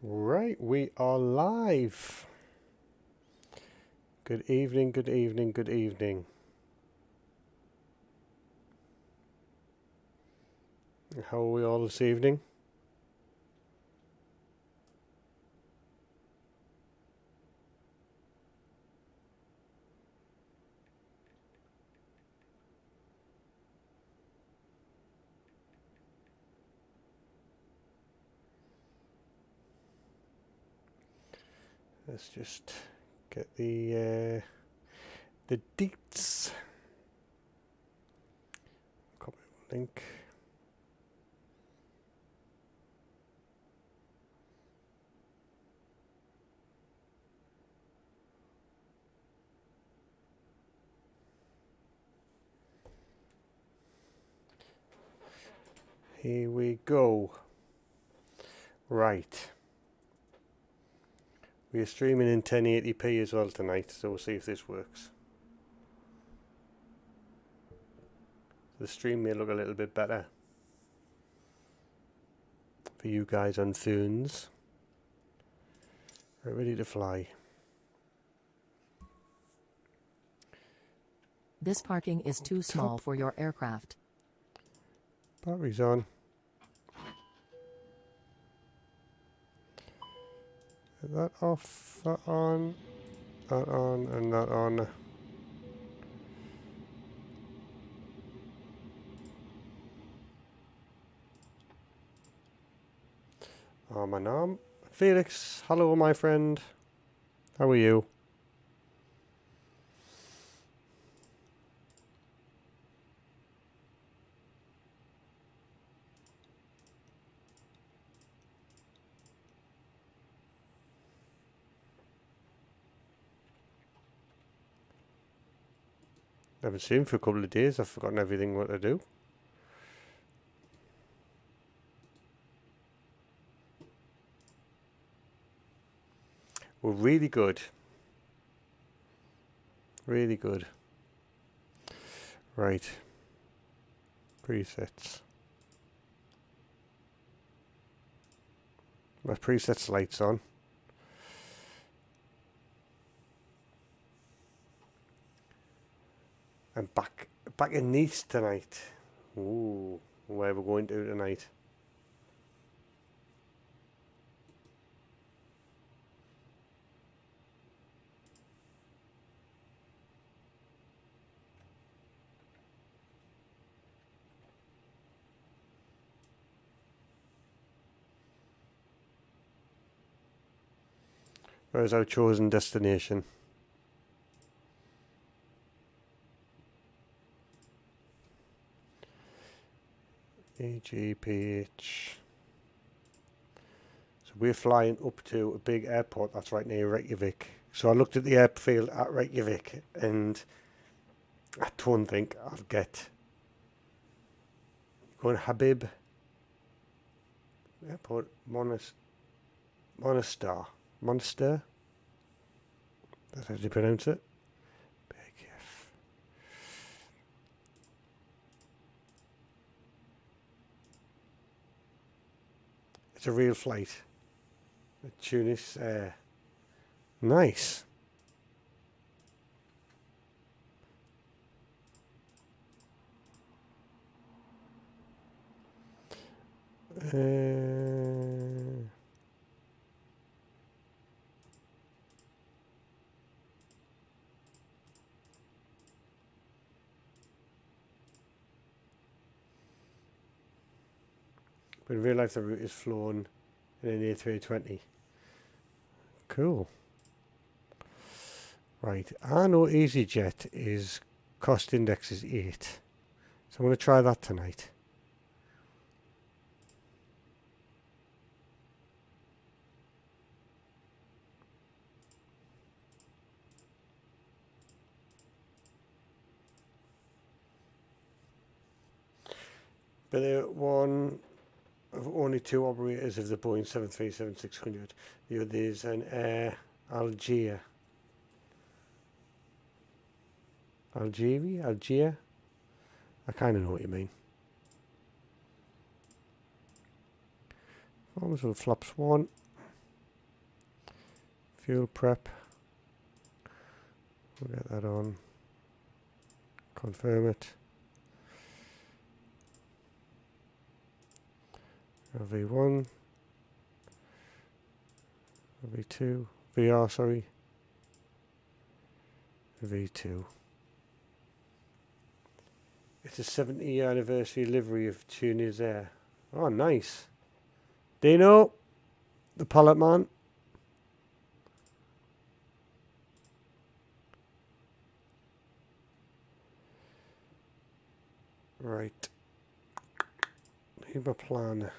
Right, we are live. Good evening, good evening, good evening. How are we all this evening? Let's just get the deets. Copy link. Here we go. Right. We are streaming in 1080p as well tonight, so we'll see if this works. The stream may look a little bit better for you guys on phones. Right, ready to fly. This parking is too small for your aircraft. Batteries on. That off, that on, and that on. Arm and arm. Felix, hello my friend. How are you? Haven't seen him for a couple of days. I've forgotten everything what to do. We're really good. Really good. Right. Presets. My presets lights on. I'm back in Nice tonight. Ooh, where we're going to tonight. Where's our chosen destination? EGPH. So we're flying up to a big airport that's right near Reykjavik. So I looked at the airfield at Reykjavik and I don't think I'll get going Habib Airport Monastir. That's how you pronounce it. BIKF. It's a real flight. Tunis Air. Nice. But in real life the route is flown in an A3220. Cool. Right, I know EasyJet is cost index is 8. So I'm going to try that tonight. But one of only two operators of the Boeing 737-600. The other is an Air Algeria. Algeria? I kind of know what you mean. Performance on flaps 1. Fuel prep. We'll get that on. Confirm it. V1. V2. VR, sorry. V2. It's a 70-year anniversary livery of Tunisia's Air. Oh, nice. Dino, the pilot man. Right. Here's my plan.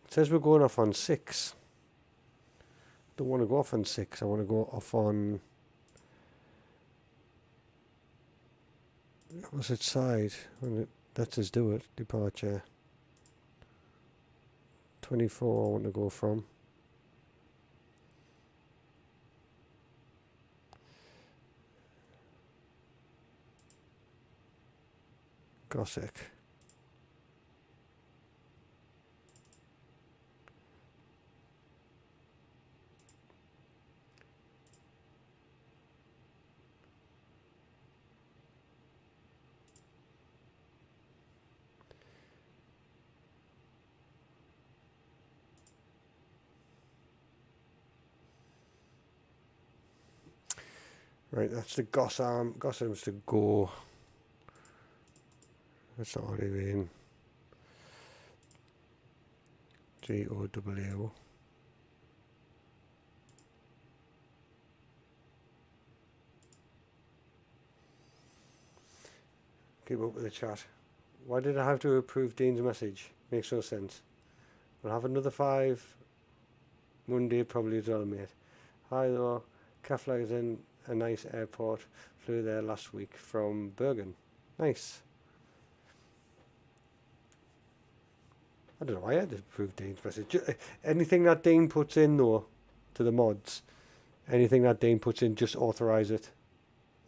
It says we're going off on 6. Don't want to go off on 6. I want to go off on the opposite side. Let us do it. Departure 24 I want to go from. GSX. Right, that's the GOS arm. GOS arm's to go. That's not really in. GOW. Keep up with the chat. Why did I have to approve Dean's message? Makes no sense. We'll have another 5 Monday probably as well, mate. Hi though. Keflavik is in a nice airport. Flew there last week from Bergen. Nice. I don't know why I had to approve Dean's message. Anything that Dean puts in though, to the mods, anything that Dean puts in, just authorise it.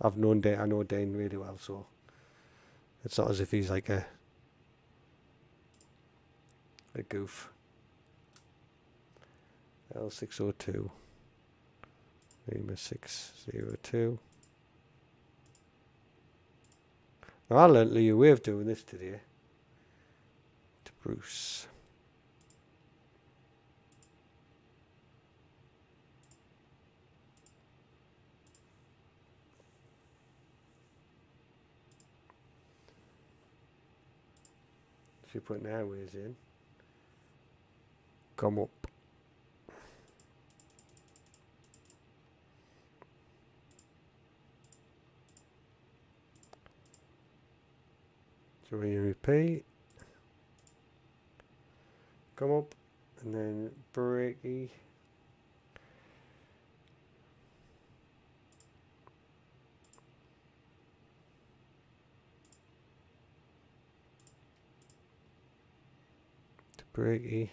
I've known Dean, I know Dean really well, so it's not as if he's like a goof. L602 Lima 602. Now I learnt a way of doing this today. To Bruce. She's putting airways in. Come up. So when you repeat, come up, and then brakey. To brakey.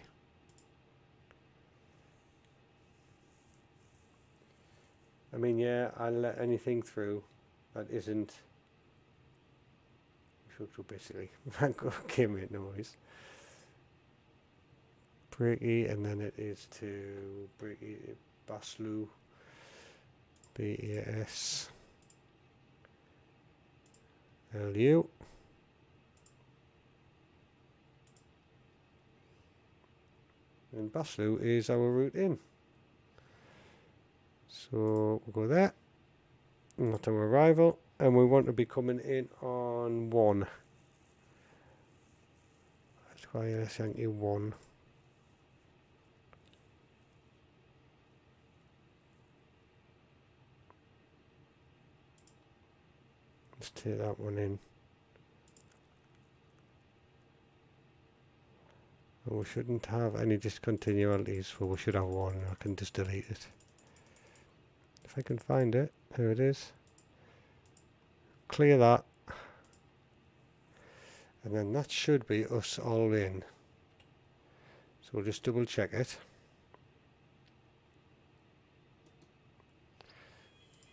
I mean, yeah, I'll let anything through that isn't basically give me noise. Brakey, and then it is to brakey Baslu BAS LU. And Baslu is our route in. So we'll go there. Not our arrival. And we want to be coming in on 1. That's why I Yankee 1. Let's take that one in. And we shouldn't have any discontinuities, so we should have 1. I can just delete it. If I can find it. There it is. Clear that, and then that should be us all in. So we'll just double check it.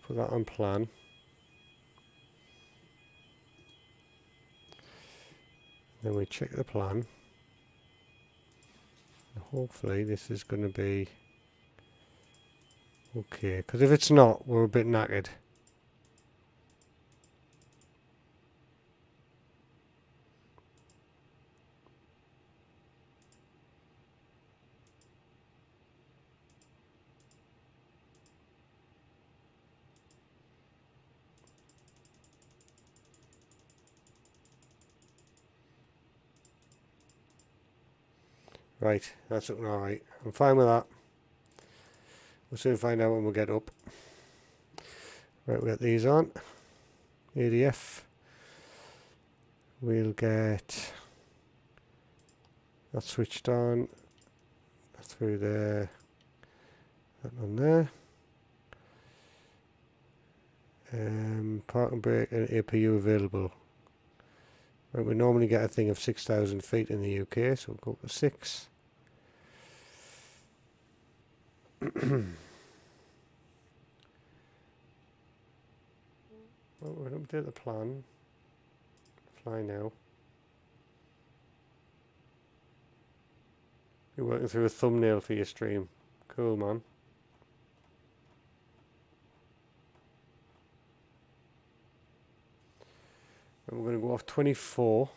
Put that on plan. Then we check the plan. And hopefully this is going to be Okay, because if it's not, we're a bit knackered. Right, that's looking alright. I'm fine with that. We'll soon find out when we get up. Right, we'll get these on. ADF. We'll get that switched on. That's through there. That on there. Park and brake and APU available. Right, we normally get a thing of 6,000 feet in the UK, so we'll go to 6. Well, we're going to update the plan. Fly now. You're working through a thumbnail for your stream. Cool, man. And we're going to go off 24.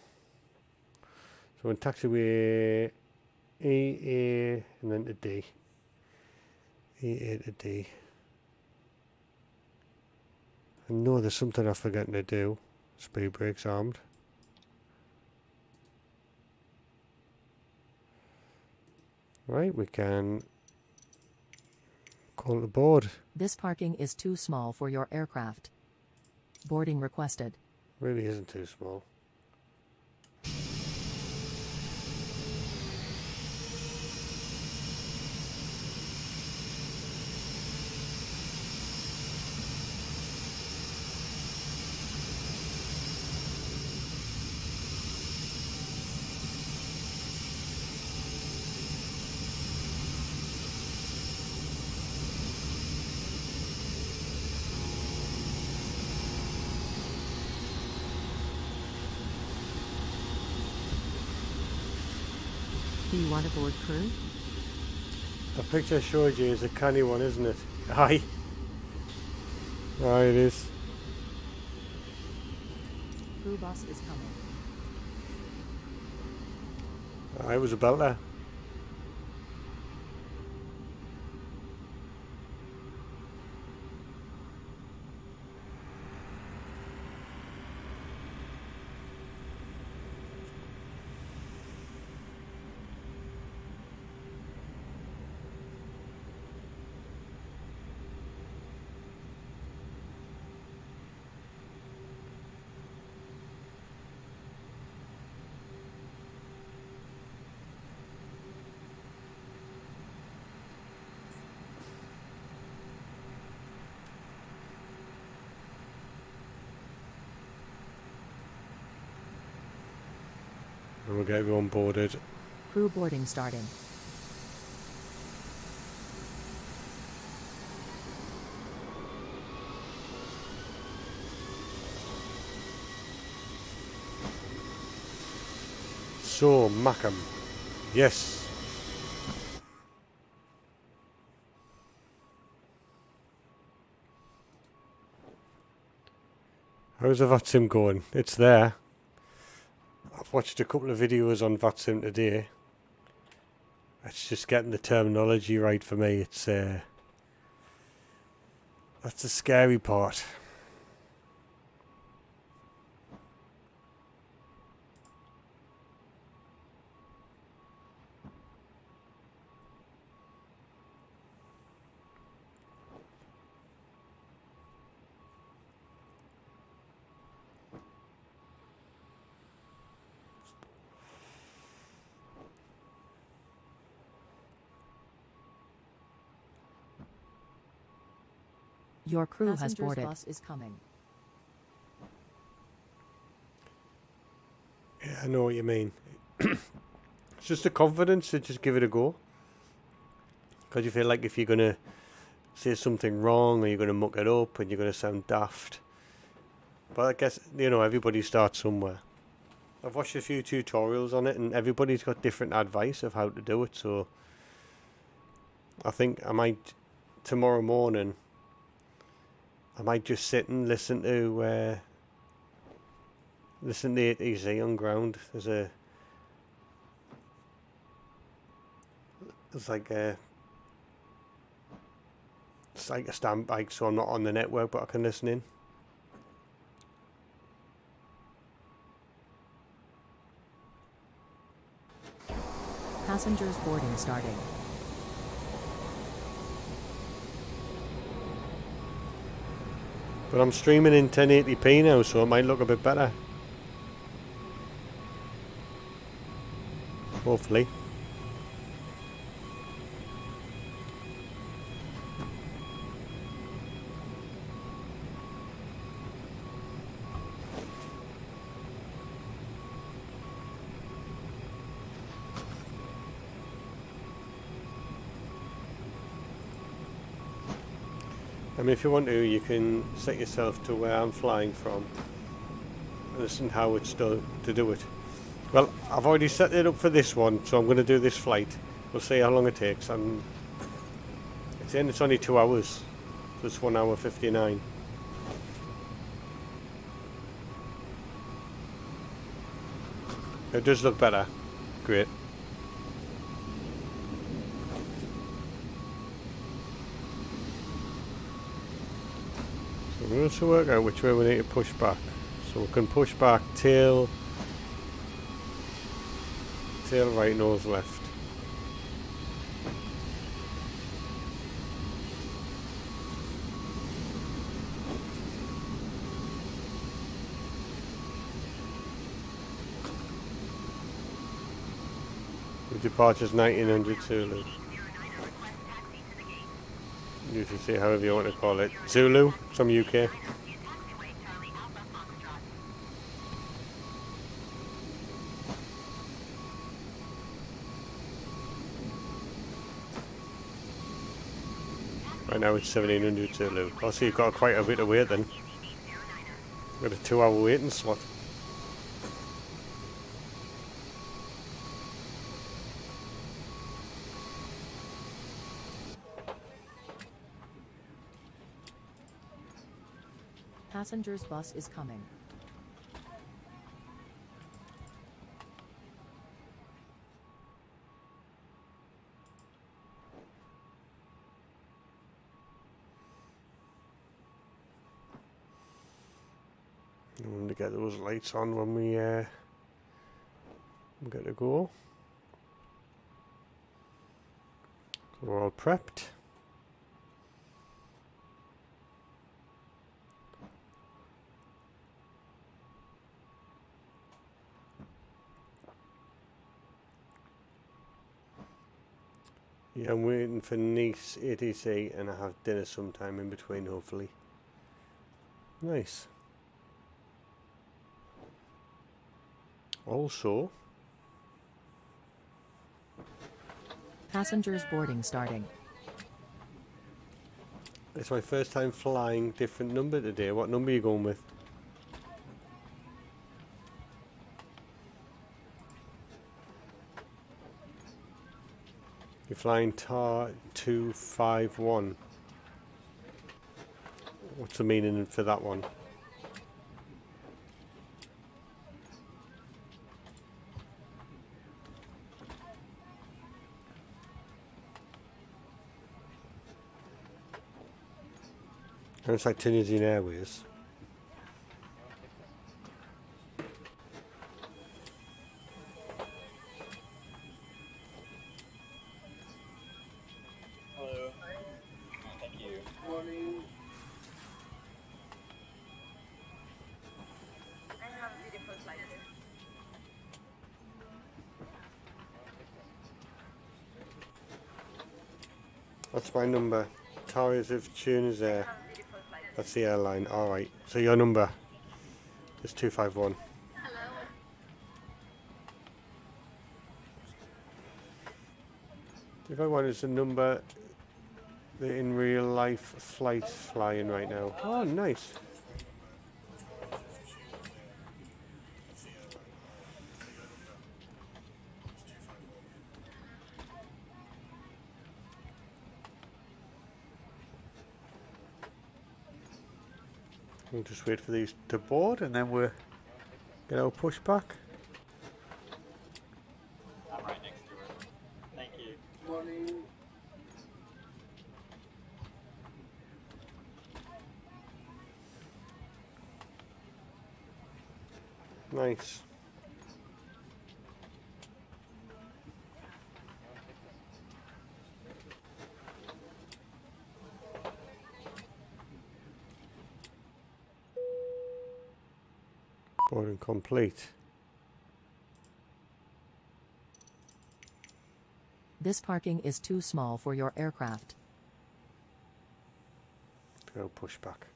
So in taxiway EA and then to D. EA to D. I know there's something I'm forgetting to do. Speed brakes armed. Right, we can call it aboard. This parking is too small for your aircraft. Boarding requested. Really isn't too small. Do you want a board crew? The picture I showed you is a canny one, isn't it? Aye. Aye, it is. Crew bus is coming. I was about there. And we'll get everyone boarded. Crew boarding starting. So, Macam. Yes. How's the VATSIM going? It's there. I've watched a couple of videos on VATSIM today. It's just getting the terminology right for me. It's that's the scary part. Your crew has Passengers boarded. bus is coming. Yeah, I know what you mean. It's just the confidence to just give it a go. Because you feel like if you're going to say something wrong or you're going to muck it up and you're going to sound daft. But I guess, you know, everybody starts somewhere. I've watched a few tutorials on it and everybody's got different advice of how to do it. So I think I might tomorrow morning I might just sit and listen to ATZ on ground. There's like a stand bike, so I'm not on the network, but I can listen in. Passengers boarding starting. But I'm streaming in 1080p now, so it might look a bit better. Hopefully. I mean, if you want to, you can set yourself to where I'm flying from. Listen how it's done to do it. Well, I've already set it up for this one, so I'm going to do this flight. We'll see how long it takes. It's only 2 hours, so it's 1 hour 59. It does look better. Great. So we're going to work out which way we need to push back. So we can push back tail right, nose left. The departure's 1900 Zulu. You can see however you want to call it. Zulu, some UK. Right now it's 1700 Zulu. Oh, so you've got quite a bit of wait then. Got a 2 hour waiting slot. Passengers bus is coming. I want to get those lights on when we get to go. So we're all prepped. Yeah, I'm waiting for Nice ATC and I have dinner sometime in between, hopefully. Nice. Also, Passengers boarding starting. it's my first time flying different number today. What number are you going with? You're flying TAR 251. What's the meaning for that one? And it's like Tunisian Airways. Hello. Thank you. Morning. That's my number. Towers of Tune is there. That's the airline. Alright. So your number is 251. 251 is the number that in real life flight flying right now. Oh, nice. We'll just wait for these to board and then we'll get our pushback. I'm right next to it. Thank you. Nice. Boarding complete. This parking is too small for your aircraft. Go pushback.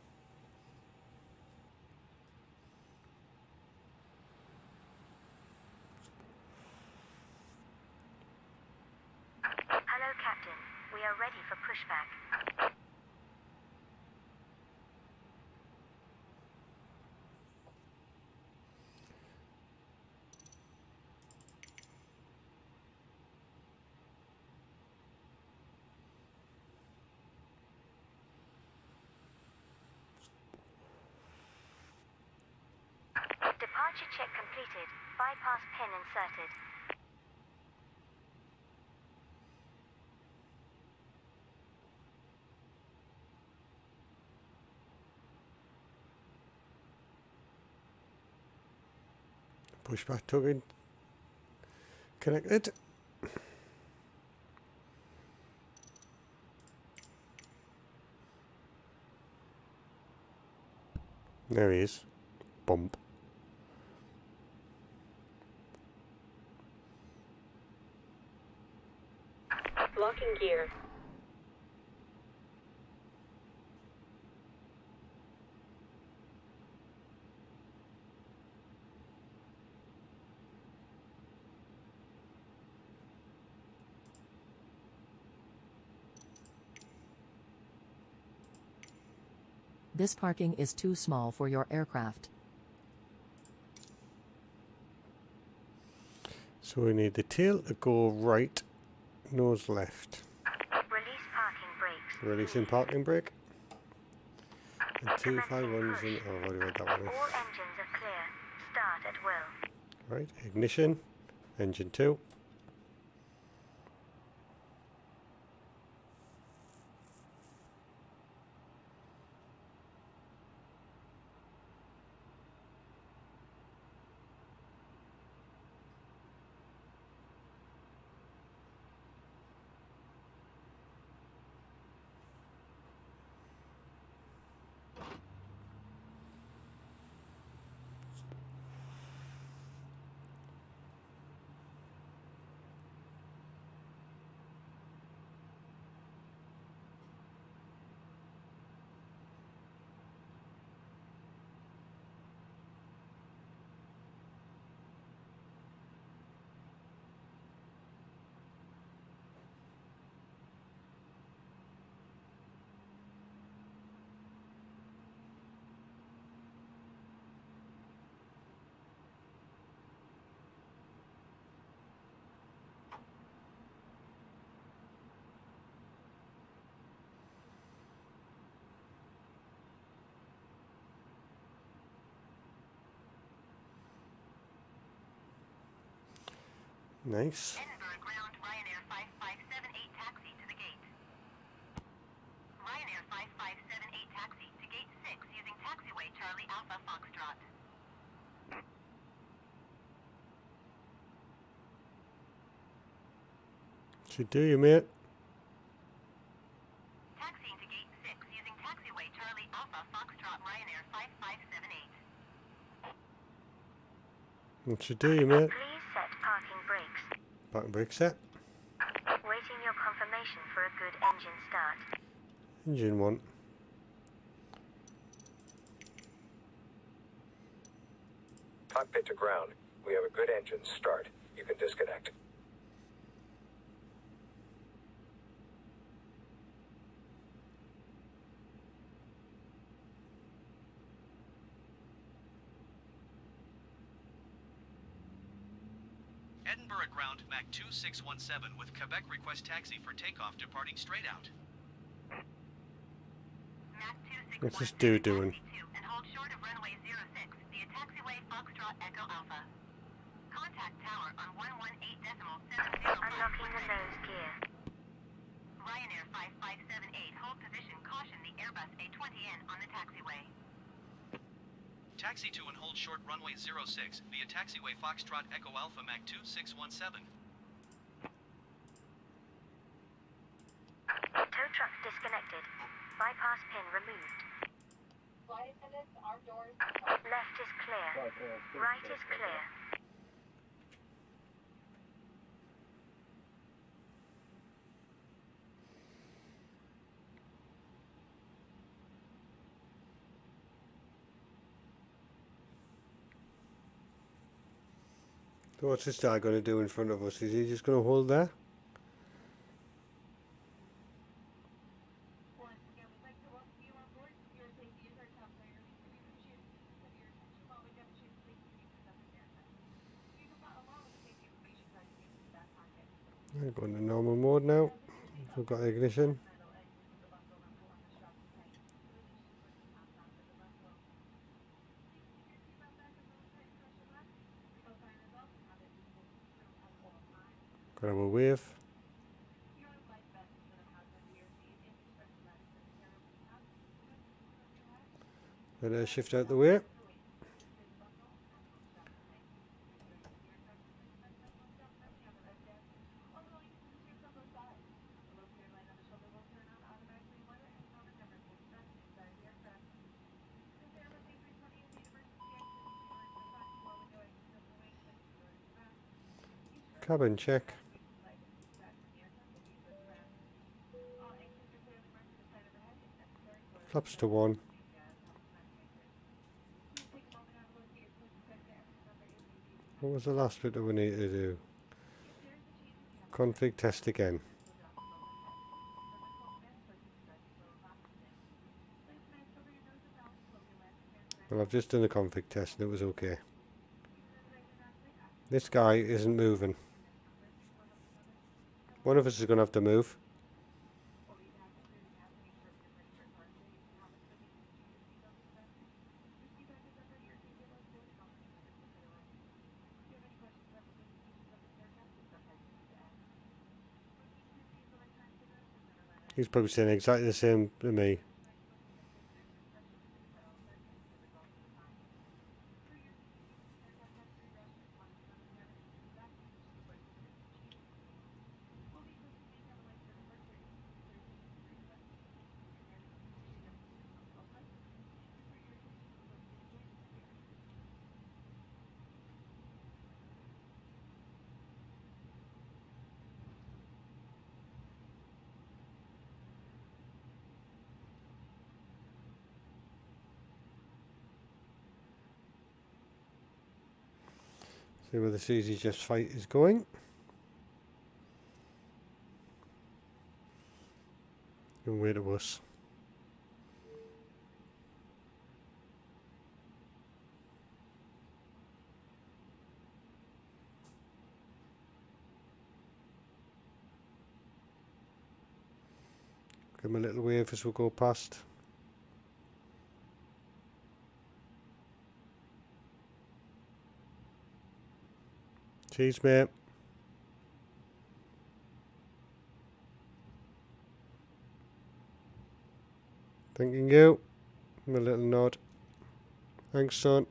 Hello, Captain. We are ready for pushback. Departure check completed. Bypass pin inserted. Pushback tugging. Connected. There he is. Bump. Locking gear. This parking is too small for your aircraft. So we need the tail to go right, nose left. Release parking brakes. Releasing parking brake. And 251s in. Oh, I've already read that one. All engines are clear. Start at will. Right, ignition. Engine 2. Nice. Edinburgh ground Ryanair 5578 taxi to the gate. Ryanair 5578 taxi to gate 6 using taxiway Charlie Alpha Foxtrot. Should do you, mate. Taxiing to gate 6 using taxiway Charlie Alpha Foxtrot Ryanair 5578. That should do you, mate. Please set parking brakes. Parking brake set. Waiting your confirmation for a good engine start. Engine 1. Cockpit to ground. We have a good engine start. You can disconnect. Edinburgh ground Mac 2617 with Quebec request taxi for takeoff departing straight out. Mac What's this 2617 dude doing? taxi 2 and hold short runway 06 via taxiway Foxtrot Echo Alpha. Contact tower on 118.70. Unlocking the nose gear. Ryanair 5578, hold position. Caution the Airbus A32NX on the taxiway. Taxi to and hold short runway 06 via taxiway Foxtrot Echo Alpha Mac 2617. Tow truck disconnected. Bypass pin removed. Flight attendants, our doors. Left is clear. Right is clear. So what's this guy going to do in front of us? Is he just going to hold there? I'm going to normal mode now. We've got ignition. Grab a wave. Let her shift out the way. Cabin check. Flaps to 1. What was the last bit that we need to do? Config test again. Well, I've just done a config test and it was okay. This guy isn't moving. One of us is going to have to move. He's probably saying exactly the same to me. See where the CZ fight is going. And wait to us. Give him a little wave as we go past. Cheers, mate. Thanking you. Give him a little nod. Thanks, son.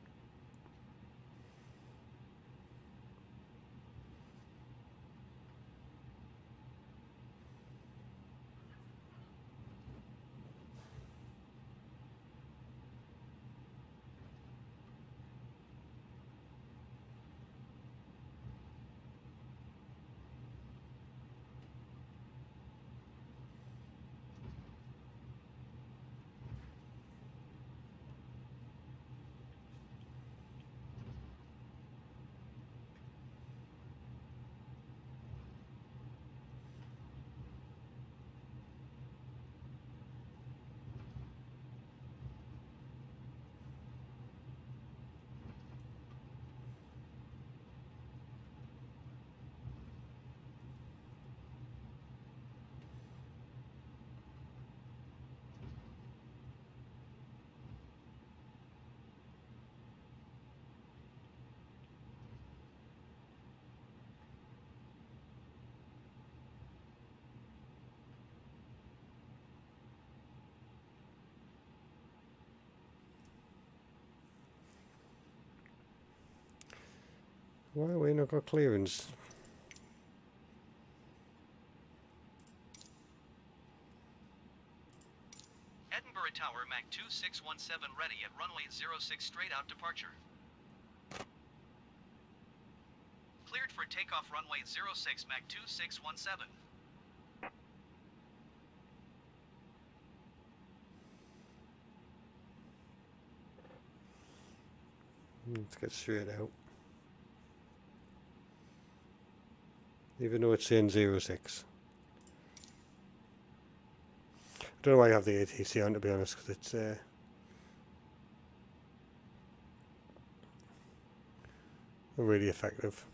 Why have we not got clearance? Edinburgh Tower Mach 2617 ready at runway 06 straight out departure. Cleared for takeoff runway 06 Mach 2617. Let's get straight out. Even though it's saying 06. I don't know why you have the ATC on, to be honest, because it's really effective.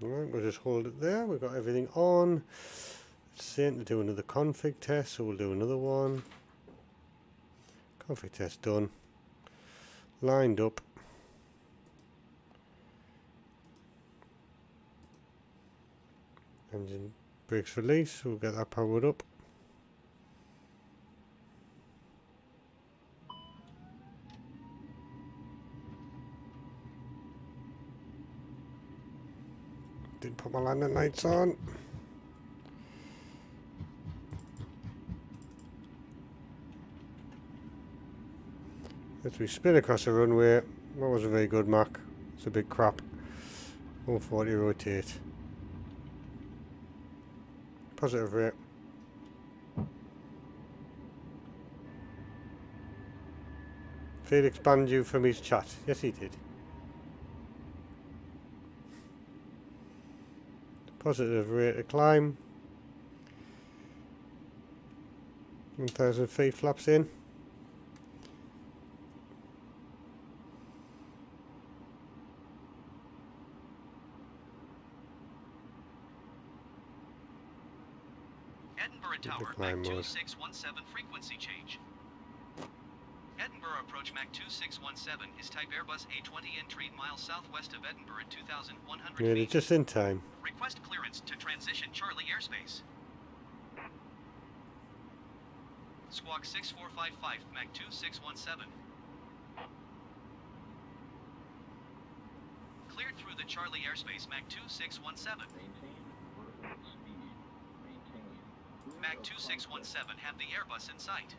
Alright, we'll just hold it there. We've got everything on. It's saying to do another config test, so we'll do another one. Config test done. Lined up. Engine brakes release, we'll get that powered up. Didn't put my landing lights on. As we spin across the runway, that was a very good Mach. It's a big crap. 140 rotate. Positive rate. Felix banned you from his chat. Yes, he did. Positive rate of climb. 1,000 feet flaps in. Edinburgh Tower Mach 2617 frequency change. Edinburgh approach Mach 2617 is type Airbus A32NX 3 miles southwest of Edinburgh at 2,100 Really, feet. just in time. Request clearance to transition Charlie airspace. Squawk 6455 Mach 2617. Cleared through the Charlie airspace Mach 2617. Mach 2617 have the Airbus in sight.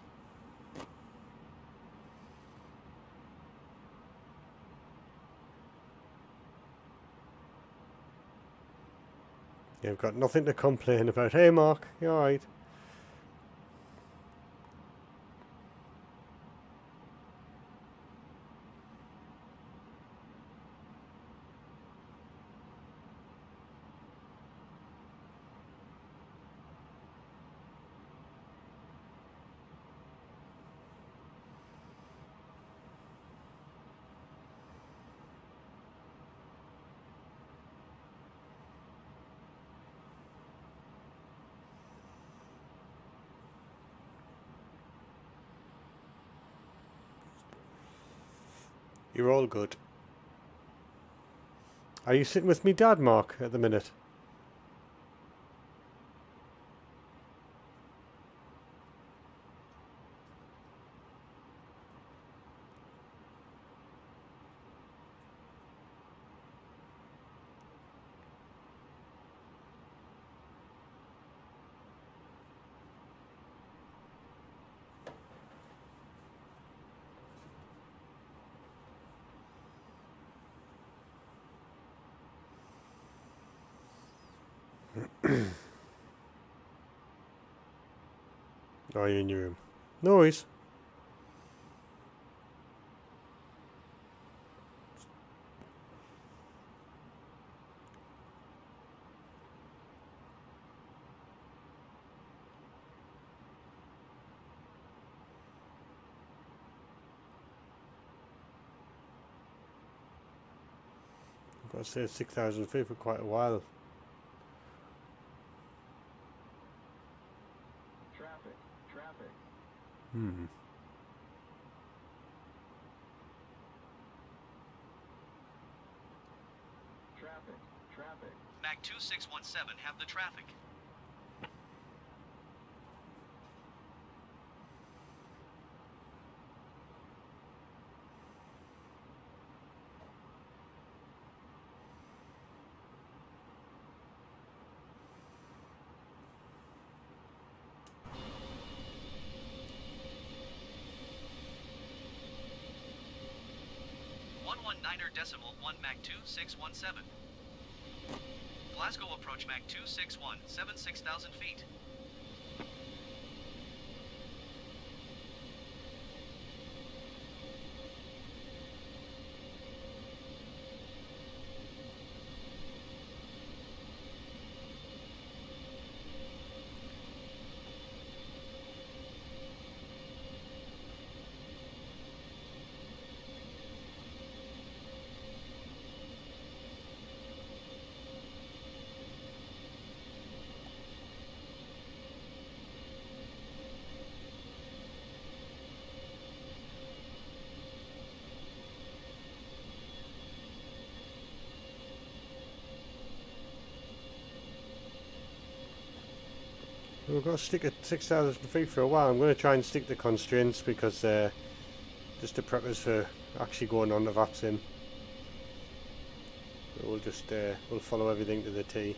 You've got nothing to complain about. Hey Mark, you alright? You're all good. Are you sitting with me dad, Mark, at the minute? Oh, you're in your room. No worries. I've got to say 6,000 feet for quite a while. Mag 2617 have the traffic. Decimal 1 Mag 2617. Glasgow approach Mag 2617, 6,000 feet. We've got to stick at 6,000 feet for a while. I'm going to try and stick to constraints because just to prep us for actually going on the VATSIM. We'll just we'll follow everything to the T.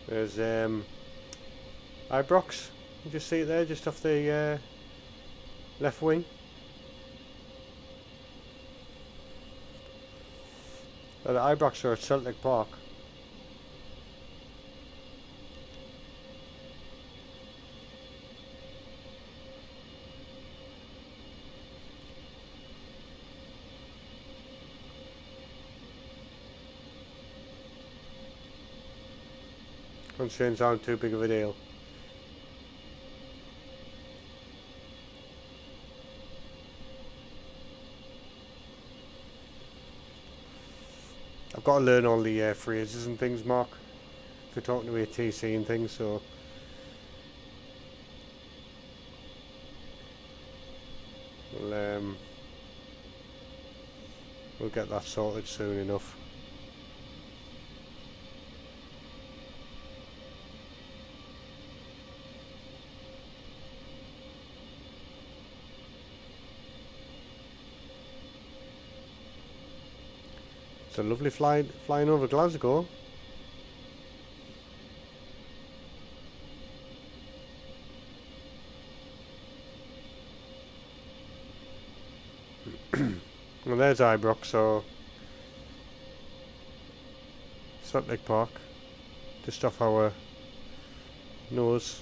There's Ibrox. You just see it there, just off the left wing. The Ibrox are at Celtic Park. Constraints aren't too big of a deal. I've got to learn all the phrases and things, Mark, for talking to ATC and things, so we'll get that sorted soon enough. It's a lovely flying over Glasgow. Well, there's Ibrox, so Salt Lake Park, just off our nose.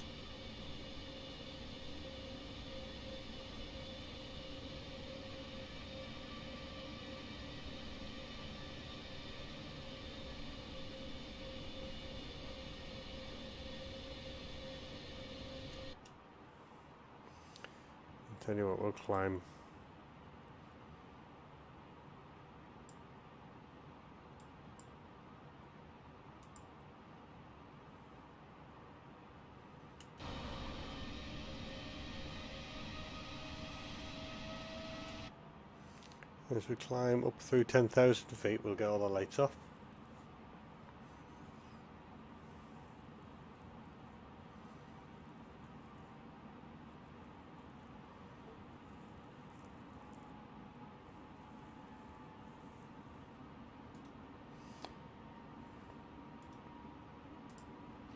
Tell you what, we'll climb. As we climb up through 10,000 feet, we'll get all the lights off.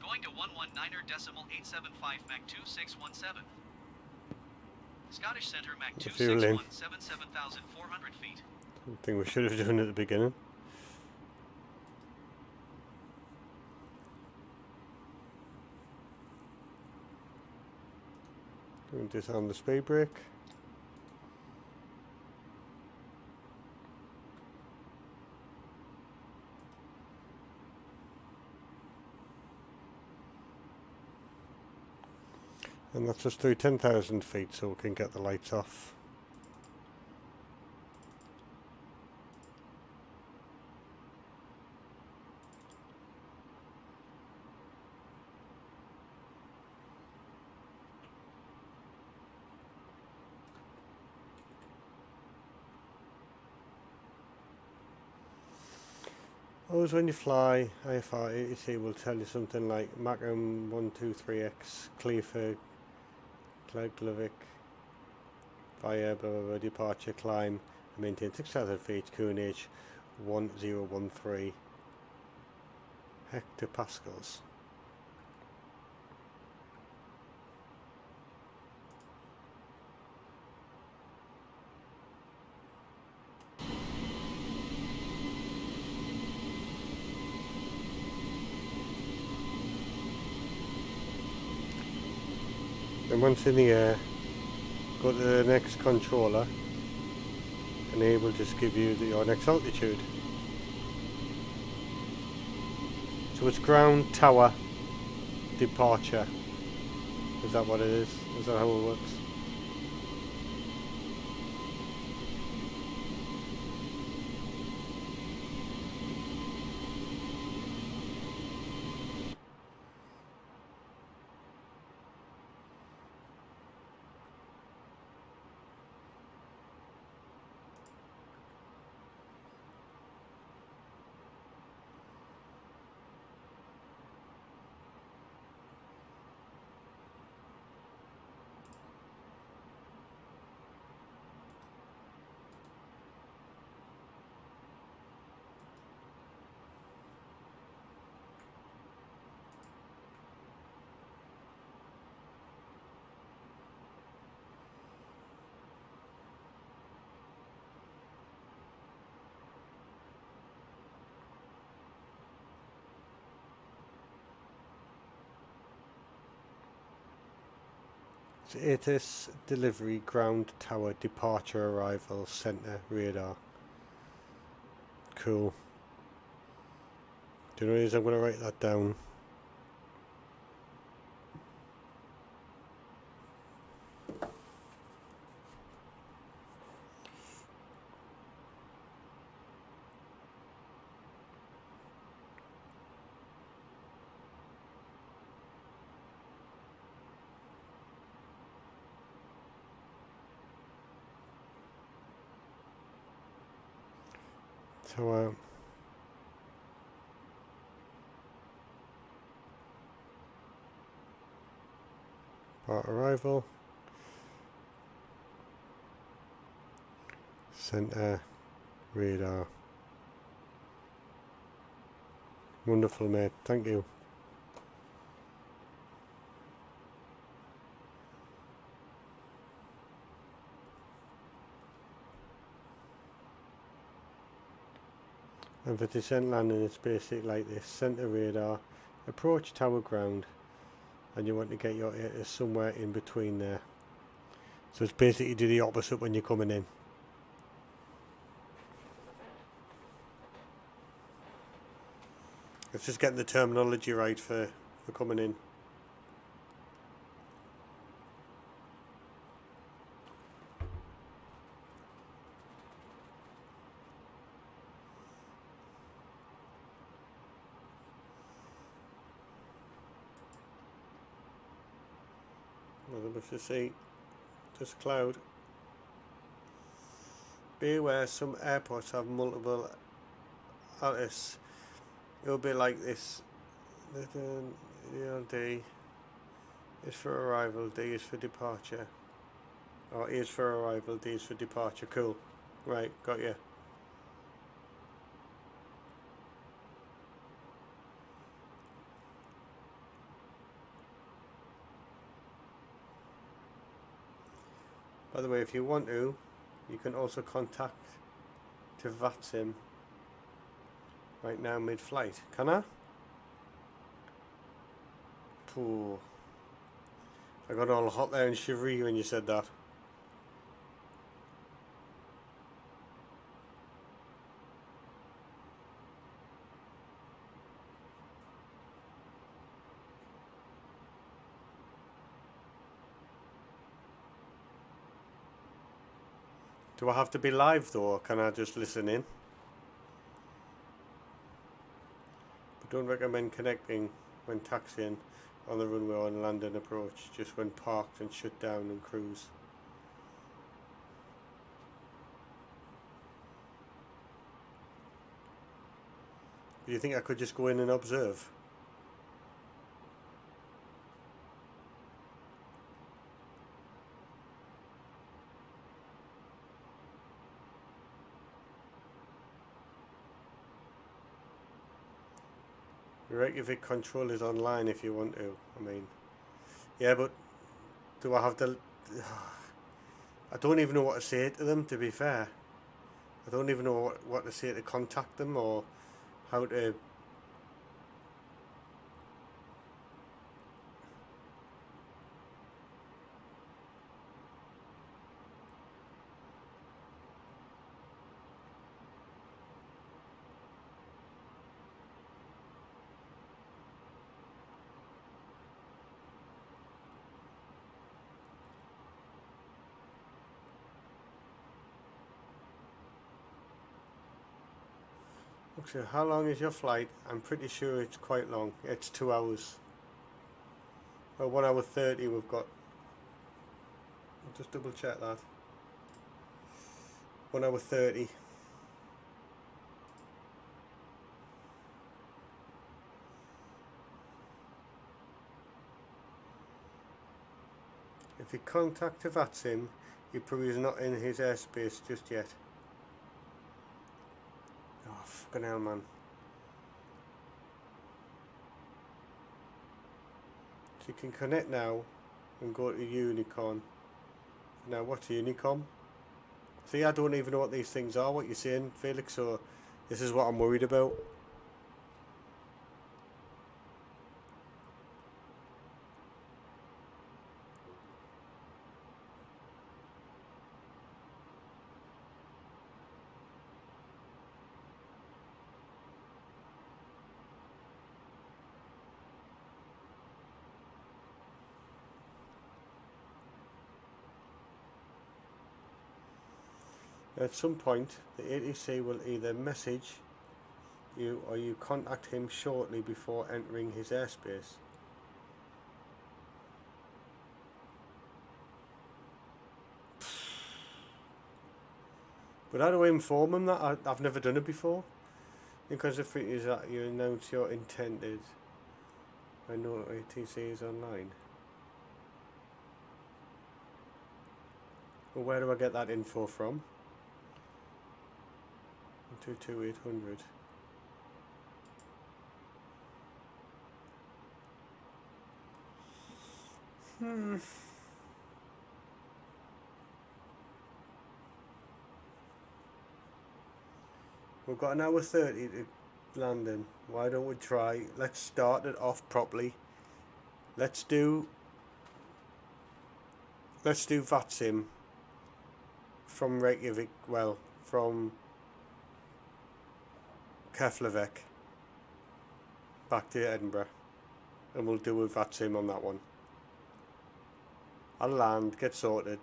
Going to 119.875 Mach 2617. Scottish Centre Mach 2617, 7,400 feet. Something we should have done at the beginning. Doing this on the speed brake. And that's just through 10,000 feet, so we can get the lights off. Always when you fly, IFR will tell you something like Macam 123X, Keflavik via blah, blah, blah, departure, climb, and maintain 6,000 feet, QNH 1013 hectopascals. And once in the air, go to the next controller and it will just give you your next altitude. So it's ground, tower, departure. Is that what it is? Is that how it works? ATIS delivery, ground, tower, departure, arrival, center, radar. Cool. Do you know what it is? I'm going to write that down. So, part arrival, center, radar. Wonderful, mate. Thank you. And for descent landing, it's basic like this: center radar, approach tower, ground, and you want to get your ATIS somewhere in between there. So it's basically do the opposite when you're coming in. It's just getting the terminology right for coming in. Nothing much to see, just cloud. Be aware some airports have multiple ATIS. It'll be like this. D is for arrival, D is for departure. Or E is for arrival, D is for departure. Cool. Right, got you. By the way, if you want to, you can also contact to VATSIM right now mid-flight. Can I? Pooh. I got all hot there and shivery when you said that. Do I have to be live though, or can I just listen in? But don't recommend connecting when taxiing on the runway on landing approach, just when parked and shut down and cruise. Do you think I could just go in and observe? Reykjavik control is online if you want to. I mean, yeah, but do I have to? I don't even know what to say to them, to be fair. I don't even know what to say to contact them, or how to. So how long is your flight? I'm pretty sure it's quite long. It's 2 hours. Well, 1 hour 30 we've got. I'll just double check that. 1 hour 30. If you contact Vatsim, he probably is not in his airspace just yet. Oh, fucking hell, man. So you can connect now and go to Unicon. Now, what's Unicom? See, I don't even know what these things are, what you're saying, Felix, so this is what I'm worried about. At some point, the ATC will either message you or you contact him shortly before entering his airspace. But how do I inform him that? I've never done it before. Because if it is that you announce your intended, I know ATC is online. Well, where do I get that info from? 22800. We've got an hour 30 to landing. Why don't we try? Let's start it off properly. Let's do Vatsim from Reykjavik, well, from Keflavik back to Edinburgh, and we'll do a Vatsim on that one. I'll land, get sorted,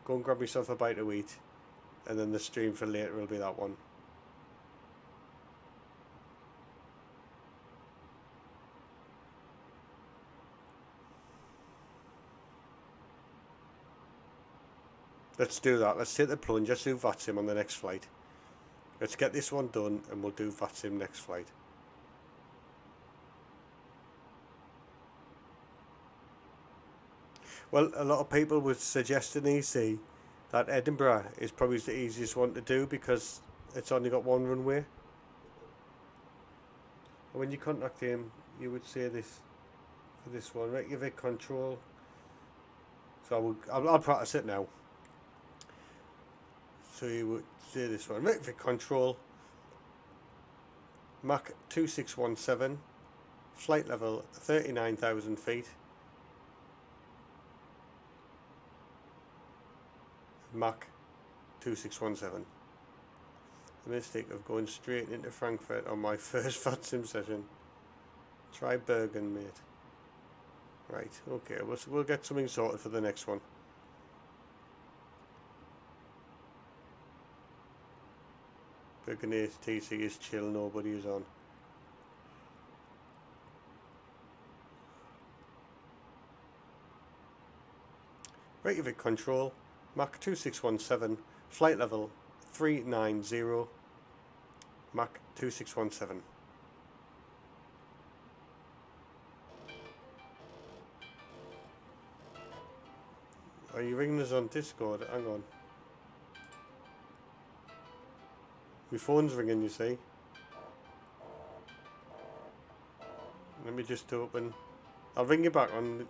go and grab myself a bite to eat, and then the stream for later will be that one. Let's do that. Let's take the plunge. Let's do Vatsim on the next flight. Let's get this one done and we'll do Vatsim next flight. Well, a lot of people were suggesting, EC, that Edinburgh is probably the easiest one to do because it's only got one runway. And when you contact him, you would say this for this one, Reykjavik control. So I'll practice it now. So you would say this one, Reykjavik control, Mach 2617, flight level 39,000 feet, Mach 2617. The mistake of going straight into Frankfurt on my first Vatsim session. Try Bergen, mate. Right, okay, we'll get something sorted for the next one. Burgundy TC is chill, nobody is on. Reykjavik control, Mach 2617, flight level 390, Mach 2617. Are you ringing us on Discord? Hang on. My phone's ringing, you see. Let me just open. I'll ring you back on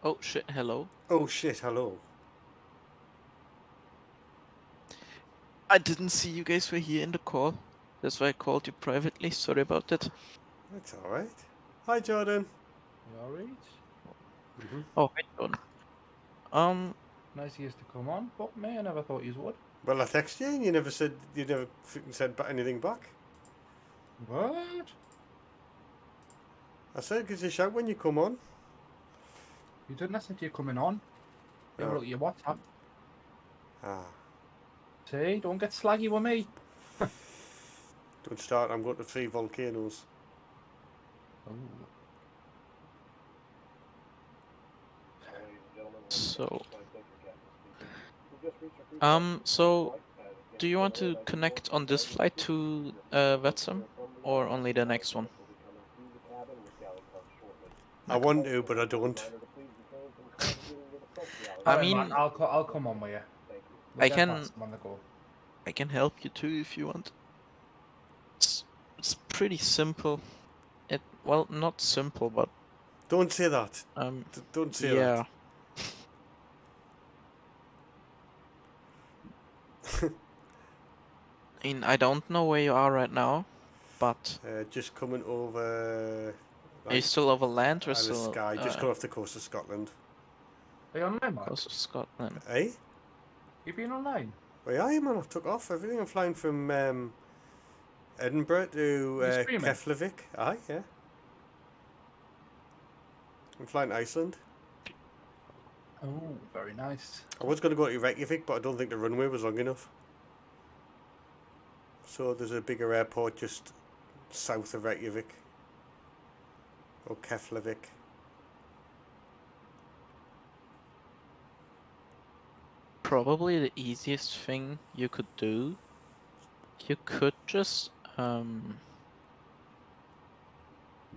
Oh shit, hello. Oh shit, hello. I didn't see you guys were here in the call. That's why I called you privately. Sorry about that. That's alright. Hi Jordan. You alright? Oh, hi, John. Nice of you to come on, but me, I never thought you would. Well, I texted you and you never said, freaking said anything back. What? I said, give us a shout when you come on. You didn't listen to you coming on. You Oh. look at your WhatsApp. Ah. See, don't get slaggy with me. Don't start, I'm going to 3 volcanoes. Oh. So, do you want to connect on this flight to Vetsum, or only the next one? I want to, but I don't. I mean, man, I'll come on with you. We'll I get can- past them on the go. I can help you too if you want. It's pretty simple. Well, not simple, but Don't say that. Don't say yeah. that. I mean, I don't know where you are right now, but Just coming over. are you still over land or Isle of still Skye, just come off the coast of Scotland. Are you online, man? coast of Scotland? Eh? You been online? Well, I am, man. I took off everything. I'm flying from Edinburgh to You streaming? Keflavik. Aye, yeah. I'm flying to Iceland. Oh, very nice. I was going to go to Reykjavik, but I don't think the runway was long enough. So there's a bigger airport just south of Reykjavik. Or Keflavik. Probably the easiest thing you could do, you could just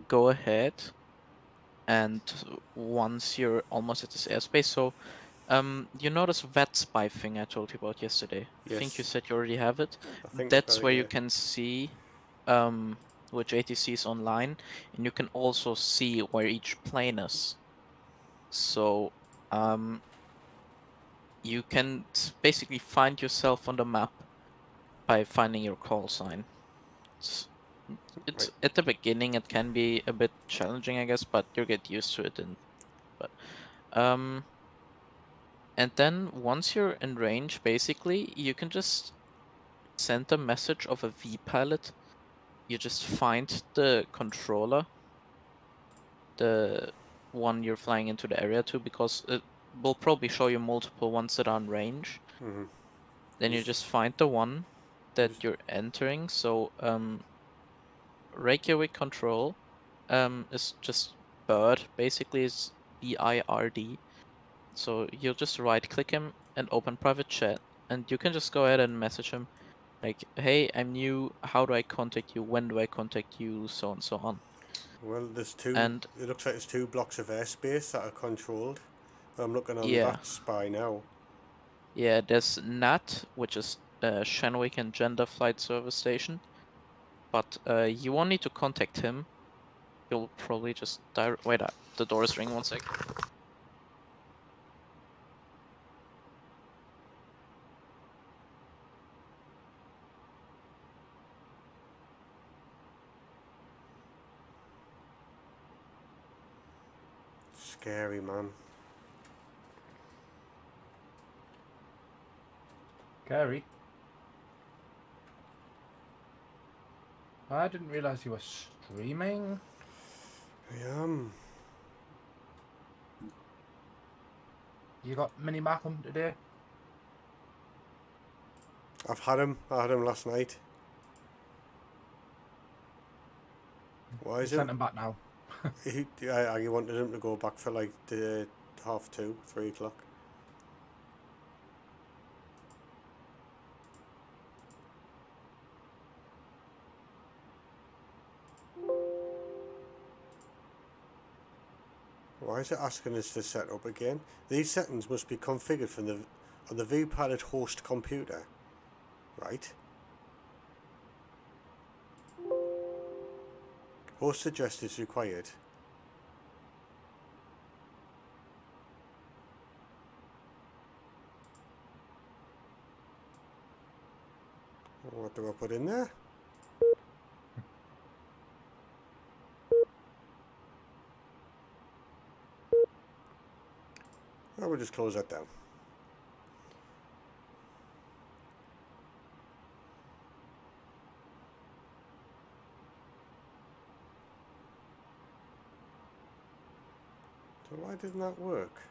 go ahead and once you're almost at this airspace, so you know this VET spy thing I told you about yesterday? I think you Yes. said you already have it. I think That's I've got where it, you yeah. can see which ATC is online, and you can also see where each plane is. So you can basically find yourself on the map by finding your call sign. It's Right. at the beginning it can be a bit challenging, I guess, but you'll get used to it. And then once you're in range, basically you can just send a message of a V pilot. You just find the controller, the one you're flying into the area to, because it will probably show you multiple ones that are in range. Mm-hmm. Then you just find the one that you're entering. So Reykjavik control is just bird, basically is BIRD. So you'll just right click him and open private chat, and you can just go ahead and message him like, hey, I'm new, how do I contact you, when do I contact you, so on and so on. Well, there's two. And it looks like there's 2 blocks of airspace that are controlled. I'm looking on yeah. that spy now. Yeah, there's NAT, which is Shenwick and Gender Flight Service Station. But you won't need to contact him. You'll probably just wait, the door is ringing, 1 sec. Scary, man. Scary. I didn't realise you were streaming. I am. You got Mini Mac on today? I've had him. I had him last night. Why You is sent it? him back now. I wanted him to go back for like the 2:30, 3 o'clock. Why is it asking us to set up again? These settings must be configured from the on the vPilot host computer, right? Host address is required. What do I put in there? Oh, we'll just close that down. So why didn't that work?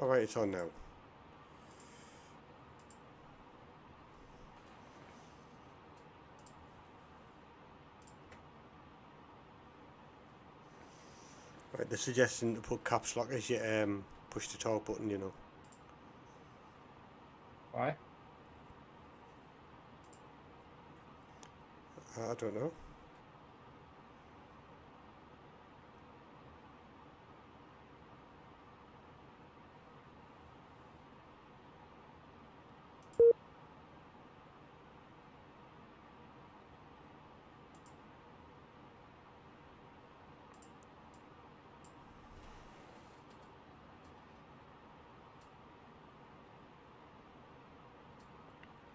Alright, it's on now. Right, they're suggesting to put caps lock as you push the talk button, you know. Why? I don't know.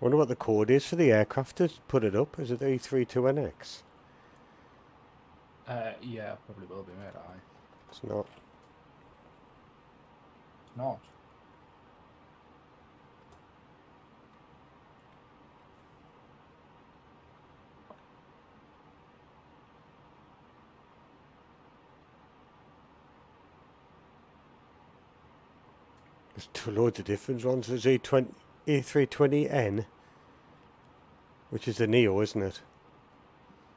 Wonder what the code is for the aircraft to put it up. Is it A32NX? Yeah, probably will be, mate. It's not. It's not. There's two loads of different ones. There's A320N, which is the Neo, isn't it?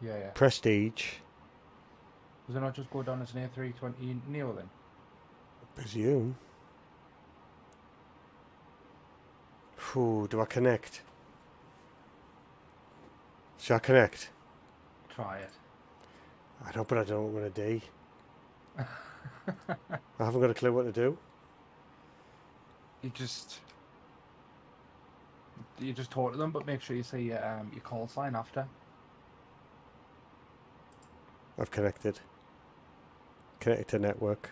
Yeah, yeah. Prestige. Does it not just go down as an A320 Neo then? Presume. Ooh, do I connect? Shall I connect? Try it. I know, but I don't know what I'm going to do. I haven't got a clue what to do. You just talk to them, but make sure you say your call sign after. I've connected. Connected to network.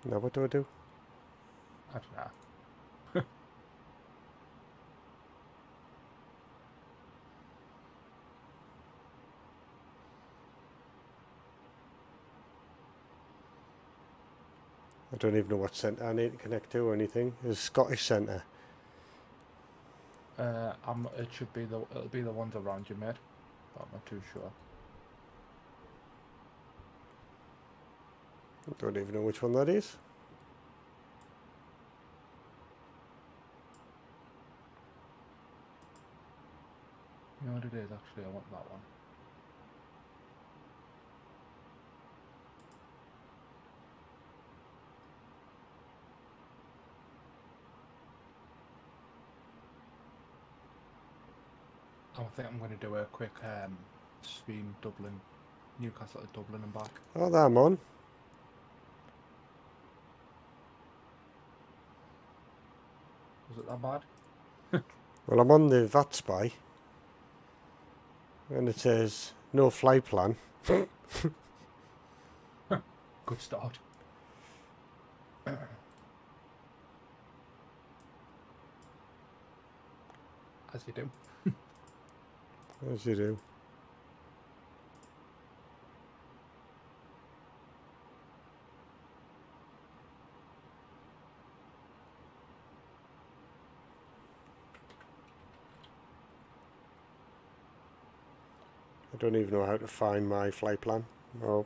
Now what do I do? I don't know. I don't even know what centre I need to connect to or anything. There's Scottish centre. It'll be the ones around you, mate. But I'm not too sure. I don't even know which one that is. You know what it is, actually? I want that one. I think I'm going to do a quick stream Dublin, Newcastle to Dublin and back. Oh, there I'm on. Was it that bad? Well, I'm on the VAT spy. And it says, no flight plan. Good start. As you do. As you do. I don't even know how to find my flight plan. Oh.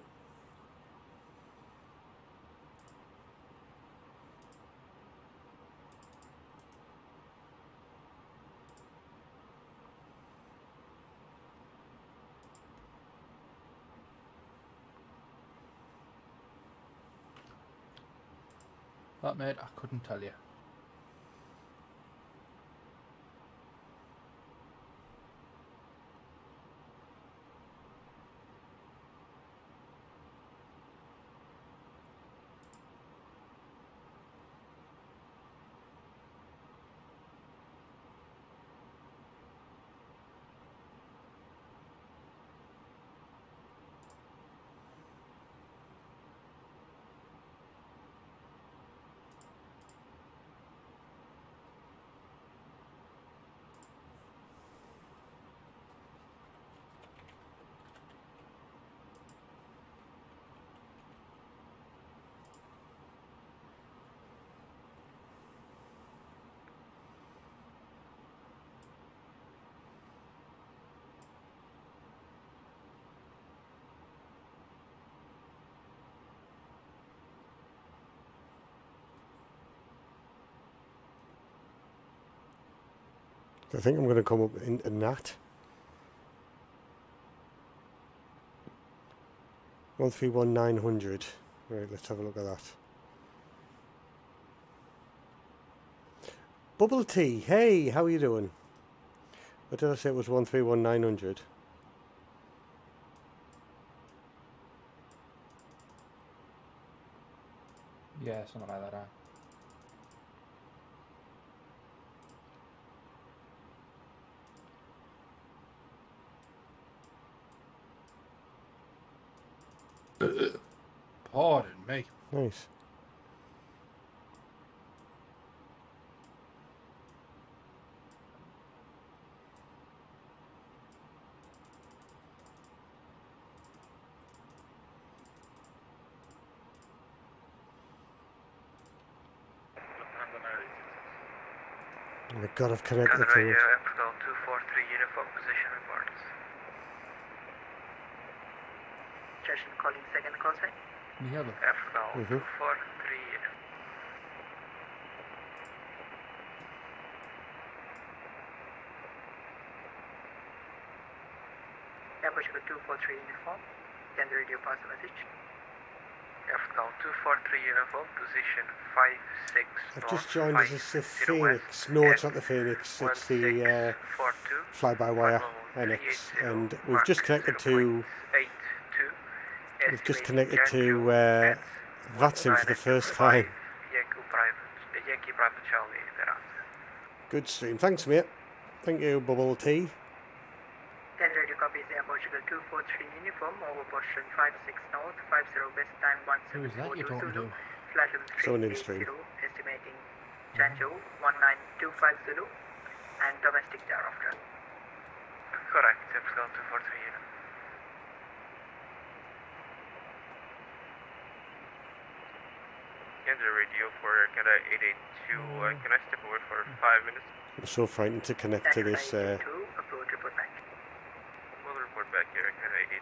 That mate, I couldn't tell you. I think I'm going to come up into that. 131900. Right, let's have a look at that. Bubble Tea, hey, how are you doing? What did I say it was 131900? Yeah, something like that. Pardon me. Nice. Oh my god, I've connected to it. Radio, Edinburgh 243 uniform position reports. Station calling second call sign. Yeah, look. Edinburgh 243. Airbus 243 uniform. Can the radio pass the message? Edinburgh 243 uniform position 56. I've just joined us as the Phoenix. No, it's not the Phoenix, it's the FlyByWire NX, and we've just connected to VATSIM for the first time. Yankee Private Charlie thereafter. Good stream, thanks mate. Thank you, Bubble Tea. 10 radio copies Air Portugal 243 uniform over Boston 56 north 50 west time Who is that you're 1742 talking Zulu. to? Flight level Someone in stream. 380, estimating Chanjo 1925 Zulu and domestic thereafter. Correct, Edinburgh 243 unit. Canada radio for Canada 882. Can I step over for 5 minutes? I'm so frightened to connect to this. Approach report back. We'll report back here at Canada 882.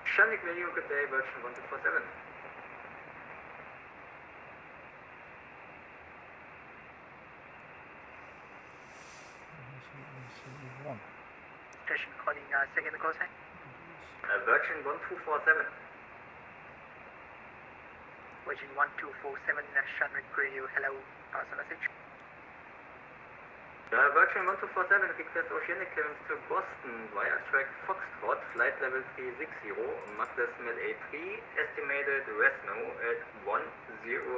Shannik radio, good day, version 1247. Station calling second call sign. Version 1247. Version 1247, Shannik radio, hello, pass a message. Virgin 1247, request oceanic clearance to Boston via track Foxtrot, flight level 360, Mach decimal 83, estimated Resno at 1809 Zulu.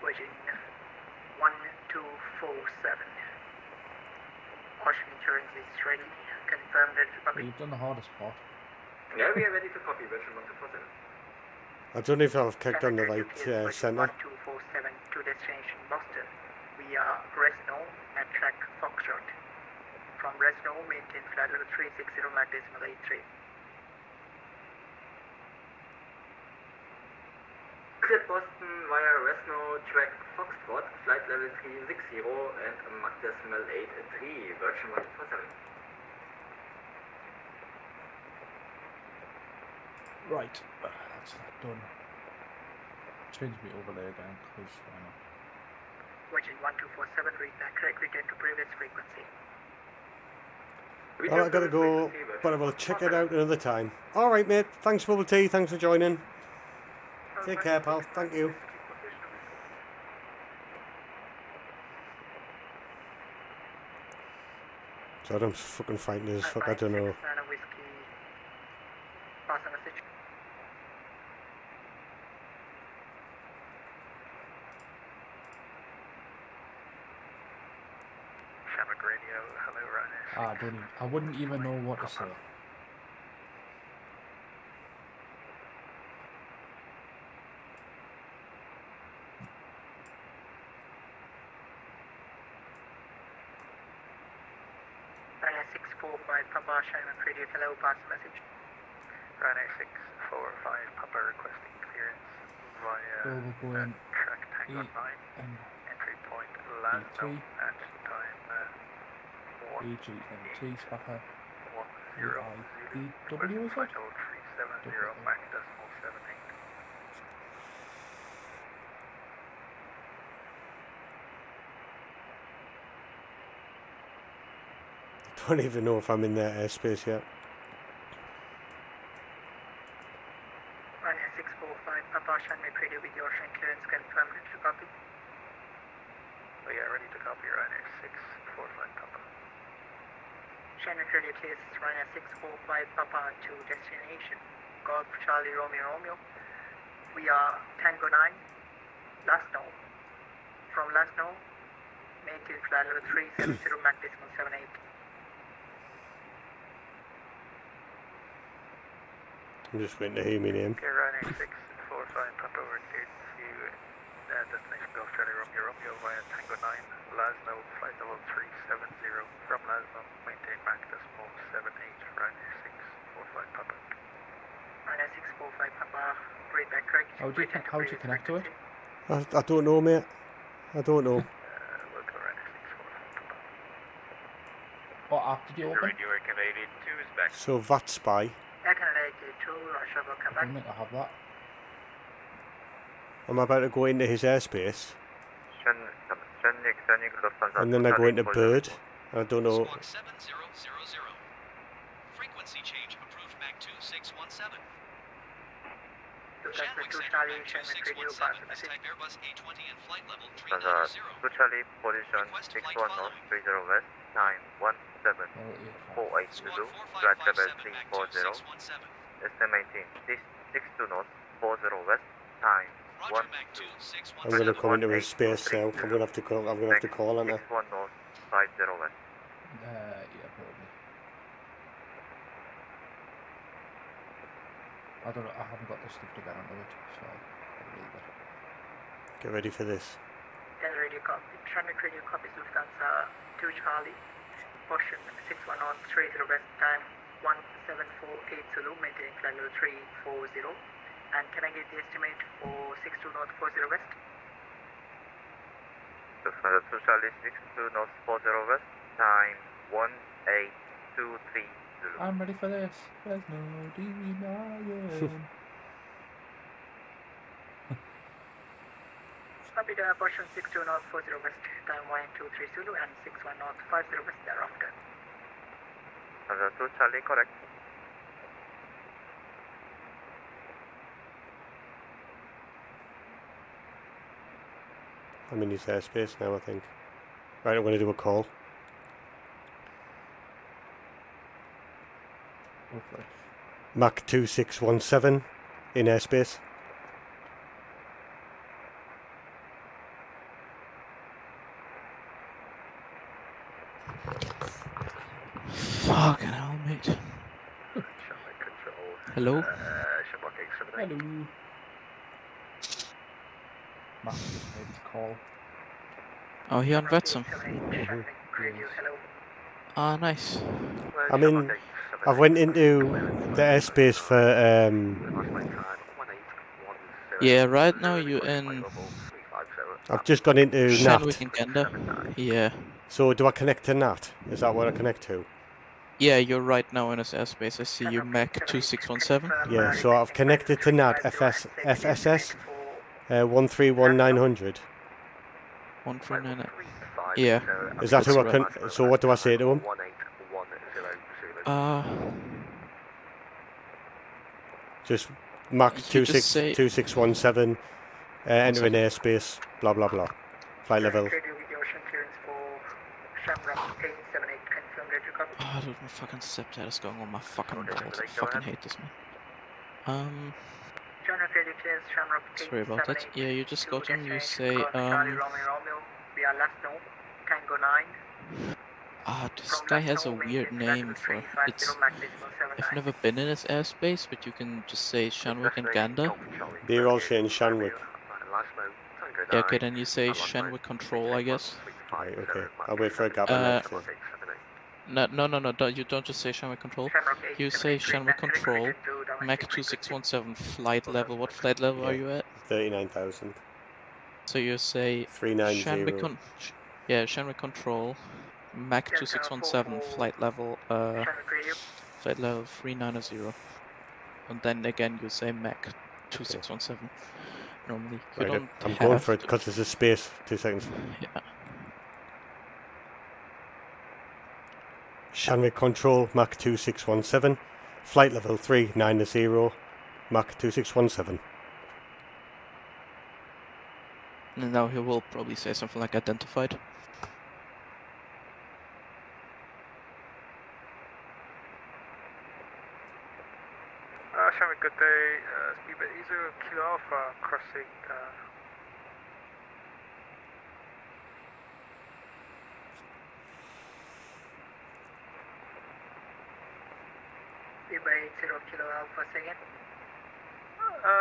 Virgin 1247. Ocean insurance is ready. Confirm that Well, you've done the hardest part. Yeah, we are ready to copy Virgin 1247. I don't know if I've clicked on the right centre. 1247 to destination Boston. We are Resno at track Foxtrot. From Resno, maintain flight level 360 Mach decimal 83. Clear Boston via Resno, track Foxtrot, flight level 360 and Mach decimal 83, Virgin 1247. Right, that's that done. Change me overlay again, because why not? Virgin 1247, read back correct, return to previous frequency. Well, I gotta go, but I will check it out another time. Alright, mate. Thanks, Bubble Tea. Thanks for joining. Take care, pal. Thank you. So I'm fucking frightened as fuck, I don't know. Pass a message. Shamrock Radio, hello, Ryanair. I wouldn't even know what to say. Ryanair 645 Papa, Shamrock Radio, hello, pass a message. Ryanair 645, Papa requesting clearance via We'll go in track Tango 9, and entry point Lasno at time EGPH Papa 10 AIDW, is it? 370 Mach decimal 78. Don't even know if I'm in their airspace yet. Ryanair 645 Papa, Shamrock Radio with your ocean clearance confirmed, ready to copy. Oh yeah, ready to copy Ryanair 645 Papa. Shamrock Radio clears Ryanair 645 Papa to destination. Golf Charlie Romeo Romeo. We are Tango 9, Lasno. From Lasno, maintain flight level 370 Mach decimal 78. I'm just waiting to hear my name. Okay, Ryanair 645 Papa, we're cleared to destination Golf Charlie Romeo Romeo via Tango 9, Lasno, flight level 370. From Lasno, maintain Mach decimal 78, Ryanair 645 Papa. Ryanair 645 Papa, read back correct. How do you connect to it? I don't know, mate. I don't know. Welcome, Ryanair 645 Papa. What app did you open? Radio Aircraft 82 is back. So VAT Spy. Air Canada 82, Russia, welcome I back. don't think I have that. I'm about to go into his airspace. And then I go into Bird. I don't know. Squawk 7000. Frequency change approved Mach 2617. Shanwick Center Mach 2617 is type Airbus A20 and flight level 390. Charlie position Request 61 flight north, following. 30 west, time 17, 48 Zulu, flight level 340, estimating 62 north, 40 west, time Roger, Mach 2617. I'm gonna come into his space now. I'm gonna have to call. I'm gonna have to call on her. 61 north, 50 west. Yeah, probably. I don't know, I haven't got the stuff to get onto it, so I'll leave it. Get ready for this. Then radio copy. Shamrock Radio copies Lufthansa 2 Charlie. Ocean 61 on 30 west time 1748 Zulu, maintaining flight level 340. And can I get the estimate for 62 north 40 west? Lufthansa 2 Charlie 62 north, 40 west, time 1823 Zulu. I'm ready for this. There's no denying. Copy the Ocean 62 north 40 west time 123 Zulu and 61 north 50 west thereafter. Lufthansa 2 Charlie correct. I'm in his airspace now, I think. Right, I'm going to do a call. Go for it. Mach 2617 in airspace. Fucking hell, mate. Hello? Hello. Matt just made his call. Oh, he on Vetsum. Ah, nice. I mean, I've went into the airspace for Yeah, right now you're in I've just gone into Shenwick NAT. and Gander. Yeah. So do I connect to NAT? Is that what I connect to? Yeah, you're right now in his airspace. I see you Mac 2617. Yeah, so I've connected to NAT FSS 131900. 139. Yeah. Is that who That's I right. can? So what do I say to him? Just Mach You just say- 2617, entering airspace, blah blah blah. Flight level. Oh, I don't know fucking stepdad is going on my fucking balls. I fucking hate this man. Sorry about that. Yeah, you just go to him, you say, this guy has a weird name for it's. I've never been in his airspace, but you can just say Shenwick and Gander. They're all saying Shenwick. Yeah, okay, then you say Shenwick Control, I guess. Right, okay. I'll wait for a gap. And No, you don't just say Shenwick Control. You say Shenwick Control, Mach 2617, flight level. What flight level are you at? 39,000. So you say 390. Shenwick Control, Mach 2617, flight level 390. And then again you say Mach 2617. Normally you Right, don't I'm have going for it to- because there's a space. 2 seconds. Yeah. Shenwick Control, Mach 2617. Flight level 390, Mach 2617. And now he will probably say something like identified. Shenwick, good day. Speedbird Easer, Kilo Alpha, crossing. Speedbird 0 Kilo Alpha, second.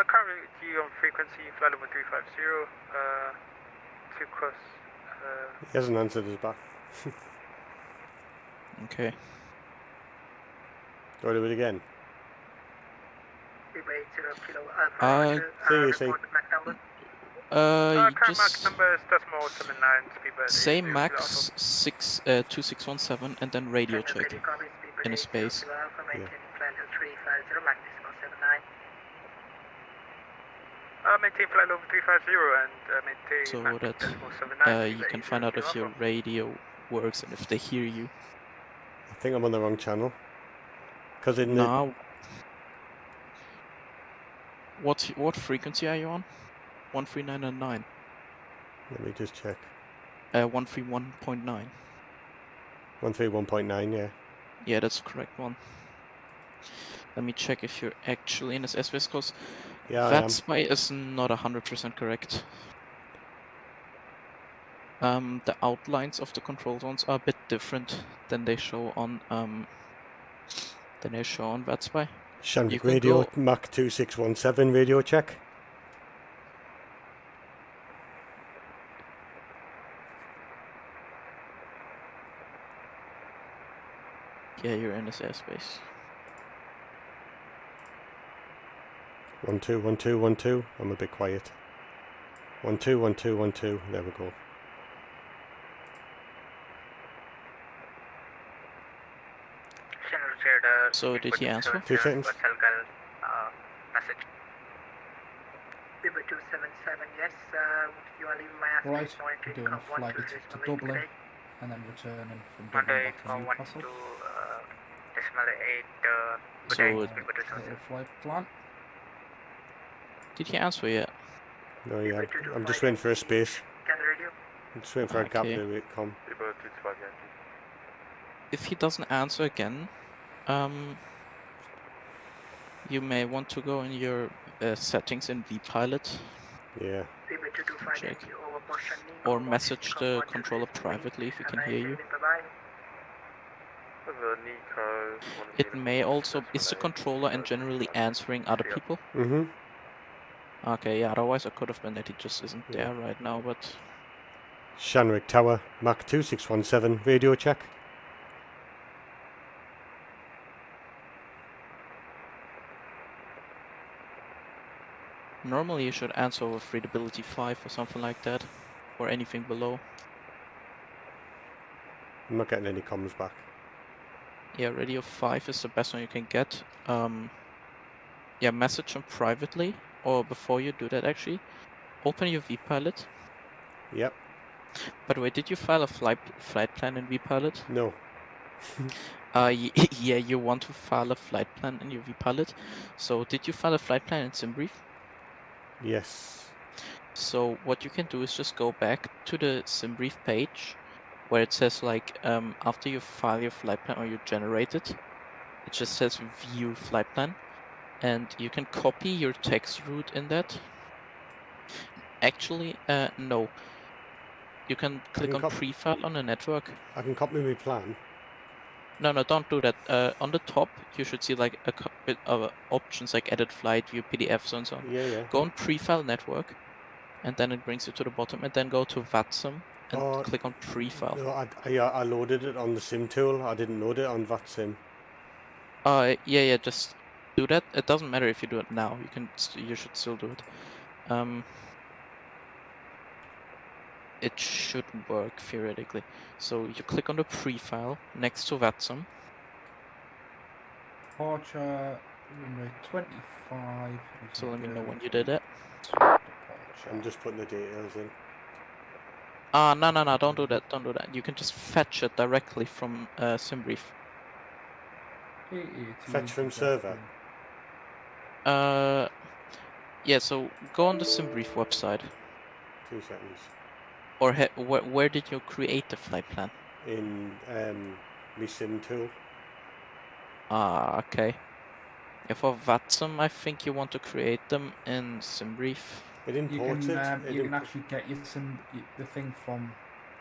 Currently G on frequency, flight level 350, to cross. He hasn't answered us back. Okay. Do I do it again? Speedbird 0 Kilo Alpha. See. You Current just Max number is decimal 79, Speedbird. say Max 2617 and then radio check in a space. Maintain flight level 350 and maintain So Max that decimal 79. you can find out if your radio works and if they hear you. I think I'm on the wrong channel. Because in the... Now, what frequency are you on? 139.9. Let me just check. 131.9. 131.9, yeah. Yeah, that's the correct one. Let me check if you're actually in this airspace, because Yeah, I that am. spy is not 100% correct. The outlines of the control zones are a bit different than they show on VATSPY. Shenwick can radio, go- Mach 2617 radio check. Yeah, you're in this airspace. 1 2 1 2 1 2. I'm a bit quiet. 1 2 1 2 1 2. There we go. So did he answer? 2 seconds. Message. Speedbird 277, yes. You are leaving my Right, airspace. we're doing a flight to Dublin and then returning from Dublin Monday, back to Newcastle. 12 decimal 8. So Little flight plan. did he answer yet? No, yeah. I'm just waiting for a space. Canada radio. I'm just waiting for a gap Okay. to come. Über 2 Yankee. If he doesn't answer again, you may want to go in your settings in vPilot Yeah. Zebra 225 Check. Yankee over Boston Nico. or message the controller privately if he can hear you. Bye-bye. Also Nico. It may also... Is the controller and generally answering other people? Mm-hmm. Okay, yeah, otherwise it could have been that he just isn't Yeah. there right now, but... Shanwick Tower, Mach 2617, radio check. Normally you should answer with readability 5 or something like that, or anything below. I'm not getting any comms back. Yeah, radio 5 is the best one you can get. Yeah, message him privately, or before you do that actually, open your vPilot. Yep. By the way, did you file a flight plan in vPilot? No. Yeah, you want to file a flight plan in your vPilot. So did you file a flight plan in SimBrief? Yes. So what you can do is just go back to the SimBrief page where it says like after you file your flight plan or you generate it, it just says view flight plan, and you can copy your text route in that. Actually, no. You can click on pre-file on the network. I can copy my plan. No, don't do that. On the top, you should see like a bit of options like edit flight, view PDFs and so on. Yeah. Go on pre-file network, and then it brings you to the bottom, and then go to VATSIM and click on pre-file. No, I loaded it on the sim tool. I didn't load it on VATSIM. Yeah, just do that. It doesn't matter if you do it now. You should still do it. It should work theoretically. So you click on the pre-file next to VATSIM. Departure runway 25. So let me know when you did it. I'm just putting the details in. No, don't do that. Don't do that. You can just fetch it directly from SimBrief. Fetch from server. Yeah. So go on the SimBrief website. 2 seconds. Or where did you create the flight plan? In my sim tool. Okay. Yeah, for VATSIM, I think you want to create them in SimBrief. It imports you can actually get the thing from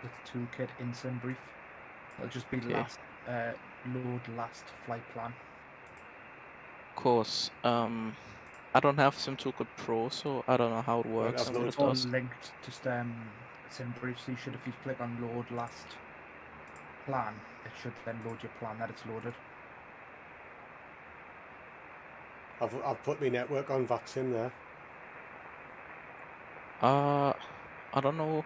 the toolkit in SimBrief. It'll just be last load last flight plan. Of course. I don't have SimToolkit Pro, so I don't know how it works. It's all linked to SimBrief, so you should, if you click on load last plan, it should then load your plan that it's loaded. I've put my network on VATSIM there. I don't know.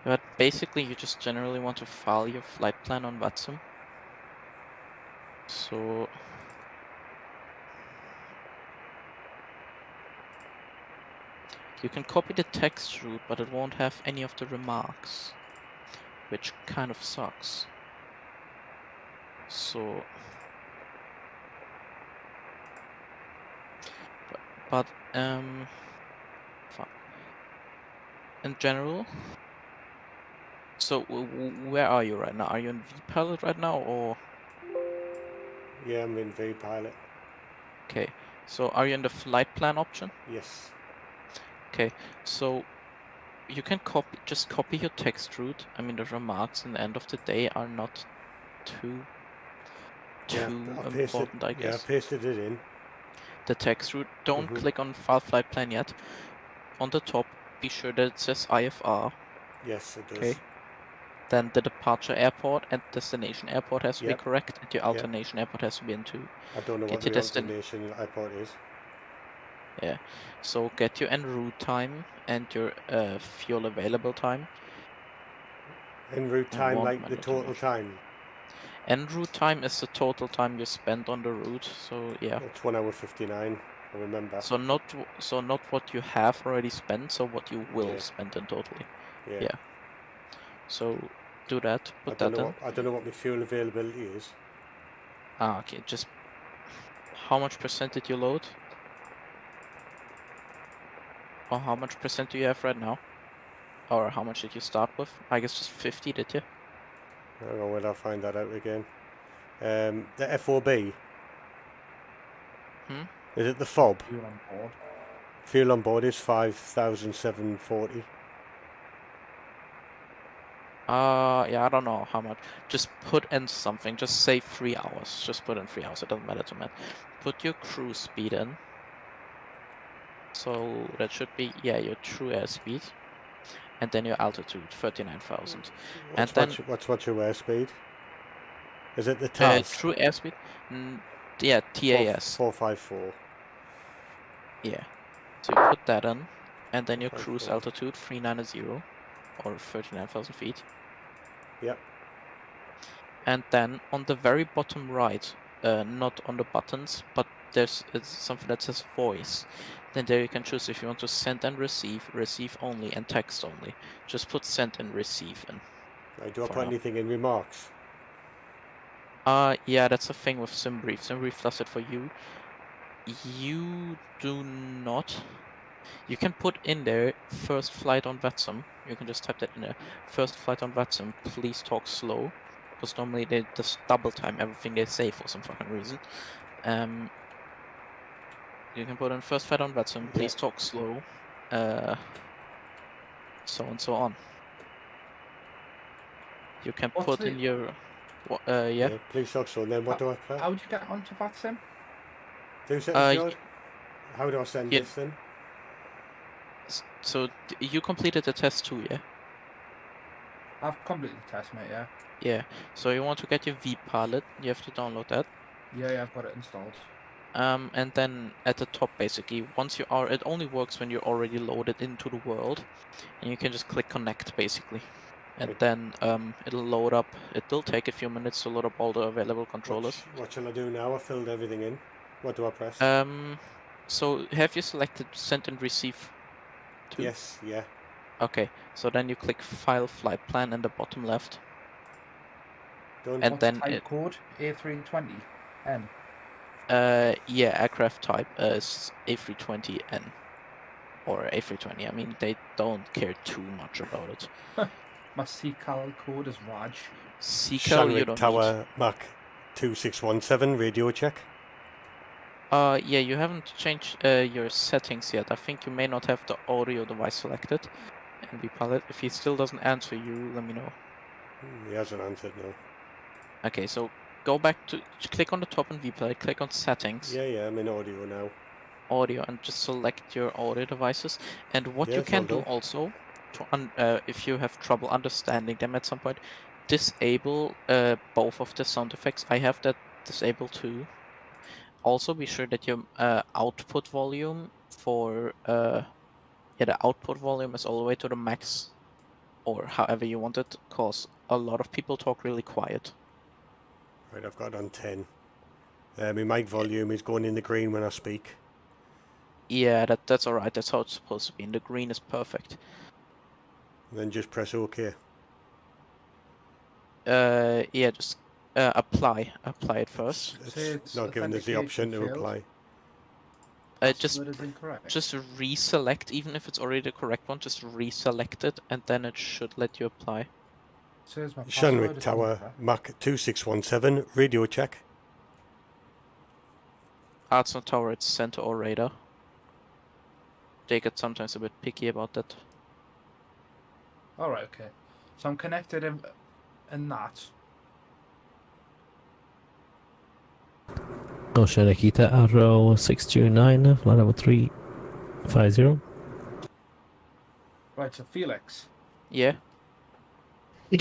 But basically, you just generally want to file your flight plan on VATSIM. So you can copy the text route, but it won't have any of the remarks, which kind of sucks. So, but in general. So where are you right now? Are you in vPilot right now, or? Yeah, I'm in vPilot. Okay, so are you in the flight plan option? Yes. Okay, so you can just copy your text route. I mean, the remarks in the end of the day are not too important, I guess. Yeah, I pasted it in. The text route. Don't click on file flight plan yet. On the top, be sure that it says IFR. Yes, it does. Okay. Then the departure airport and destination airport has to be correct, and your alternation airport has to be in too. I don't know what the destination airport is. Yeah, so get your en route time and your fuel available time. En route time, like the total time? En route time is the total time you spend on the route, so yeah. It's 1 hour 59, I remember. So not what you have already spent, so what you will spend in totally. Yeah. So do that, put that in. I don't know what my fuel availability is. Okay, just how much % did you load? Or how much percent do you have right now? Or how much did you start with? I guess just 50, did you? I don't know where I'll find that out again. The F4B. Is it the fob? Fuel on board. Fuel on board is 5,740. Yeah, I don't know how much. Just put in something. Just say 3 hours. Just put in 3 hours. It doesn't matter to me. Put your cruise speed in. So that should be, yeah, your true airspeed. And then your altitude, 39,000. And then What's your airspeed? Is it the TAS? True airspeed? Yeah, TAS. 454. Yeah. So you put that in, and then your cruise altitude 390 or 39,000 feet. Yep. And then on the very bottom right, not on the buttons, but it's something that says voice. Then there you can choose if you want to send and receive, receive only, and text only. Just put send and receive in. Do I put anything in remarks? Yeah, that's a thing with SimBrief. SimBrief does it for you. You do not. You can put in there first flight on VATSIM. You can just type that in there. First flight on VATSIM, please talk slow. Because normally they just double time everything they say for some fucking reason. You can put in first flight on VATSIM, please talk slow. So and so on. You can put in your... yeah. Please talk slow. And then what do I put? How would you get onto VATSIM? How do I send this then? So you completed the test too, yeah? I've completed the test, mate, yeah. Yeah, so you want to get your vPilot, you have to download that. Yeah, I've got it installed. And then at the top, basically, once you are, it only works when you're already loaded into the world. And you can just click connect, basically. And then it'll load up, it'll take a few minutes to load up all the available controllers. What shall I do now? I filled everything in. What do I press? So have you selected send and receive to? Yes, yeah. Okay, so then you click file flight plan in the bottom left. Done. And What's then the type code? A32NX. yeah, aircraft type is A320N or A320. I mean, they don't care too much about it. My CCAL code is Raj. CCAL, you don't Tower need. Mach 2617 radio check. Yeah, you haven't changed your settings yet. I think you may not have the audio device selected. And vPilot. If he still doesn't answer you, let me know. He hasn't answered, no. Okay, so go back to click on the top in vPilot, click on settings. Yeah, I'm in audio now. Audio, and just select your audio devices. And what you can do also, to if you have trouble understanding them at some point, disable both of the sound effects. I have that disabled too. Also, be sure that your output volume for the output volume is all the way to the max, or however you want it, because a lot of people talk really quiet. Right, I've got it on 10. My mic volume is going in the green when I speak. Yeah, that's alright. That's how it's supposed to be. And the green is perfect. And then just press OK. Yeah, just apply it first. It's not giving us the option to apply. Just reselect, even if it's already the correct one, just reselect it and then it should let you apply. Shanwick Tower, Mach 2617, radio check. It's not tower, it's center or radar. They get sometimes a bit picky about that. Alright, okay. So I'm connected in that. Ocean Akita Arrow 629, flight level 350. Right, so Felix. Yeah.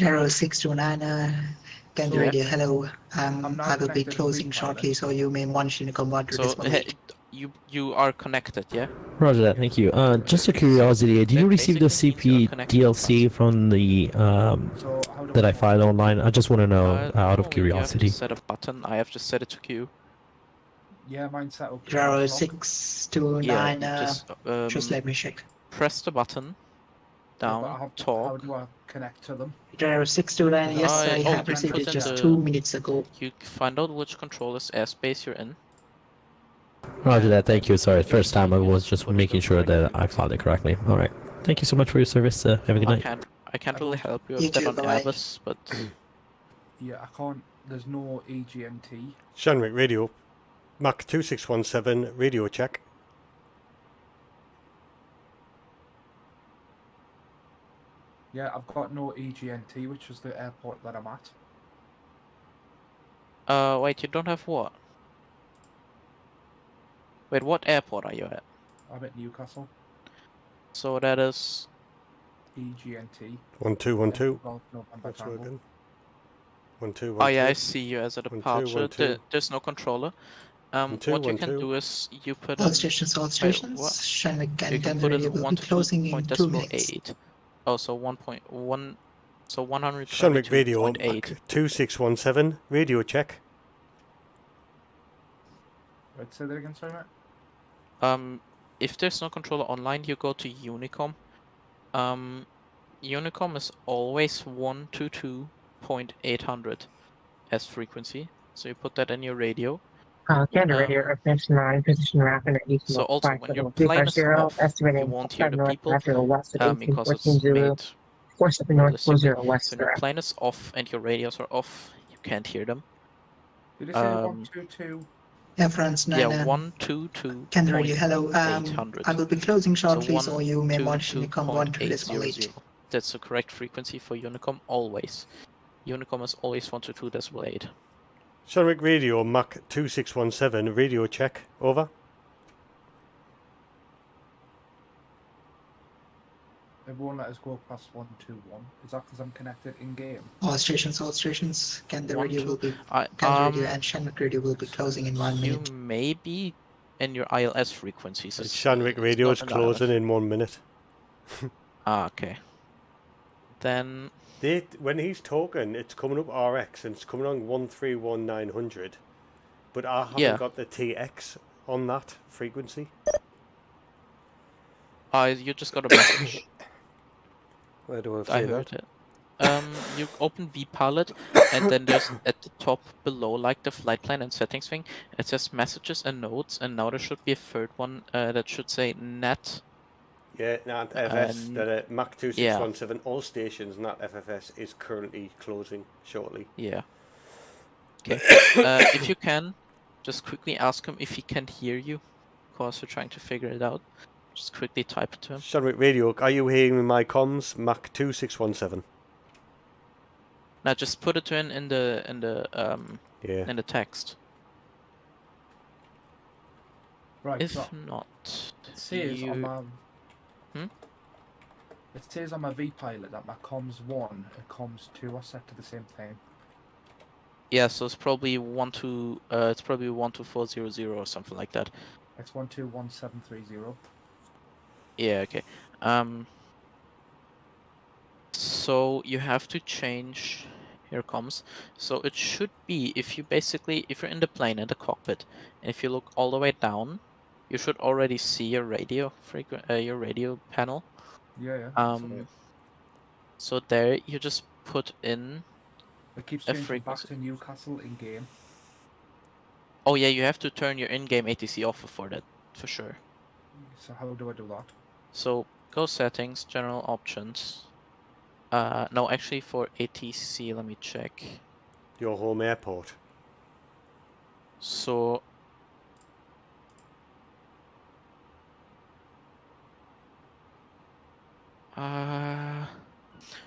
Arrow 629, can you radio? Hello. I will be closing shortly, so you may mention to come on to this one. You are connected, yeah? Roger that, thank you. Just a curiosity, did you receive the CP DLC from the that I filed online? I just want to know out of curiosity. You have to set a button. I have to set it to queue. Yeah, mine's set up. Arrow 629, just let me check. Press the button. Down, talk. How do I connect to them? Arrow 629, yes, I have received it just 2 minutes ago. You find out which controller's airspace you're in. Roger that. Thank you. Sorry, first time I was just making sure that I found it correctly. All right. Thank you so much for your service. Have a good night. I can't really help you You with that too, on bye-bye. Airbus, but Yeah, I can't. There's no EGNT. Shanwick radio. Mach 2617 radio check. Yeah, I've got no EGNT, which is the airport that I'm at. wait, you don't have what? Wait, what airport are you at? I'm at Newcastle. So that is EGNT. 1212. Golf November That's Tango. working. 1212. Oh yeah, I see you as a 12, departure. 12. There's no controller. What you can do is you put All in... stations, all Wait, stations. what? Shanwick You and can Gander put in Radio will 1 be to closing in 2 minutes. 2.8. Oh, so 1.1... So Shanwick radio. Mach 122.8. 2617 radio check. Right, say that again, sorry, mate. If there's no controller online, you go to Unicom. Unicom is always 122.800 as frequency. So you put that in your radio. Gander Radio, approach 9, position rapid at east So north also when your plane is 5350, off, you estimating won't hear the north, people lateral west at because it's 1814 made 47 north, realistically. 40 west So when your direct. plane is off and your radios are off, you can't hear them. Did you say 122? Air France 9. Yeah, 122.800. Gander Radio, hello. I will be closing shortly, so you may want Unicom 122.8. That's the correct frequency for Unicom always. Unicom is always 122.8. Shanwick radio. Mach 2617 radio check. Over. It won't let us go past 121. Is that because I'm connected in game? All stations. Gander Radio will be Gander Radio and Shanwick Radio will be closing in 1 minute. You may be in your ILS frequencies. Shanwick radio is closing in 1 minute. Okay. Then when he's talking, it's coming up RX and it's coming on 131900, but I haven't got the TX on that frequency. You just got a message. Where do I see I that? heard it. You open vPilot, and then there's at the top below, like the flight plan and settings thing, it says messages and notes, and now there should be a third one that should say NAT. Yeah, NAT FS, Mach 2617, all stations, NAT FFS is currently closing shortly. Yeah. Okay. If you can, just quickly ask him if he can hear you, because we're trying to figure it out. Just quickly type it to him. Shanwick radio, are you hearing my comms? Mach 2617. Now just put it to him in the text. Right. If so not, it says on my it says on my vPilot that my comms 1 and comms 2 are set to the same thing. Yeah, so it's probably 12400 or something like that. It's 121730. Yeah, okay. So you have to change. Here comes. So it should be if you're in the plane in the cockpit, and if you look all the way down, you should already see your radio your radio panel. Yeah. So there you just put in. It keeps changing back to Newcastle in game. Oh yeah, you have to turn your in-game ATC off for that, for sure. So how do I do that? So go settings, general options. No, actually for ATC, let me check. Your home airport. So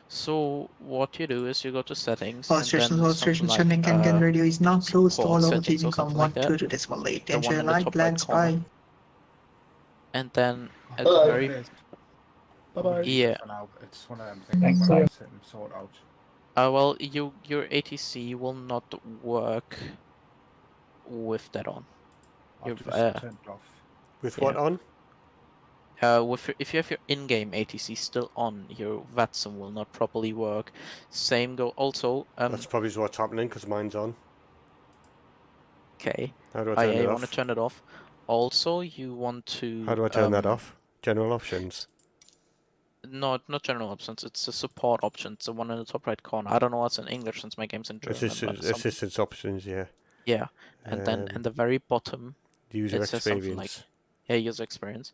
so what you do is you go to settings. All stations, Shanwick and Gander Radio is now closed. All over to Unicom 122.8. Enjoy your night plans. Bye. And then at the very Bye-bye. Yeah. For now, it's one of them things where I sit and sort out. Well, your ATC will not work with that on. Just turned off. With what on? If you have your in-game ATC still on, your VATSIM will not properly work. Same go also. That's probably what's happening because mine's on. Okay. How do I turn it off? You want to turn it off. Also, you want to. How do I turn that off? General options. No, not general options. It's the support options, the one in the top right corner. I don't know what's in English since my game's in German. Assistance options, yeah. Yeah, and then at the very bottom. User it says something like, experience. yeah, user experience.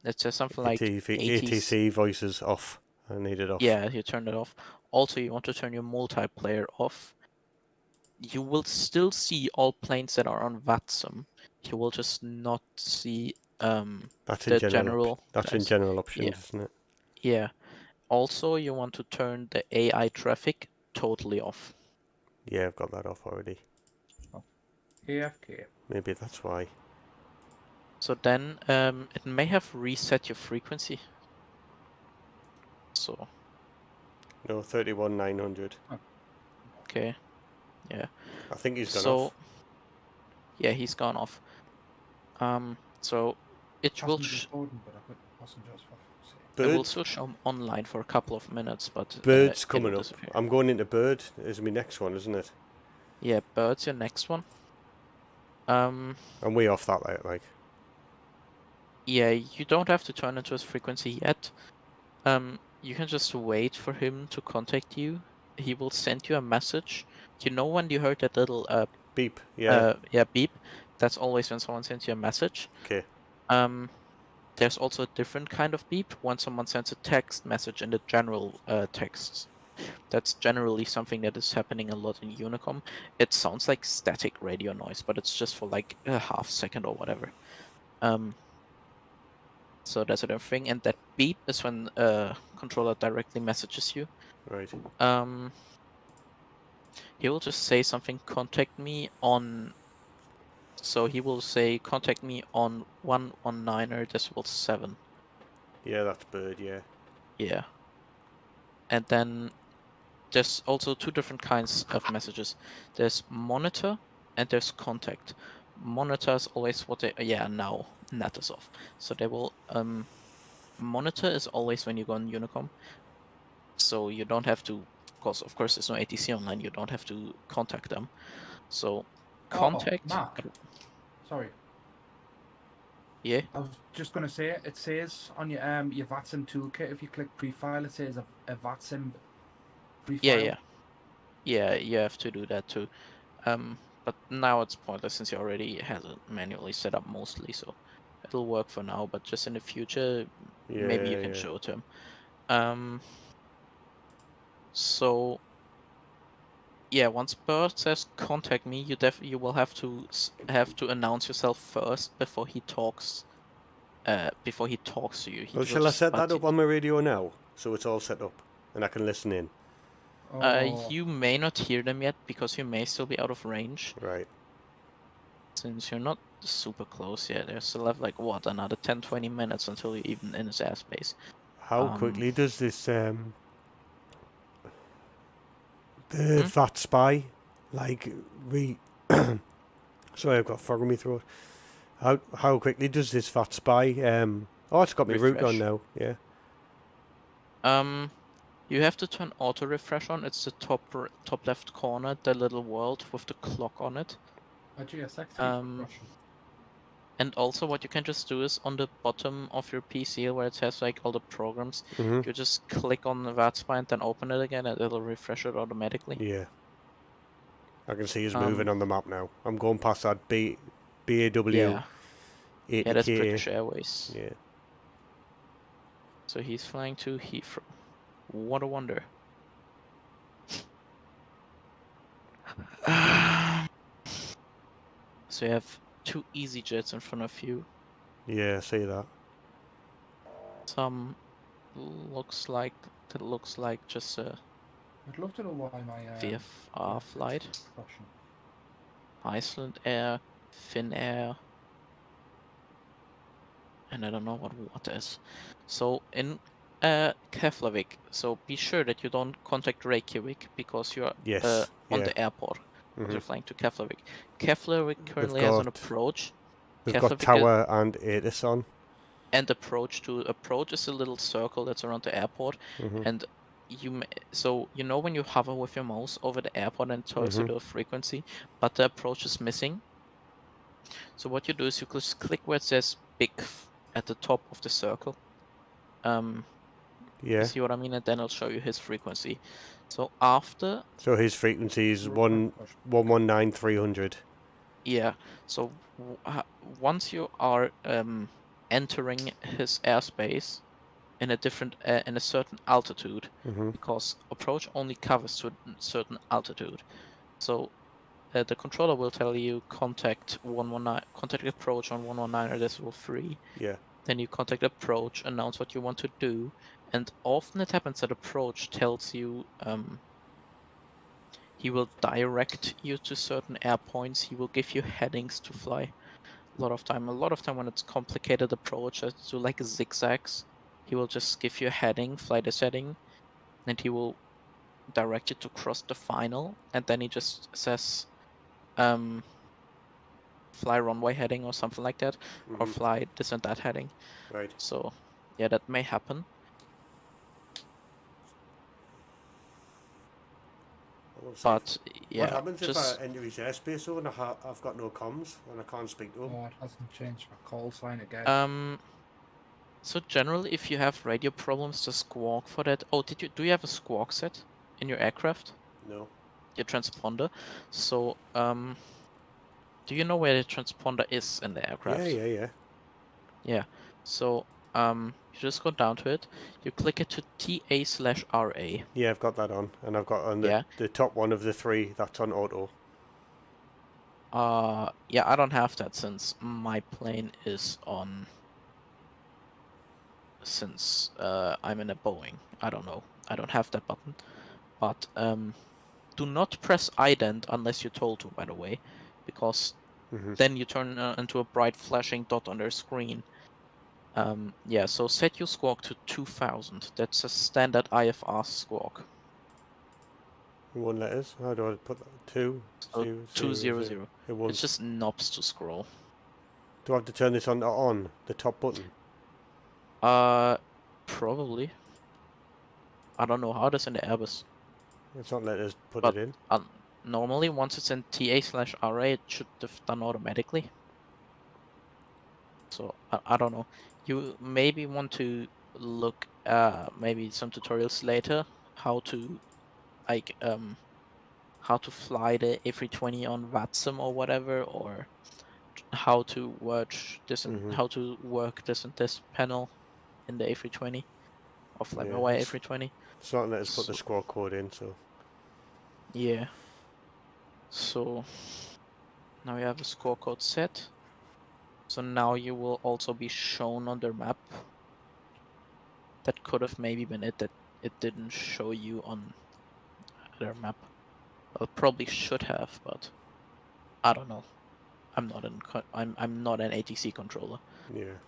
It says something like ATC voices off. I need it off. Yeah, you turn it off. Also, you want to turn your multiplayer off. You will still see all planes that are on VATSIM. You will just not see that's the in general. That's in general options, isn't it? Yeah. Also, you want to turn the AI traffic totally off. Yeah, I've got that off already. Oh. AFK. Maybe that's why. So then it may have reset your frequency. So. No, 31,900. Oh. Okay. Yeah. I think he's gone off. Yeah, he's gone off. So it will. It will still show online for a couple of minutes, but Bird's coming up. I'm going into Bird. Is my next one, isn't it? Yeah, Bird's your next one. I'm way off that, like. Yeah, you don't have to turn into his frequency yet. You can just wait for him to contact you. He will send you a message. You know when you heard that little beep? Yeah. Yeah, beep. That's always when someone sends you a message. Okay. There's also a different kind of beep when someone sends a text message in the general texts. That's generally something that is happening a lot in Unicom. It sounds like static radio noise, but it's just for like a half second or whatever. So that's another thing, and that beep is when controller directly messages you. Right. He will just say something, contact me on. So he will say, contact me on 119.7. Yeah, that's Bird, yeah. Yeah. And then there's also two different kinds of messages. There's monitor and there's contact. Monitor is always what they... Yeah, now net is off. So they will... monitor is always when you go on Unicom. So you don't have to... Of course, there's no ATC online. You don't have to contact them. So... Contact. Mark. Sorry. Yeah. I was just gonna say it says on your VATSIM toolkit, if you click prefile, it says a VATSIM prefile. Yeah, you have to do that too. But now it's pointless since you already have it manually set up mostly, so it'll work for now. But just in the future, maybe you can show it to him. So. Yeah, once Bird says contact me, you will have to announce yourself first before he talks. Before he talks to you. Well, shall I set that up on my radio now, so it's all set up and I can listen in? You may not hear them yet because you may still be out of range. Right. Since you're not super close yet, you still have like what, another 10-20 minutes until you're even in his airspace. How quickly does this the VAT spy, like sorry, I've got frog in my throat. How quickly does this VAT spy? Oh, it's got me route on now. Yeah. You have to turn auto refresh on. It's the top left corner, the little world with the clock on it. A GSX. And also what you can just do is on the bottom of your PC where it says like all the programs, you just click on the VAT spy and then open it again and it'll refresh it automatically. Yeah. I can see he's moving on the map now. I'm going past that BAW. Yeah, that's British Airways. Yeah. So he's flying to Heathrow. What a wonder. So you have 2 EasyJets in front of you. Yeah, I see that. Some looks like just a I'd love to know why my VFR flight. Iceland Air, Finnair, and I don't know what is. So in Keflavik, so be sure that you don't contact Reykjavik because you're on the airport. You're flying to Keflavik. Keflavik currently has an approach. We've got tower and ATIS on. And approach is a little circle that's around the airport, and so you know when you hover with your mouse over the airport and it tells you the frequency, but the approach is missing. So what you do is you just click where it says BIKF at the top of the circle. You see what I mean? And then it'll show you his frequency. So after... So his frequency is 119,300. Yeah. So once you are entering his airspace in a certain altitude, because approach only covers to a certain altitude. So the controller will tell you contact approach on 119.3. Yeah. Then you contact approach, announce what you want to do, and often it happens that approach tells you he will direct you to certain air points. He will give you headings to fly. A lot of time when it's complicated approach, to like zigzags, he will just give you a heading, fly this heading, and he will direct you to cross the final, and then he just says fly runway heading or something like that, or fly this and that heading. Right. So yeah, that may happen. But yeah, what happens if I enter his airspace though and I've got no comms and I can't speak to him? Oh, it hasn't changed my call sign again. So generally, if you have radio problems, the squawk for that. Oh, do you have a squawk set in your aircraft? No. Your transponder. So do you know where the transponder is in the aircraft? Yeah. Yeah. So you just go down to it. You click it to TA/RA. Yeah, I've got that on, and I've got on the top one of the three that's on auto. Yeah, I don't have that since my plane is on. Since I'm in a Boeing, I don't know. I don't have that button. But do not press ident unless you're told to, by the way, because then you turn into a bright flashing dot on their screen. Yeah, so set your squawk to 2000. That's a standard IFR squawk. 1 letters. How do I put that? 200. It's just knobs to scroll. Do I have to turn this on the top button? Probably. I don't know how it is in the Airbus. It's not letting us put it in. Normally, once it's in TA/RA, it should have done automatically. So I don't know. You maybe want to look maybe some tutorials later how to how to fly the A320 on VATSIM or whatever, or how to watch this and how to work this and this panel in the A320 or FlyByWire A320. It's not letting us put the squawk code in, so. Yeah. So now you have a squawk code set. So now you will also be shown on the map. That could have maybe been it, that it didn't show you on their map. Well, it probably should have, but I don't know. I'm not an ATC controller. Yeah.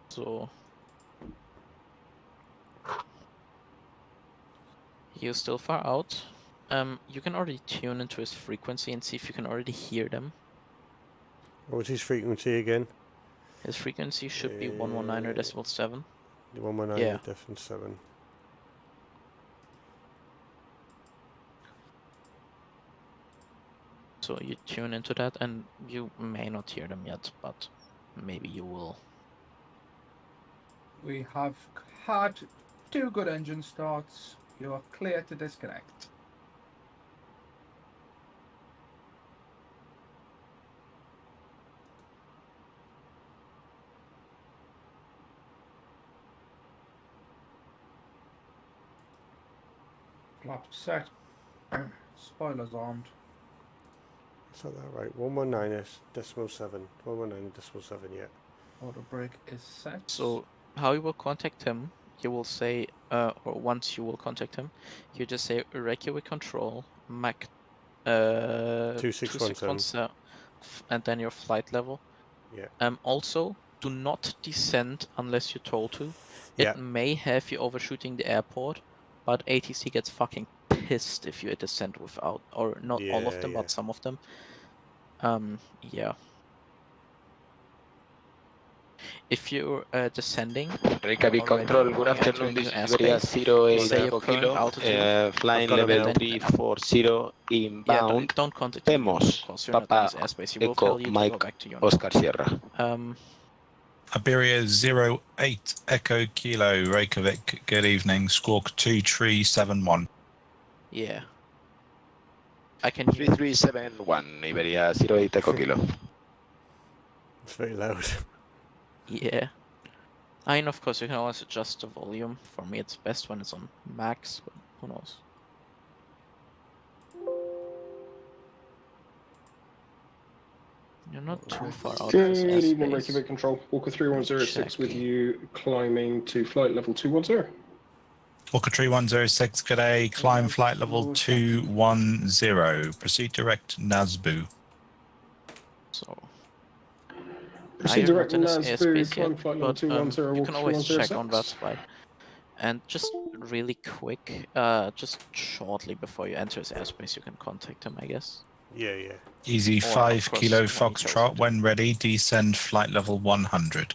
So you're still far out. You can already tune into his frequency and see if you can already hear them. What's his frequency again? His frequency should be 119.7. 119.7. So you tune into that, and you may not hear them yet, but maybe you will. We have had 2 good engine starts. You are clear to disconnect. Flaps set. Spoilers armed. Is that right? 119.7. 119.7, yeah. Auto brake is set. So how you will contact him, you will say, or once you will contact him, you just say Reykjavik control, Mach 2617, and then your flight level. Yeah. Also, do not descend unless you're told to. It may have you overshooting the airport, but ATC gets fucking pissed if you descend without, or not all of them, but some of them. Yeah. If you're descending, Reykjavik control, good afternoon, this is Iberia 080 kilo, flying level 340 inbound, don't contact Temos, Papa, Echo, Mike, Oscar Sierra. Iberia 08 Echo Kilo, Reykjavik, good evening, squawk 2371. Yeah. I can hear 3371, Iberia 08 Echo Kilo. It's very loud. Yeah. I mean, of course, you can always adjust the volume. For me, it's best when it's on max, but who knows? You're not too far out of this Good evening, airspace. Reykjavik Control. Walker 3106 with you, climbing to flight level 210. Walker 3106, good day. Climb flight level 210. Proceed direct Nazbu. So. Proceed direct Nazbu, airspace climb yet, flight level but 210, you Walker can always check 3106. on that flight. And just really quick, just shortly before you enter his airspace, you can contact him, I guess. Yeah, yeah. Easy Or, 5 of course, Kilo when he tells Foxtrot, you when ready, descend flight level 100.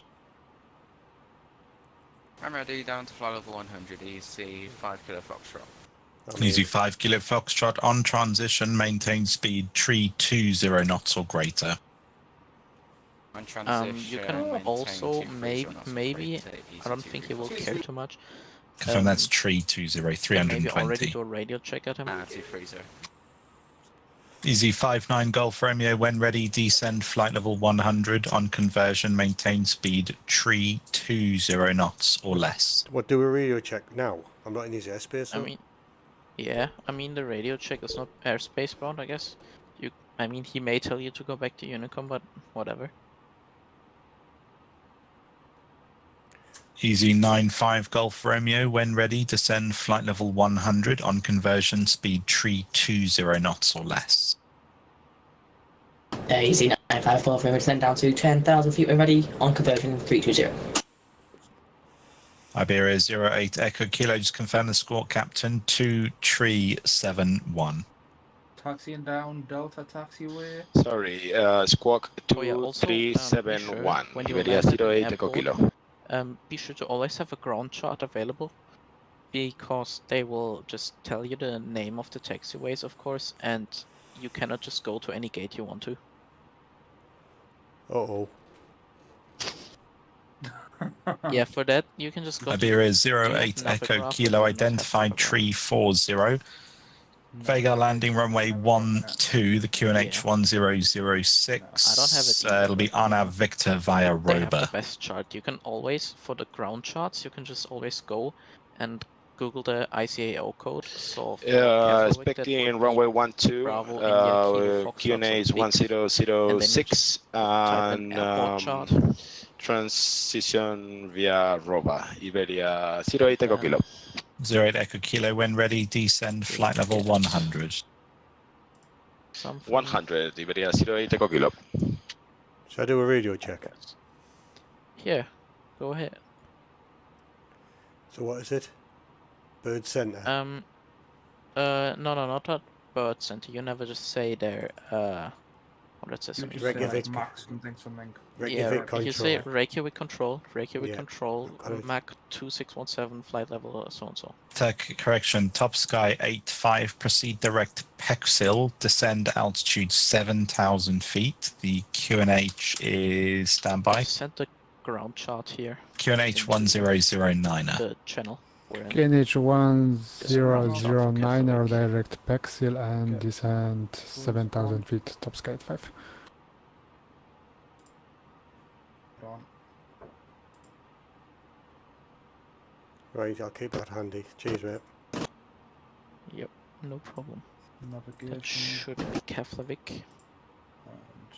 I'm ready, down to flight level 100, easy 5 Kilo Foxtrot. Easy 5 Kilo Foxtrot, on transition, maintain speed 320 knots or greater. On transition, you can also maybe I don't think he will care too much. Confirm that's 320, 320. Maybe already do a radio check at him. Easy 59 Golf Romeo, when ready, descend flight level 100. On conversion, maintain speed 320 knots or less. What, do a radio check now? I'm not in his airspace, so. I mean the radio check is not airspace bound, I guess. I mean he may tell you to go back to Unicom, but whatever. Easy 95 Golf Romeo, when ready, descend flight level 100. On conversion, speed 320 knots or less. Easy 95 Golf Romeo, descend down to 10,000 feet when ready, on conversion 320. Iberia 08 Echo Kilo, just confirm the squawk captain 2371. Taxiing down Delta Taxiway. Sorry, squawk 2371. Iberia 08 Echo Kilo. Be sure to always have a ground chart available, because they will just tell you the name of the taxiways, of course, and you cannot just go to any gate you want to. Uh-oh. Yeah, for that, you can just go Iberia to 08 Echo Kilo, identified 340. Vega landing runway 12, the QNH 1006. It'll be Anna Victor via They have the Rober. best chart. You can always, for the ground charts, you can just always go and Google the ICAO code. So for expecting runway 12, QNH 1006, and transition via Roba, Iberia 08 Echo Kilo. 08 Echo Kilo, when ready, descend flight level 100. 100, Iberia 08 Echo Kilo. Should I do a radio check? Yeah, go ahead. So what is it? Bird Center? No, not that bird center. You never just say there, what it says. Reykjavik. Something. Reykjavik Control. You say Reykjavik Control, Control, Mach 2617, flight level, so and so. Correction, top sky 85, proceed direct Pexil, descend altitude 7,000 feet. The QNH is standby. Send the ground chart here. QNH 1009. The channel. QNH 1009 are direct Pexil and descend 7,000 feet, top sky 5. Right, I'll keep that handy. Cheers, mate. Yep, no problem. Navigation. That should be Keflavik. And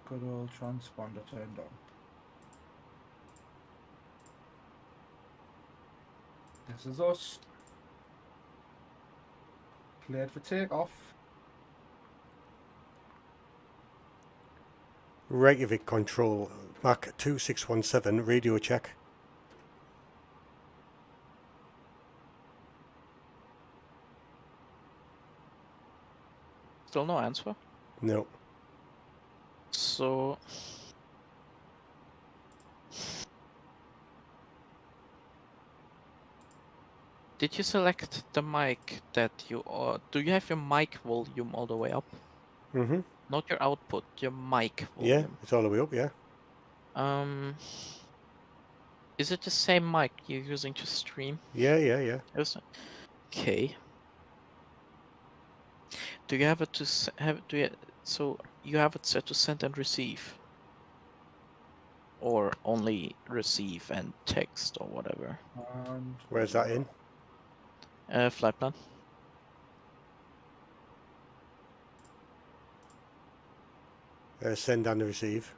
good old transponder turned on. This is us. Cleared for takeoff. Reykjavik Control, Mach 2617, radio check. Still no answer? No. So... Did you select the mic that you... do you have your mic volume all the way up? Mm-hmm. Not your output, your mic volume. Yeah, it's all the way up, yeah. Is it the same mic you're using to stream? Yeah. Okay. Do you have it to so you have it set to send and receive, or only receive and text or whatever? Where's that in? Flight plan. Send and receive.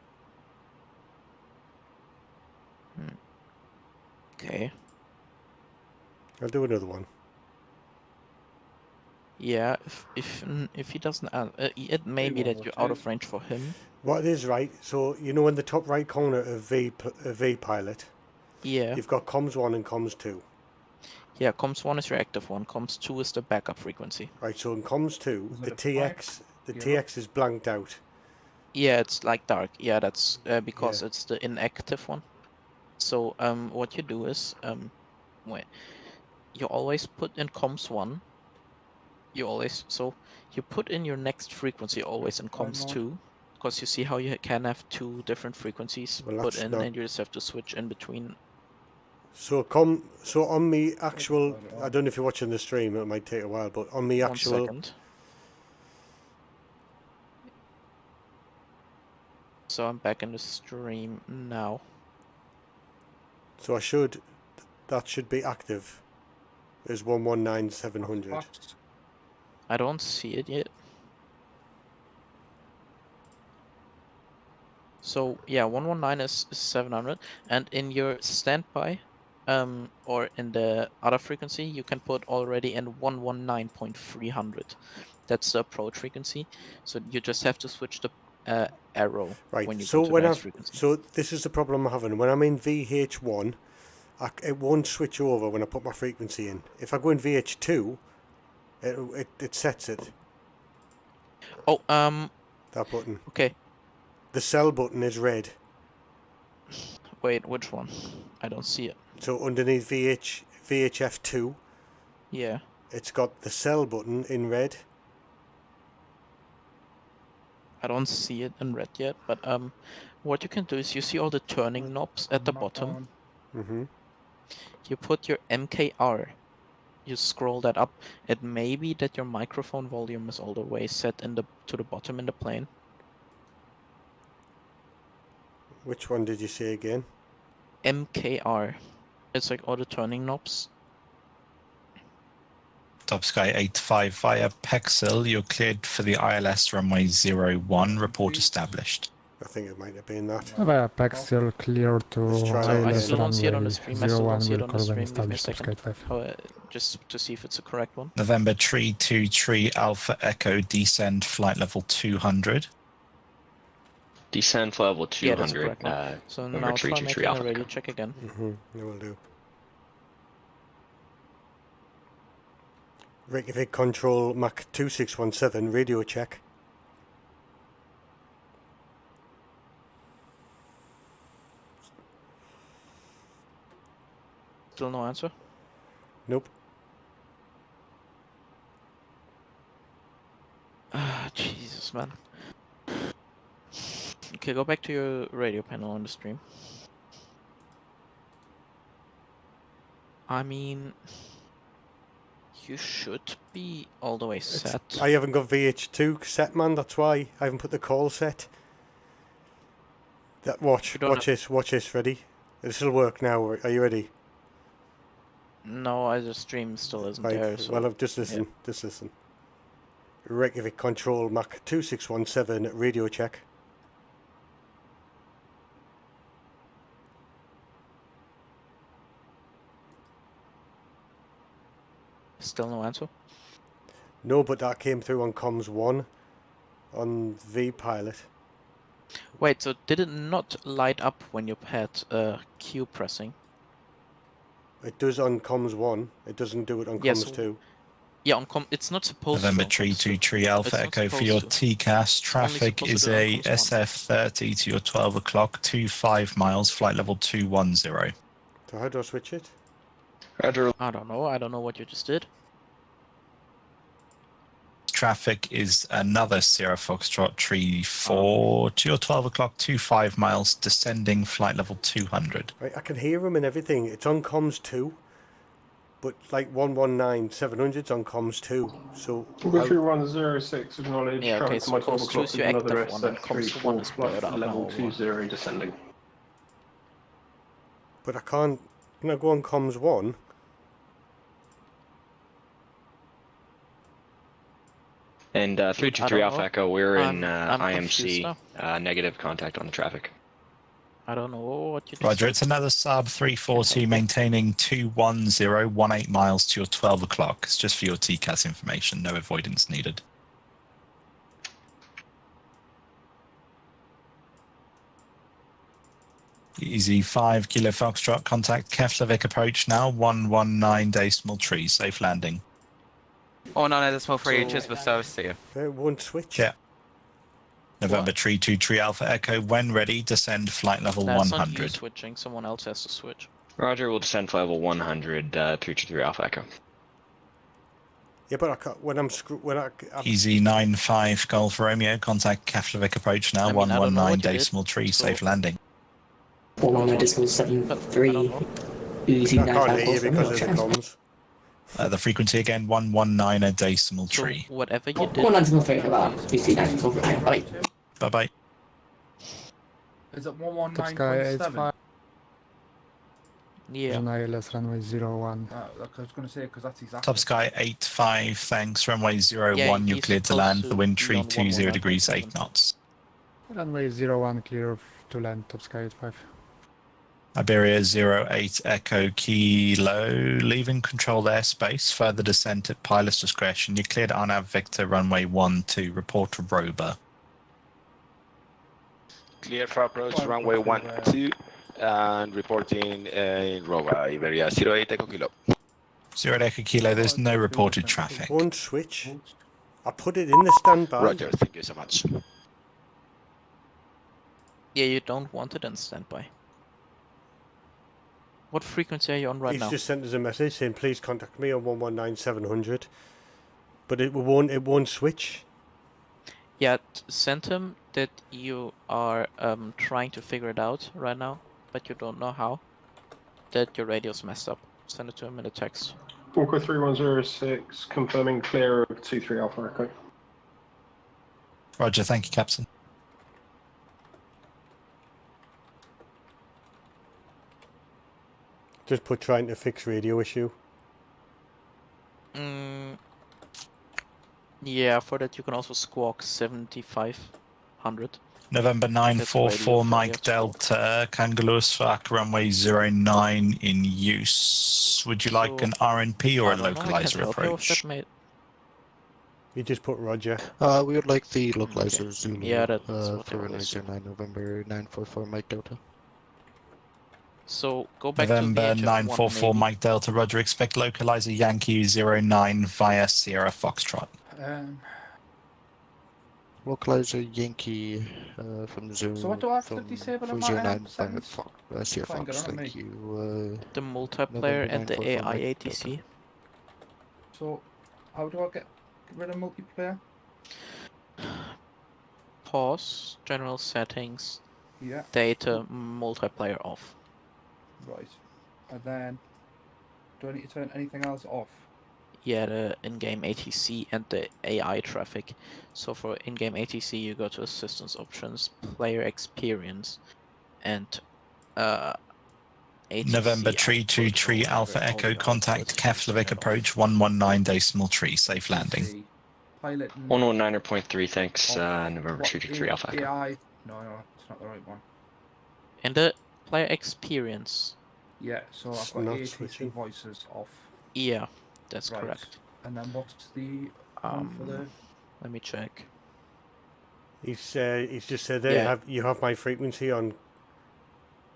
Okay. I'll do another one. Yeah, if he doesn't, it may be that you're out of range for him. What it is, right? So you know, in the top right corner of V pilot, yeah, you've got comms 1 and comms 2. Yeah, comms 1 is your active one. Comms 2 is the backup frequency. Right. So in comms 2, the TX is blanked out. Yeah, it's like dark. Yeah, that's because it's the inactive one. So what you do is wait, you always put in comms 1. You put in your next frequency always in comms 2, because you see how you can have 2 different frequencies put in, and you just have to switch in between. So on the actual, I don't know if you're watching the stream, it might take a while, but on the actual. 1 second. So I'm back in the stream now. So that should be active. Is 119700. I don't see it yet. So yeah, 119 is 700, and in your standby, or in the other frequency, you can put already in 119.300. That's the approach frequency. So you just have to switch the arrow when you go to the next frequency. So this is the problem I'm having. When I'm in VH1, it won't switch over when I put my frequency in. If I go in VH2, it sets it. Oh, that button. Okay. The cell button is red. Wait, which one? I don't see it. So underneath VHF2. Yeah. It's got the cell button in red. I don't see it in red yet, but what you can do is you see all the turning knobs at the bottom. Mm-hmm. You put your MKR. You scroll that up. It may be that your microphone volume is all the way set to the bottom in the plane. Which one did you say again? MKR. It's like all the turning knobs. Top Sky 85 via Pexel, you're cleared for the ILS runway 01, report established. I think it might have been that. Via Pexel clear to I still don't see it on the runway stream. I still don't see it 01 on the stream. Give me a established Top Sky second. 85. Just to see if it's the correct one. November 323 Alpha Echo, descend flight level 200. Descend level 200. Yeah, that's correct one. So now try making a radio check again. It will do. Reykjavik Control Mach 2617 radio check. Still no answer? Nope. Ah, Jesus, man. Okay, go back to your radio panel on the stream. I mean, you should be all the way set. I haven't got VH2 set, man. That's why I haven't put the call set. Watch this, ready? This will work now. Are you ready? No, the stream still isn't there. So well, just listen. Yeah. Just listen. Reykjavik Control Mach 2617 radio check. Still no answer? No, but that came through on comms 1 on V pilot. Wait, so did it not light up when you had Q pressing? It does on comms 1. It doesn't do it on comms 2. Yeah, on it's not supposed November to. 323 Alpha Echo for your TCAS. Traffic is a SF30 to your 12 o'clock, 25 miles, flight level 210. So how do I switch it? I don't know. I don't know what you just did. Traffic is another Sierra Foxtrot 34 to your 12 o'clock, 25 miles, descending, flight level 200. Right, I can hear him and everything. It's on comms 2. but like 119-700's on comms 2. So We'll go through 106, acknowledge. Yeah, okay, traffic to so my 12 comms 2 o'clock is with your another active one, and comms 1 is blurred out level now. 20 descending. but I can't. Can I go on comms 1? And 323 Alpha Echo, we're in I'm IMC, negative contact on the traffic. I don't know what you just Roger, said. it's another sub 340 maintaining 21018 miles to your 12 o'clock. It's just for your TCAS information, no avoidance needed. Easy 5 Kilo Foxtrot, contact Keflavik approach now, 119.3, safe landing. Oh no, there's more free inches for service to you. It won't switch. Yeah. November 323 Alpha Echo, when ready, descend flight level That's 100. not you switching, someone else has to switch. Roger, we'll descend flight level 100, 323 Alpha Echo. Yeah, but I can't. When I'm Easy 95 Golf Romeo, contact Keflavik approach now, 119.3, safe landing. 119.73. Easy I can't hear you because of the comms. The frequency again, 119.3. So whatever you did. 119.3 about easy 94. Bye. Bye bye. Is it Top Sky 119.7? 85. Yeah. On ILS runway 01. Like I was going to say, because that's exactly. Top Sky 85, thanks. Runway 01, Yeah, you're he's cleared to land. supposed The to wind be tree on 20 degrees, 119.7. 8 knots. Runway 01 clear to land. Top Sky 85. Iberia 08 Echo Kilo, leaving controlled airspace. Further descent at pilot's discretion. You cleared RNAV Victor runway 12. Report to Rober. Clear for approach runway 12 and reporting in Rover, Iberia 08 Echo Kilo. 08 Echo Kilo, there's no reported traffic. Won't switch. I put it in the standby. Roger, thank you so much. Yeah, you don't want it in standby. What frequency are you on right He's now? just sent us a message saying please contact me on 119-700, but it won't switch. Yeah, send him that you are trying to figure it out right now, but you don't know how. That your radio's messed up. Send it to him in a text. Walker 3106, confirming clear of 23 Alpha Echo. Roger, thank you, Captain. Just put trying to fix radio issue. Yeah, for that you can also squawk 7500. November 944 Mike Delta, Kangalusvak, runway 09 in use. Would you like an RNP or a localizer approach? You just put Roger. We would like the localizer Zulu. Yeah, that's for 909 November 944 Mike Delta. So go back November to VHF 944 Mike Delta, Roger, expect localizer Yankee 09 via Sierra Foxtrot. Localizer Yankee from Zoom. So what do I have to disable on my 09 settings? Sierra Fox, thank you. The multiplayer and the AI ATC. So how do I get rid of multiplayer? Pause, general settings, Yeah. data, multiplayer off. Right. And then do I need to turn anything else off? Yeah, the in-game ATC and the AI traffic. So for in-game ATC you go to assistance options, player experience, and ATC. November 323 Alpha Echo, contact Keflavik approach 119.3, safe landing. Pilot 119.3, thanks, November 323 Alpha Echo. AI. No, it's not the right one. And the player experience. Yeah, so I've got ATC voices off. Yeah, that's Right. correct. And then what's the one for the? Let me check. He's just said there Yeah. you have my frequency on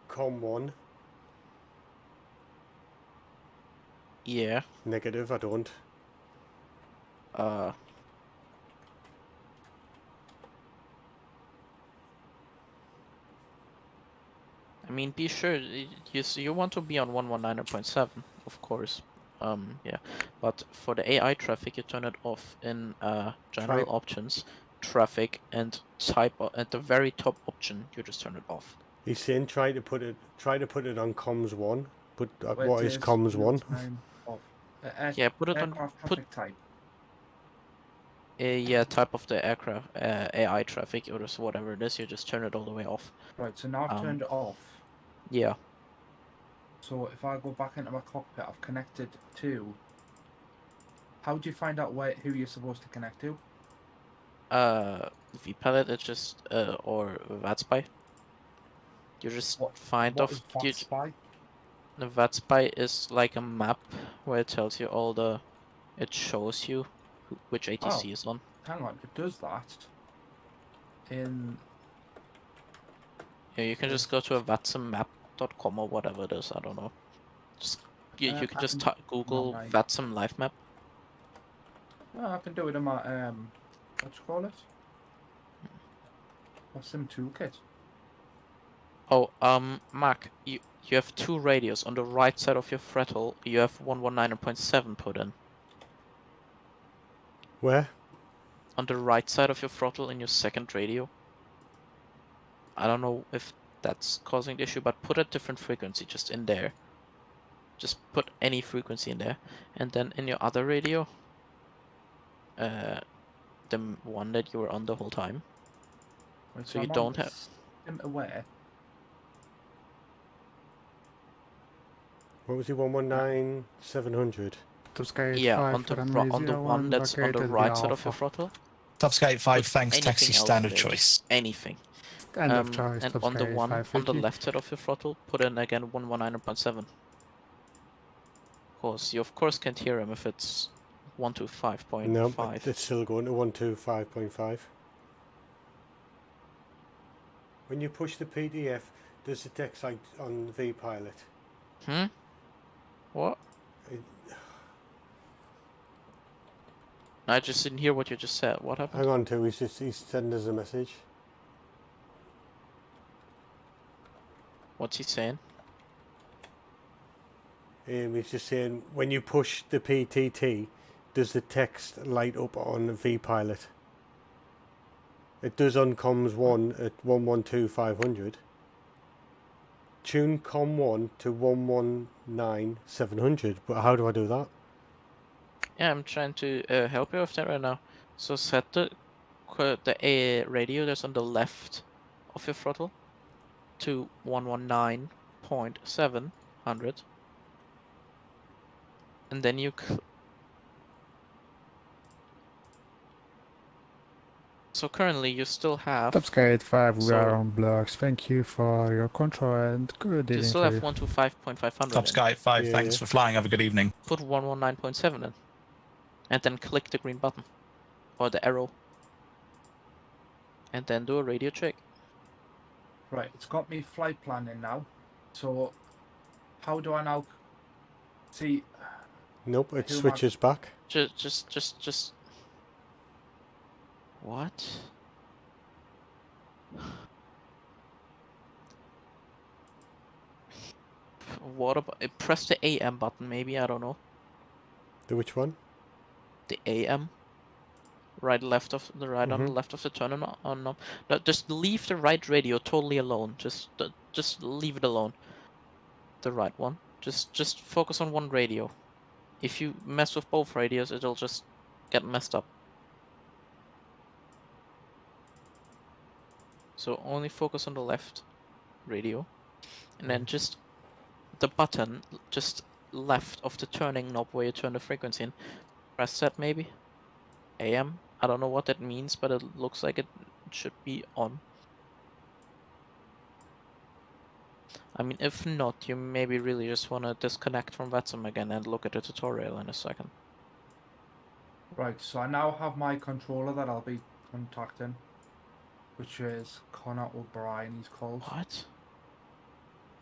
COM 1. Yeah. Negative, I don't. I mean, be sure you want to be on 119.7, of course. Yeah, but for the AI traffic, you turn it off in general options, traffic, and type. At the very top option, you just turn it off. He's saying try to put it on comms 1, but what is comms 1? Yeah, put it on. Aircraft traffic type. Yeah, type of the aircraft, AI traffic or just whatever it is. You just turn it all the way off. Right. So now I've turned it off. Yeah. So if I go back into my cockpit, I've connected to. How do you find out who you're supposed to connect to? VPilot, it's just or VATSPY. You just find what off. is VATSPY? The VATSPY is like a map where it tells you all the. It shows you which ATC is on. Hang on, it does that. Yeah, you can just go to a vatsummap.com or whatever it is. I don't know. Just you can just Google VATSUM live map. Well, I can do it in my what do you call it? My Sim toolkit. Oh, Mark, you have two radios on the right side of your throttle. You have 119.7 put in. Where? On the right side of your throttle in your second radio. I don't know if that's causing the issue, but put a different frequency just in there. Just put any frequency in there, and then in your other radio, the one that you were on the whole time. Right, so you don't have. Aware. What was it? 119,700. Yeah, on the one that's on the right side of your throttle. Topscape 5, thanks. Taxi standard there, choice. Anything. Standard choice. And on the one on the left side of your throttle, put in again 119.7. Because you of course can't hear him if it's 125.5. No, but it's still going to 125.5. When you push the PDF, does the text like on VPilot? What? I just didn't hear what you just said. What happened? Hang on, too. He's sending us a message. What's he saying? He's just saying when you push the PTT, does the text light up on VPilot? It does on comms 1 at 112,500. Tune com 1 to 119,700. But how do I do that? Yeah, I'm trying to help you with that right now. So set the radio that's on the left of your throttle to 119.700, and then you. So currently you still have. Topscape 5, we are on blocks. Thank you for your control and good evening. You still have 125.500. Topscape 5, thanks for flying. Have a good evening. Put 119.7 in, and then click the green button or the arrow, and then do a radio check. Right, it's got me flight plan in now. So how do I now see? Nope, it switches back. Just. What? What about press the AM button? Maybe, I don't know. The which one? The AM. On the left of the turn on. No, just leave the right radio totally alone. Just leave it alone. The right one. Just focus on one radio. If you mess with both radios, it'll just get messed up. So only focus on the left radio, and then just the button just left of the turning knob where you turn the frequency in. Press that maybe. AM. I don't know what that means, but it looks like it should be on. I mean, if not, you maybe really just want to disconnect from VATSUM again and look at the tutorial in a second. Right, so I now have my controller that I'll be contacting, which is Connor O'Brien, he's called. What?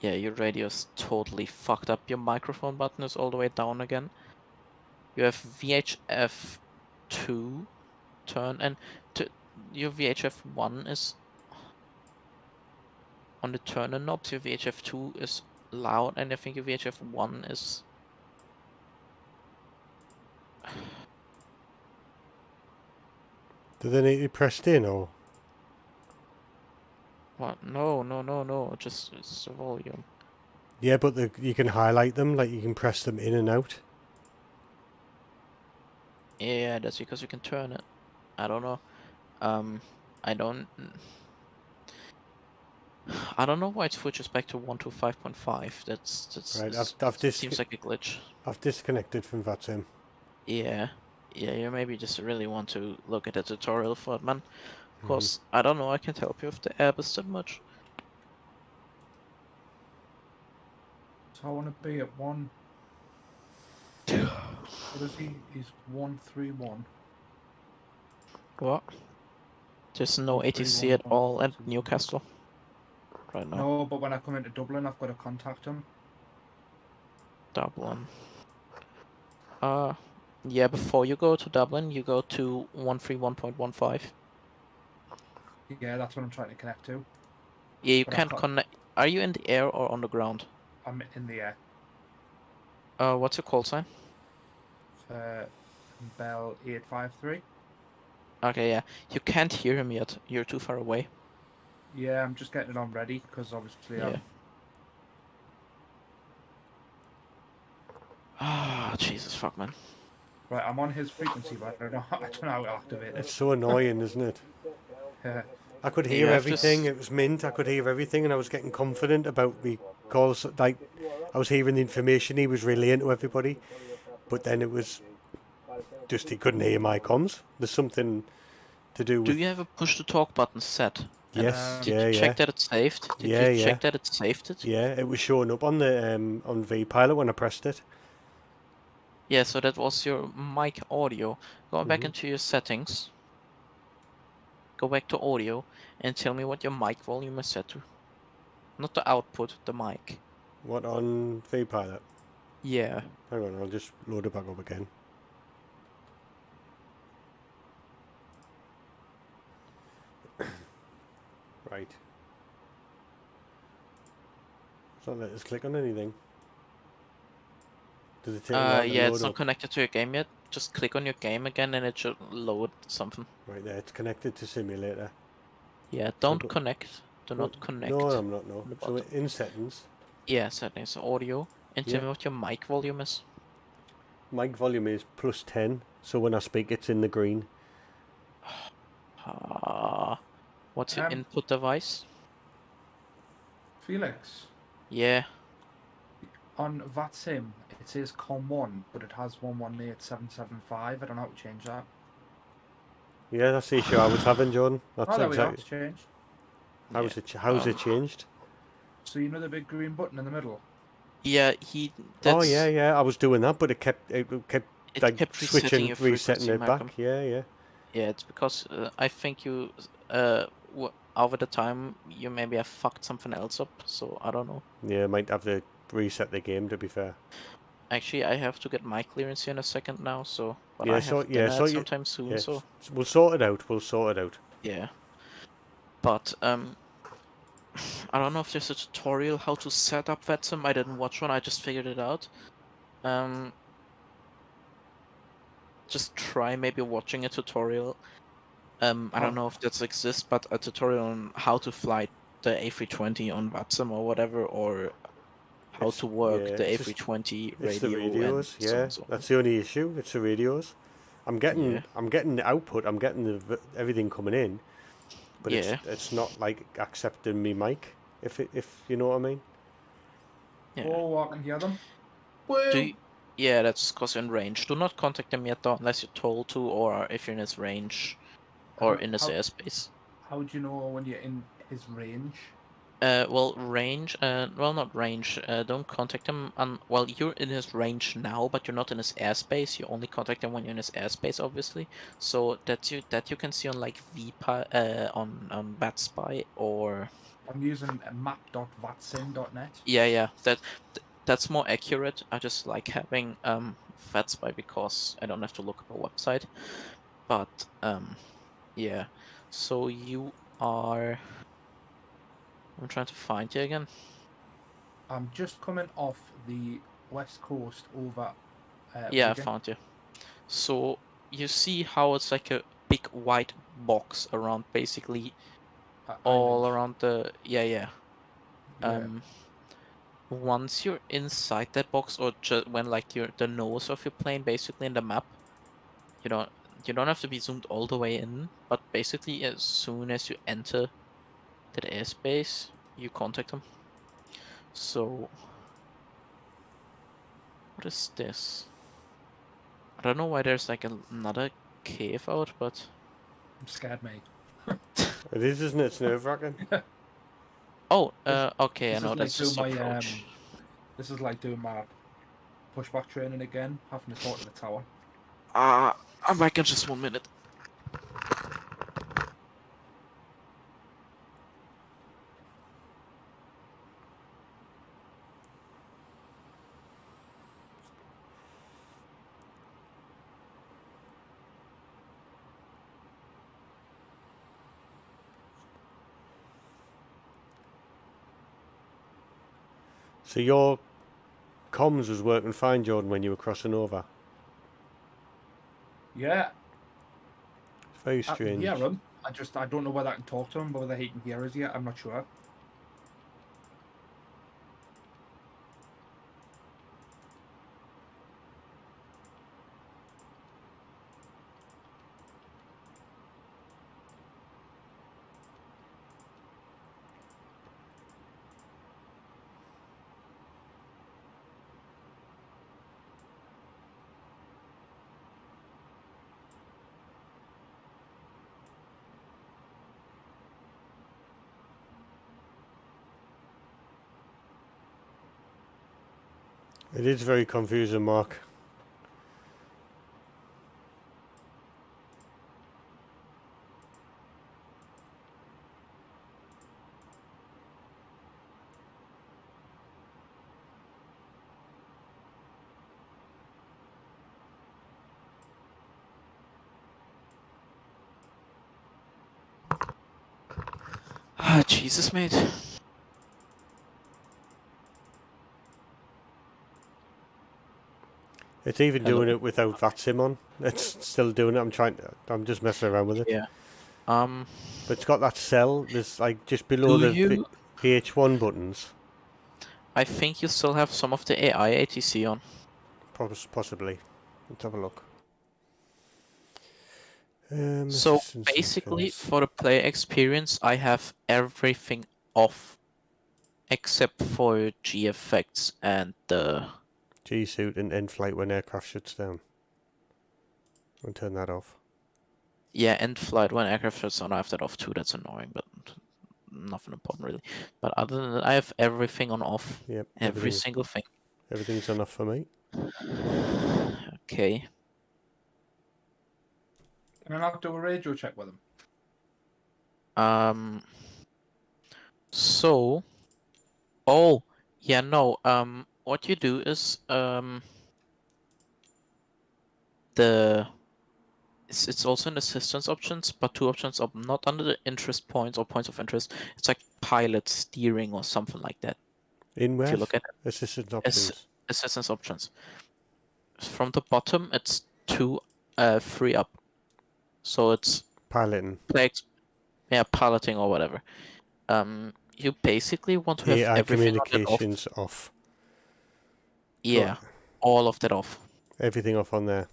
Yeah, your radio's totally fucked up. Your microphone button is all the way down again. You have VHF 2 turn, and your VHF 1 is on the turner knobs. Your VHF 2 is loud, and I think your VHF 1 is. Do they need to be pressed in or? What? No. Just it's the volume. Yeah, but you can highlight them, like you can press them in and out. Yeah, that's because you can turn it. I don't know. I don't know why it switches back to 125.5. That's Right, seems like a glitch. I've disconnected from VATSIM. Yeah, you maybe just really want to look at a tutorial for it, man. Of course, I don't know. I can't help you with the Airbus that much. So I want to be at 1. What is he? He's 131. What? There's no ATC at all at Newcastle right now. No, but when I come into Dublin, I've got to contact him. Dublin. Yeah, before you go to Dublin, you go to 131.15. Yeah, that's what I'm trying to connect to. Yeah, you can't connect. Are you in the air or on the ground? I'm in the air. What's your call sign? Bell 853. Okay, yeah. You can't hear him yet. You're too far away. Yeah, I'm just getting it on ready because obviously Yeah. Ah, Jesus fuck, man. Right, I'm on his frequency, but I don't know how to activate it. It's so annoying, isn't it? Yeah. I could hear everything. It was mint. I could hear everything, and I was getting confident about me calls. Like I was hearing the information he was relaying to everybody, but then it was just he couldn't hear my comms. There's something to do with. Do you have a push to talk button set? Yes. Did you check that it's saved? Did you check that it's saved it? Yeah, it was showing up on the on VPilot when I pressed it. Yeah, so that was your mic audio. Go back into your settings. Go back to audio and tell me what your mic volume is set to. Not the output, the mic. What, on VPilot? Yeah. Hang on, I'll just load it back up again. Right. It's not let us click on anything. Does it take yeah, it's not connected to your game yet. Just click on your game again and it should load something. Right there, it's connected to simulator. Yeah, don't connect. Do not connect. No, I'm not, no. So in settings. Yeah, settings, audio, and tell me what your mic volume is. Mic volume is +10, so when I speak it's in the green. What's your input device? Felix. Yeah. On VATSIM, it says COM1, but it has 118775. I don't know how to change that. Yeah, that's the issue I was having, Jordan. That's there we go, it's changed. How's it changed? So you know the big green button in the middle? Yeah, Oh yeah, I was doing that, but it kept switching, resetting it back. Yeah. Yeah, it's because I think you over the time you maybe have fucked something else up, so I don't know. Yeah, I might have to reset the game, to be fair. Actually, I have to get my clearance here in a second now, so but yeah, I have so sometime soon, yeah, so we'll sort it out. Yeah. But I don't know if there's a tutorial how to set up VATSIM. I didn't watch one, I just figured it out. Just try maybe watching a tutorial. I don't know if that exists, but a tutorial on how to fly the A320 on VATSIM or whatever, or how to work the A320 radio. It's the radios, and yeah. so on. That's the only issue. It's the radios. I'm getting the output. I'm getting everything coming in, but it's not like accepting me mic. If you know what I mean. Yeah. Oh, I can hear them. Yeah, that's because you're in range. Do not contact them yet, though, unless you're told to, or if you're in his range, or in his airspace. How do you know when you're in his range? Well, range, well, not range, don't contact him well, you're in his range now, but you're not in his airspace. You only contact him when you're in his airspace, obviously. So that you can see on, like, on VATSpy, or... I'm using map.vatsim.net. Yeah, that's more accurate. I just like having, VATSpy because I don't have to look up a website. But, yeah. So you are... I'm trying to find you again. I'm just coming off the west coast over. Yeah, I found you. So you see how it's like a big white box around, basically, all around the once you're inside that box, or just when like you're the nose of your plane, basically in the map, you don't have to be zoomed all the way in, but basically as soon as you enter the airspace, you contact them. So what is this? I don't know why there's like another cave out, but I'm scared, mate. It is, isn't it? It's nerve-wracking. Oh, okay, I This know is that's just like doing my approach. this is like doing my pushback training again, having to talk to the tower. I'm back in just 1 minute. So your comms was working fine, Jordan, when you were crossing over. Yeah. It's very I can strange. hear him. I don't know whether I can talk to him, but whether he can hear us yet, I'm not sure. It is very confusing, Mark. Ah, Jesus, mate. It's even doing it without that sim on. It's still doing it. I'm just messing around with it. Yeah. But it's got that cell. There's like just below the VH1 buttons. I think you still have some of the AI ATC on. Possibly. Let's have a look. So assistance basically, options. for the player experience, I have everything off, except for G effects and the G suit and end flight when aircraft shuts down. I'll turn that off. yeah, end flight when aircraft shuts down. I have that off too. That's annoying, but nothing important really. But other than that, I have everything on off. Yep. Every single thing. Everything's on off for me. Okay. Can I not do a radio check with him? So. Oh, yeah, no. What you do is it's also in assistance options, but two options are not under the interest points or points of interest. It's like pilot steering or something like that. In where? If you look at it, assistance options. Assistance options. From the bottom, it's 3 up. So it's piloting. Yeah, piloting or whatever. You basically want to have AI everything communications off. Yeah, all of that off. Everything off on there.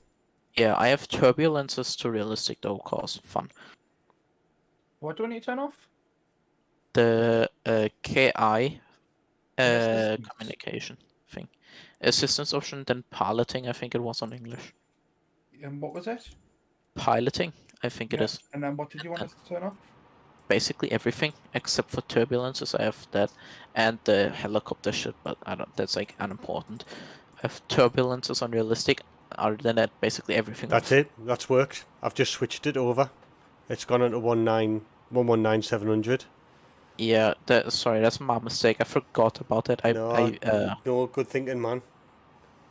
Yeah, I have turbulences to realistic though, cause fun. What do I need to turn off? The KI communication thing. Assistance option, then piloting, I think it was on English. And what was it? Piloting, I think it is. And then what did you want us to turn off? Basically everything except for turbulences. I have that, and the helicopter shit, but that's like unimportant. I have turbulences on realistic. Other than that, basically everything. That's it. That's worked. I've just switched it over. It's gone into 119,700. Yeah, sorry, that's my mistake. I forgot about it. No, good thinking, man.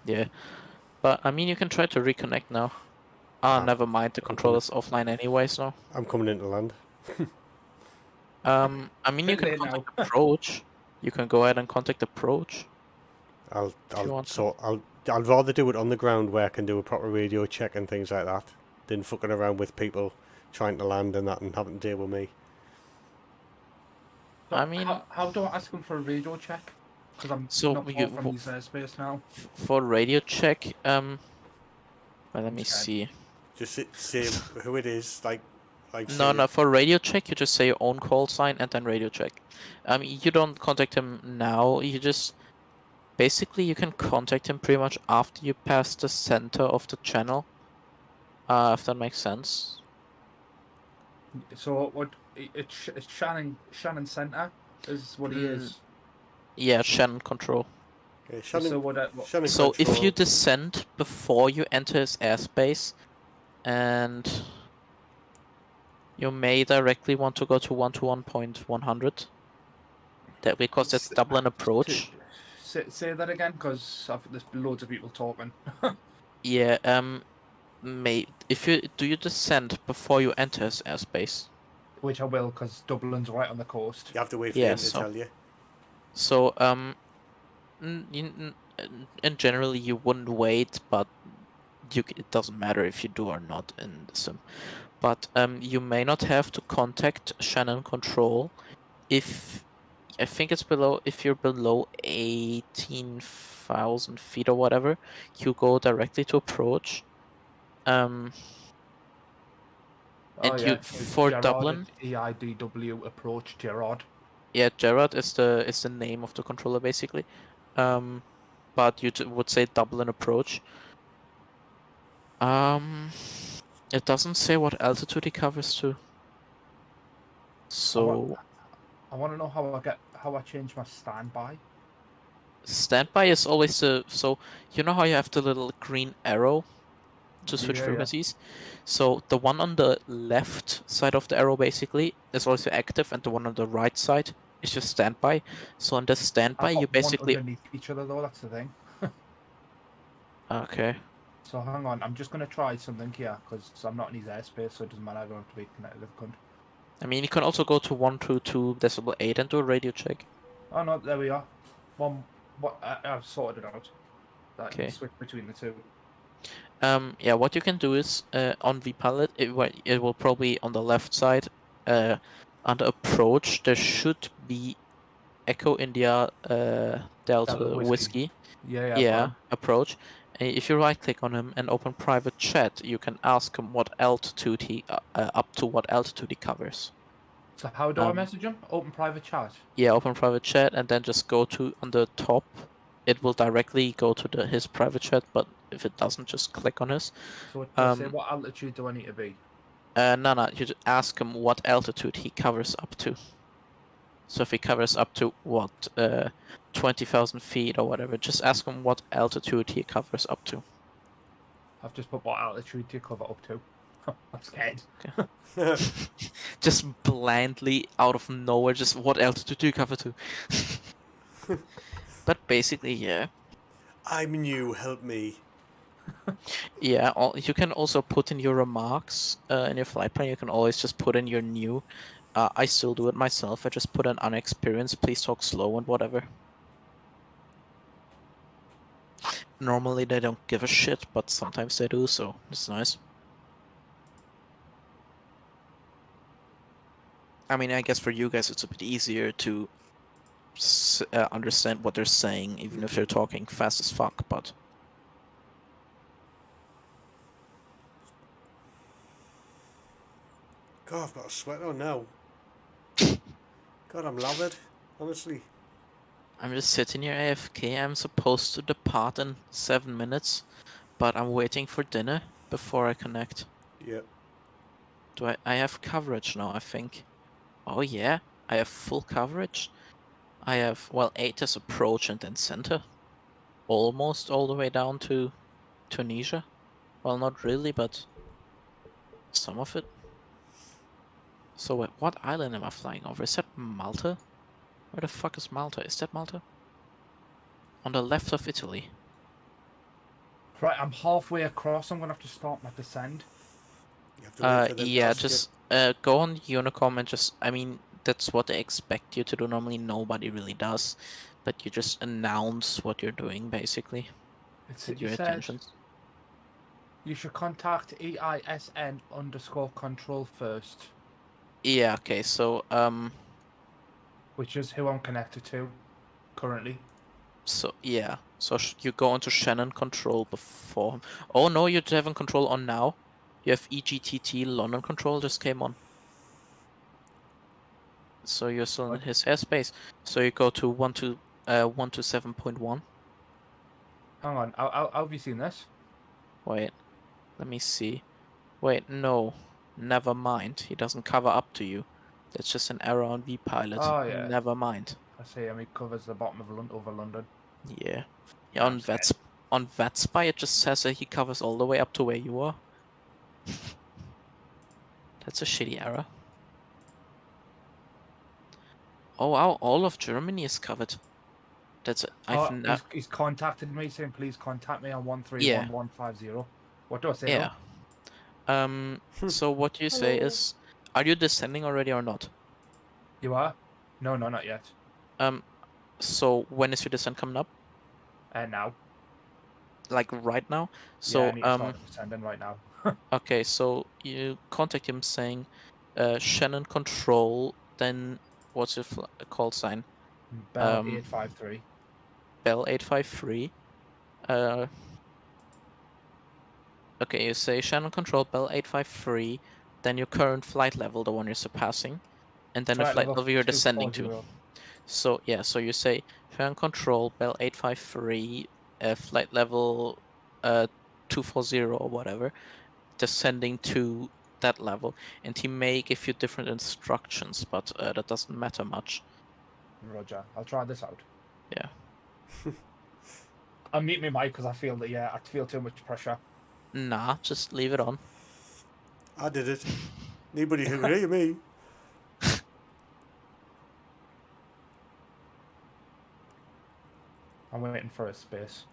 Yeah, but I mean, you can try to reconnect now. Never mind. The controller's offline anyways now. I'm coming into land. I mean, you can contact approach. You can go ahead and contact approach. I'll rather do it on the ground where I can do a proper radio check and things like that than fucking around with people trying to land and that and having to deal with me. So I mean, how do I ask him for a radio check? Because I'm not far from his airspace now. For radio check, well, let me see. Just say who it is, like No, for radio check, you just say your own call sign and then radio check. You don't contact him now, you just... Basically, you can contact him pretty much after you pass the center of the channel. If that makes sense. So what? It's Shannon Center is what he is. Yeah, Shannon control. Okay, Shannon, so control. If you descend before you enter his airspace, and you may directly want to go to 121.100. Because that's Dublin approach. Say that again, because there's loads of people talking. Yeah. If you descend before you enter his airspace. Which I will, because Dublin's right on the coast. You have to wait for him to tell you. So in generally you wouldn't wait, but it doesn't matter if you do or not in the sim. But you may not have to contact Shannon Control if I think it's if you're below 18,000 feet or whatever, you go directly to approach. For Gerard Dublin, EIDW approach Gerard. Yeah, Gerard is the name of the controller basically. But you would say Dublin approach. It doesn't say what altitude he covers to. So I want to know how I change my standby. Standby is always so you know how you have the little green arrow to switch frequencies? Yeah. So the one on the left side of the arrow basically is also active, and the one on the right side is just standby. So on the standby you basically one underneath each other though, that's the thing. Okay. So hang on, I'm just gonna try something here because I'm not in his airspace, so it doesn't matter. I don't have to be connected to the cunt. I mean, you can also go to 122.8 and do a radio check. Oh no, there we are. I've sorted it out. Okay. Switch between the two. Yeah, what you can do is on vPilot, it will probably on the left side, under approach, there should be Echo India Delta Whiskey. Yeah, approach. If you right click on him and open private chat, you can ask him what altitude he up to what altitude he covers. So how do I message him? Open private chat. Yeah, open private chat and then just go to on the top. It will directly go to his private chat, but if it doesn't, just click on his. So it does say what altitude do I need to be? No, you just ask him what altitude he covers up to. So if he covers up to what 20,000 feet or whatever, just ask him what altitude he covers up to. I've just put what altitude do you cover up to. I'm scared. Okay. Just blindly out of nowhere, just what altitude do you cover to? But basically, yeah. I'm new, help me. Yeah, you can also put in your remarks in your flight plan. You can always just put in your new. I still do it myself. I just put an unexperienced, please talk slow and whatever. Normally they don't give a shit, but sometimes they do, so it's nice. I mean, I guess for you guys it's a bit easier to understand what they're saying, even if they're talking fast as fuck, but... God, I've got a sweat on now. God, I'm lathered, honestly. I'm just sitting here AFK. I'm supposed to depart in 7 minutes, but I'm waiting for dinner before I connect. Yep. Do I have coverage now, I think. Oh yeah, I have full coverage. I have, well, 8 is approach and then center. Almost all the way down to Tunisia. Well, not really, but some of it. So what island am I flying over? Is that Malta? Where the fuck is Malta? Is that Malta? On the left of Italy. Right, I'm halfway across. I'm gonna have to start my descent. Yeah, just go on Unicom and just, I mean, that's what they expect you to do. Normally nobody really does, but you just announce what you're doing, basically. It your intentions. You should contact EISN_control first. Yeah, okay, so, which is who I'm connected to, currently. So, yeah. So you go into Shannon control before... Oh no, you haven't control on now. you have EGTT London control just came on. So you're still in his airspace. So you go to 127.1. Hang on, how have you seen this? Wait, let me see. Wait, no, never mind. He doesn't cover up to you. That's just an error on vPilot. Oh yeah. Never mind. I see. I mean, covers the bottom of over London. Yeah. Yeah. On VetSpy, it just says that he covers all the way up to where you are. That's a shitty error. Oh wow, all of Germany is covered. That's he's contacted me saying please contact me on 131150. What do I say? Yeah. So what you say is, are you descending already or not? You are? No, not yet. So when is your descent coming up? Now. Like right now? So yeah, I need to start descending right now. Okay, so you contact him saying, Shannon control. Then what's your call sign? Bell 853. Bell 853. Okay, you say Shannon control Bell 853, then your current flight level, the one you're surpassing, and then the flight level you're descending to. So yeah, so you say Shannon control Bell 853, flight level 240 or whatever, descending to that level, and he may give you different instructions, but that doesn't matter much. Roger, I'll try this out. Yeah. I'll mute my mic because I feel that I feel too much pressure. Nah, just leave it on. I did it. Nobody who can hear me. I'm waiting for a space.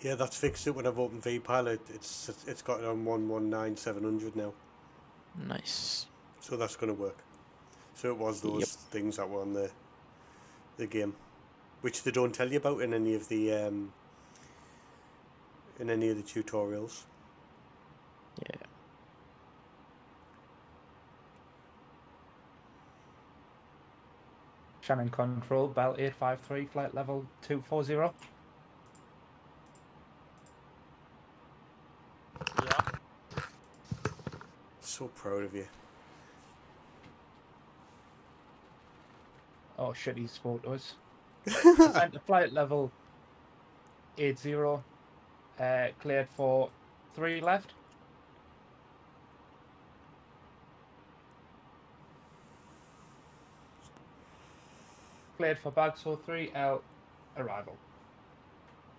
Yeah, that's fixed it when I've opened vPilot. It's got it on 119700 now. Nice. So that's going to work. So it was those things that were on the game, which they don't tell you about in any of the tutorials. Yeah. Shannon control Bell 853 flight level 240. Yeah. So proud of you. Oh shit, he spoke to us. Descent to flight level 80. Cleared for 3 left. Cleared for Bagsaw 3L arrival.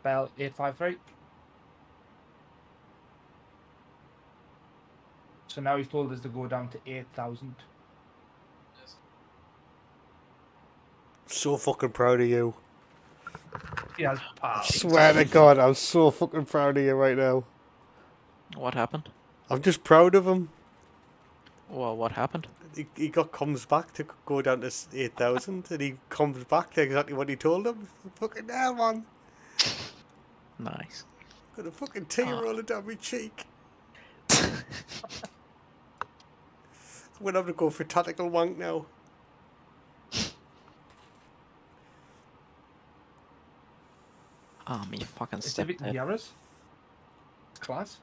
Bell 853. So now he's told us to go down to 8,000. So fucking proud of you. Yes, I swear to God, I'm so fucking proud of you right now. What happened? I'm just proud of him. Well, what happened? He comes back to go down to 8,000, and he comes back to exactly what he told him. Fucking hell, man. Nice. Got a fucking tear rolling down my cheek. We're having to go for tactical wank now. Me fucking Civic stepped it. Yaris? Class?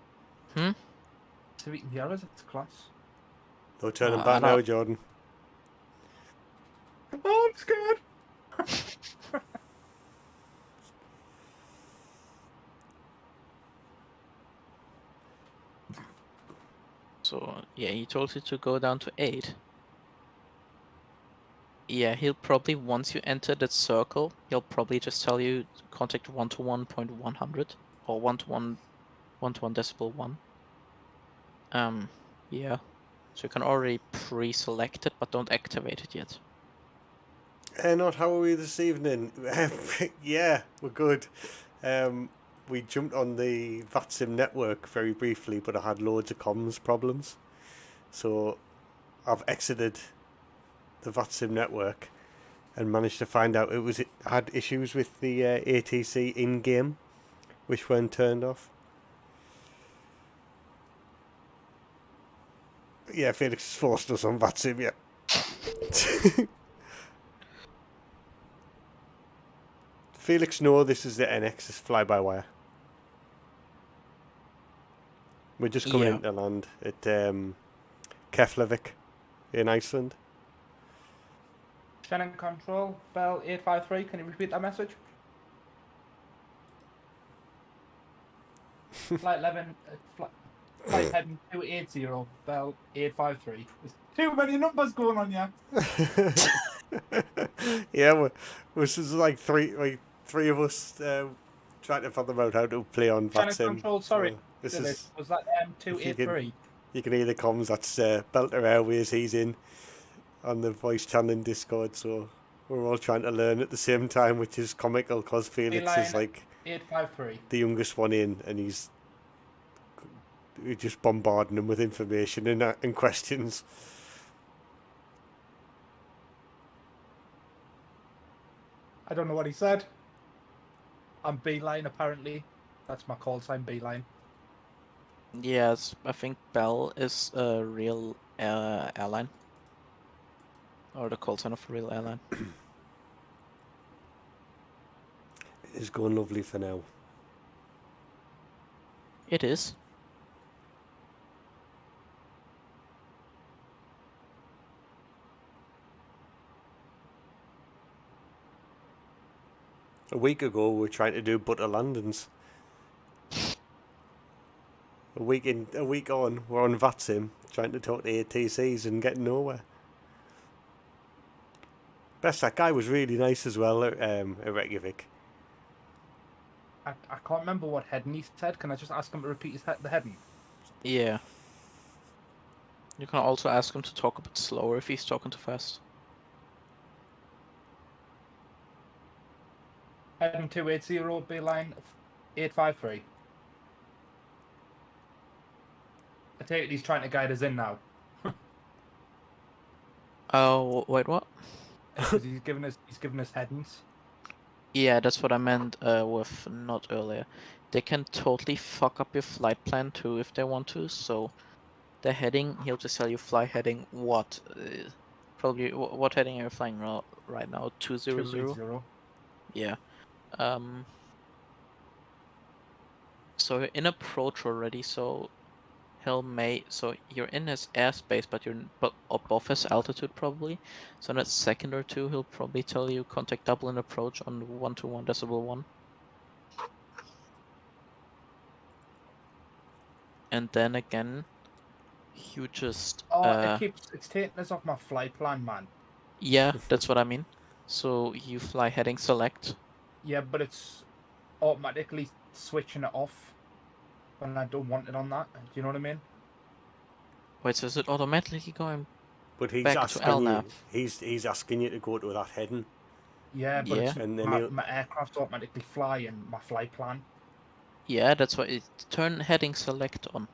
Civic Yaris, it's class. No turning back now, Jordan. Oh, I'm scared. So, yeah, he told you to go down to 8. Yeah, he'll probably, once you enter that circle, he'll probably just tell you to contact 121.100 or 121.1. Yeah. So you can already pre-select it, but don't activate it yet. Not how are we this evening? Yeah, we're good. We jumped on the VATSIM network very briefly, but I had loads of comms problems. So I've exited the VATSIM network and managed to find out it had issues with the ATC in-game, which weren't turned off. Yeah, Felix has forced us on VATSIM, yeah. Felix, no, this is the NX, it's FlyByWire. We're just coming into land at Keflavik in Iceland. Shannon Control, Bell 853, can you repeat that message? Flight 11, flight heading 280, Bell 853. There's too many numbers going on here. Yeah, we're just like three of us trying to fathom out how to play on Shannon VATSIM. Control, sorry. This is, was that 283? You can hear the comms. That's Belter Airways. He's in on the voice channel in Discord, so we're all trying to learn at the same time, which is comical because Felix is like 853. the youngest one in, and we're just bombarding him with information and questions. I don't know what he said. I'm Beeline, apparently. That's my call sign, Beeline. Yes, I think Bell is a real airline. Or the call sign of a real airline. It is going lovely for now. It is. A week ago, we were trying to do butter landings. A week on, we're on VATSIM, trying to talk to ATCs and getting nowhere. Best, that guy was really nice as well at Reykjavik. I can't remember what heading he said. Can I just ask him to repeat the heading? Yeah. You can also ask him to talk a bit slower if he's talking too fast. Heading 280, Beeline 853. I take it he's trying to guide us in now. Oh, wait, what? He's giving us headings. Yeah, that's what I meant with not earlier. They can totally fuck up your flight plan too if they want to. So the heading, he'll just tell you fly heading what? Probably what heading are you flying right now? 200? 280. Yeah. So you're in approach already, so so you're in his airspace, but you're above his altitude probably. So in a second or two, he'll probably tell you contact Dublin approach on 121.1. And then again, you just... it's taking us off my flight plan, man. Yeah, that's what I mean. So you fly heading select. Yeah, but it's automatically switching it off when I don't want it on that. Do you know what I mean? Wait, so is it automatically going but he's back to LNAV? He's asking you to go to that heading. Yeah, but yeah. And then my aircraft's automatically flying my flight plan. Yeah, that's why it turn heading select on.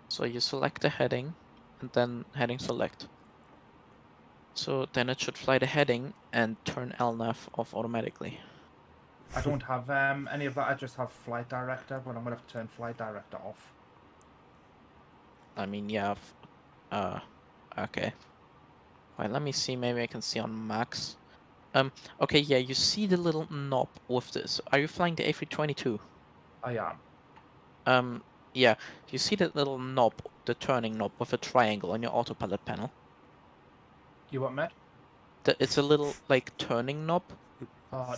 So you select the heading and then heading select. So then it should fly the heading and turn LNAV off automatically. I don't have any of that. I just have flight director, but I'm gonna have to turn flight director off. I mean, yeah. Okay. Wait, let me see. Maybe I can see on max. Okay, yeah. You see the little knob with this. Are you flying the A32? I am. Yeah. You see that little knob, the turning knob with a triangle on your autopilot panel? You what, Matt? It's a little like turning knob.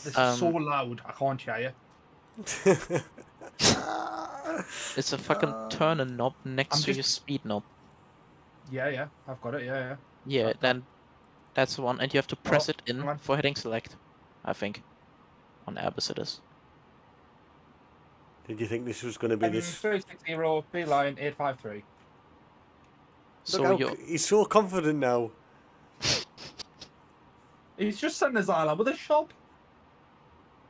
This is so loud. I can't hear you. It's a fucking turning knob next to your speed knob. Yeah, I've got it. Yeah. Yeah, then that's the one, and you have to press it in for heading select. I think on Airbus it is. Did you think this was going to be this? 360 Beeline 853. So he's so confident now. He's just sending his island with a shop.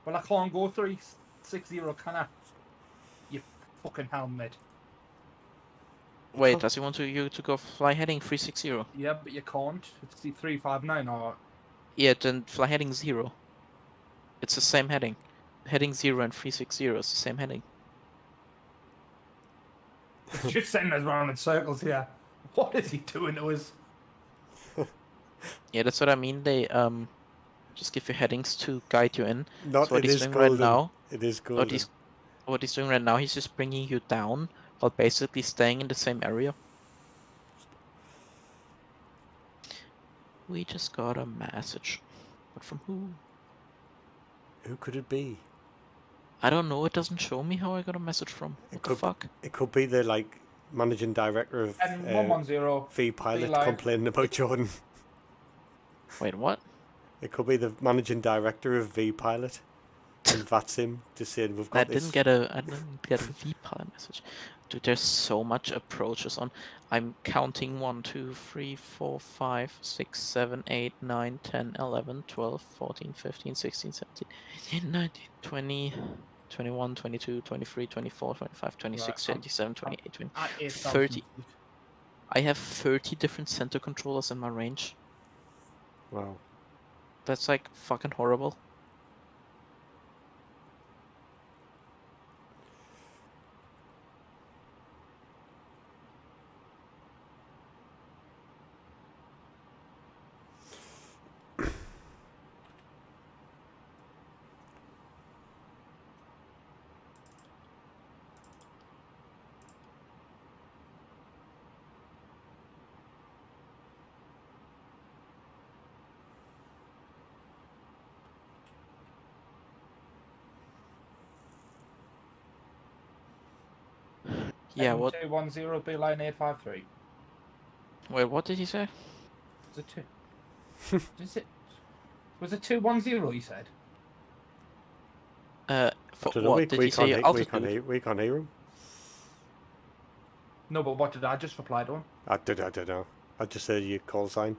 Well, I can't go 360, can I? You fucking helmet. Wait, does he want you to go fly heading 360? Yeah, but you can't. It's the 359 or... Yeah, then fly heading 0. It's the same heading. Heading 0 and 360 is the same heading. It's just sending us around in circles here. What is he doing to us? Yeah, that's what I mean. They just give you headings to guide you in. Not so what it he's is doing golden. right now. It is golden. What he's doing right now, he's just bringing you down while basically staying in the same area. We just got a message. But from who? Who could it be? I don't know, it doesn't show me how I got a message from. What the fuck? It could be the, like, managing director of V Pilot complaining about Jordan. Wait, what? It could be the managing director of V Pilot and VATSIM just saying we've got I didn't get a V Pilot message. Dude, there's so much approaches on. I'm counting 1, 2, 3, 4, 5, 6, 7, 8, 9, 10, 11, 12, 14, 15, 16, 17, 18, 19, 20, 21, 22, 23, 24, 25, 26, 27, 28, 20, 30. I have 30 different center controllers in my range. Wow. That's like fucking horrible. Yeah, what? 210 B line 853. Wait, what did he say? Was it 2? Was it 210? He said. For what did he say? We can't hear him. No, but what did I just reply to him? I don't know. I just said your call sign.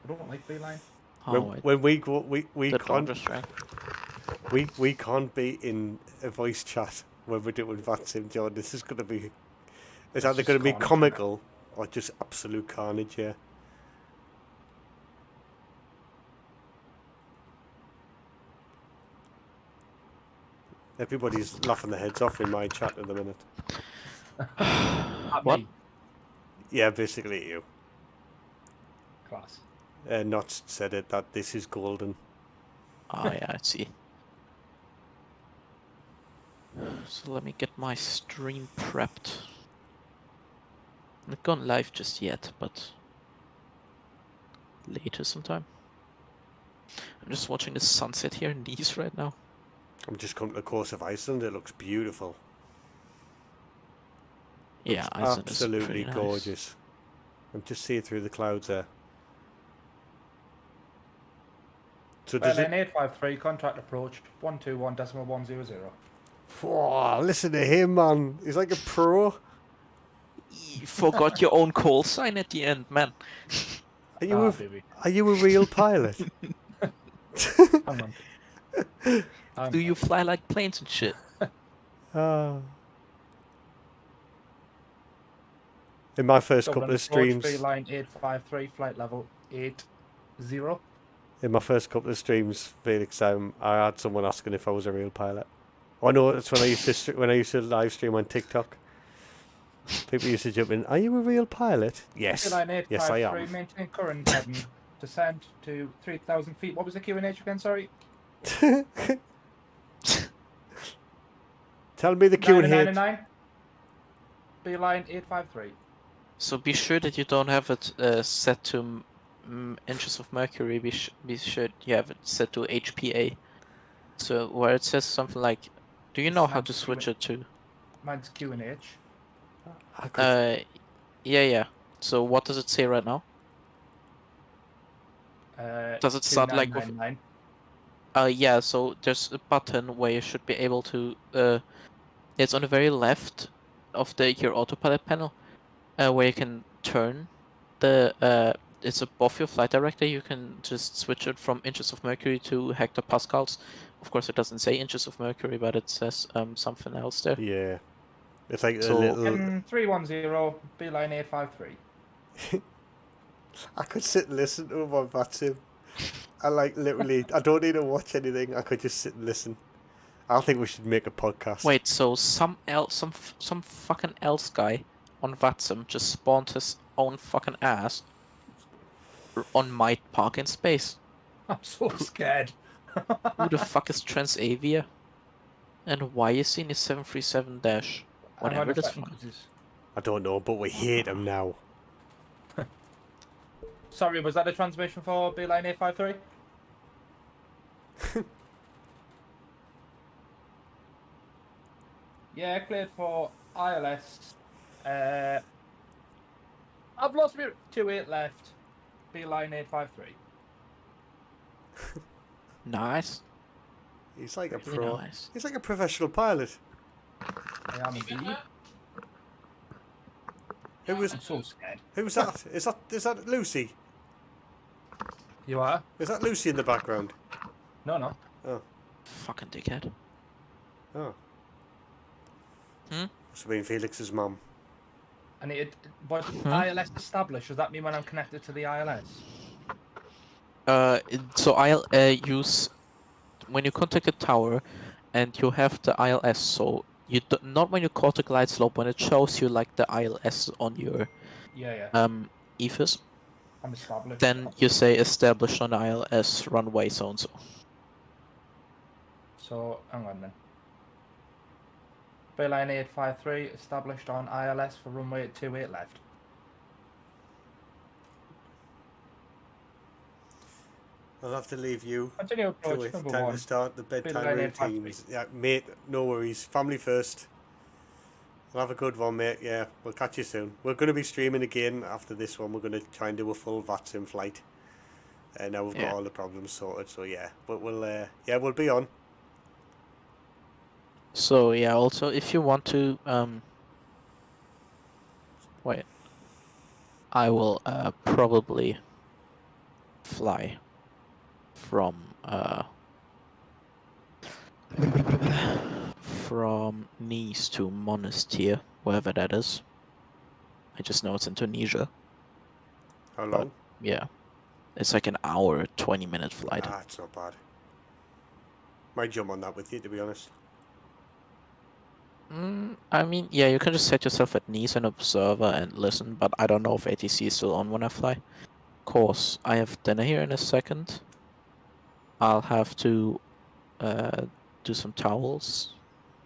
I don't like B line. When we go, we can't. We can't be in a voice chat when we're doing VATSIM, John. This is going to be... It's either going to be comical or just absolute carnage, yeah. Everybody's laughing their heads off in my chat at the minute. What? Yeah, basically you. Class. Not said it, that this is golden. Oh yeah, I see. So let me get my stream prepped. Not gone live just yet, but later sometime. I'm just watching the sunset here in Nice right now. I'm just coming to the coast of Iceland. It looks beautiful. Yeah, Iceland is absolutely pretty nice. Gorgeous. I'm just seeing through the clouds there. So does it... 853 contract approach 121.100. Whoa, listen to him, man. He's like a pro. You forgot your own call sign at the end, man. Are you a real pilot? Do you fly like planes and shit? In my first couple of streams... line 853, flight level 80. In my first couple of streams, Felix, I had someone asking if I was a real pilot. I know that's when I used to live stream on TikTok. People used to jump in. Are you a real pilot? Yes. Yes, I am. Maintain current heading. Descend to 3,000 feet. What was the QNH again? Sorry. Tell me the QNH. B line 853. So be sure that you don't have it set to inches of mercury. Be sure you have it set to HPA. So where it says something like, do you know how to switch it to? Mine's QNH. Yeah. So what does it say right now? Does it start like with? Yeah. So there's a button where you should be able to. It's on the very left of your autopilot panel, where you can turn the. It's above your flight director. You can just switch it from inches of mercury to hectopascals. Of course, it doesn't say inches of mercury, but it says something else there. Yeah. It's like so, a little... 310, B line 853. I could sit and listen to him on VATSIM. I like literally, I don't need to watch anything. I could just sit and listen. I think we should make a podcast. Wait, so some fucking else guy on VATSIM just spawned his own fucking ass on my park in space. I'm so scared. Who the fuck is Transavia? And why is he in his 737 dash? Whatever this fuck. I don't know, but we hate him now. Sorry, was that a transmission for Beeline 853? Yeah, cleared for ILS. I've lost me 28 left. Beeline 853. Nice. He's like a Really pro. nice. He's like a professional pilot. I am indeed. Who was? I'm so scared. Who was that? Is that Lucy? You are? Is that Lucy in the background? No, no. Oh. Fucking dickhead. Oh. Hmm? Must have been Felix's mum. And but ILS established, does that mean when I'm connected to the ILS? So I'll use when you contact the tower, and you have the ILS. So you not when you call the glide slope, when it shows you like the ILS on your EFIS. I'm established. Then you say established on ILS runway so and so. So hang on then. Beeline 853 established on ILS for runway 28 left. I'll have to leave you. Continue approach Time number 1. to start the bedtime Beeline routines. Yeah, mate, no worries. Family first. I'll have a good one, mate. Yeah, we'll catch you soon. We're going to be streaming again after this one. We're going to try and do a full VATS in flight. Now we've got all the problems sorted, so yeah. But we'll be on. So yeah, also if you want to wait, I will probably fly from Nice to Monastir, wherever that is. I just know it's in Tunisia. How long? Yeah, it's like an hour, 20-minute flight. Ah, it's not bad. Might jump on that with you, to be honest. I mean, yeah, you can just set yourself at Nice and observer and listen, but I don't know if ATC is still on when I fly. Of course, I have dinner here in a second. I'll have to do some towels,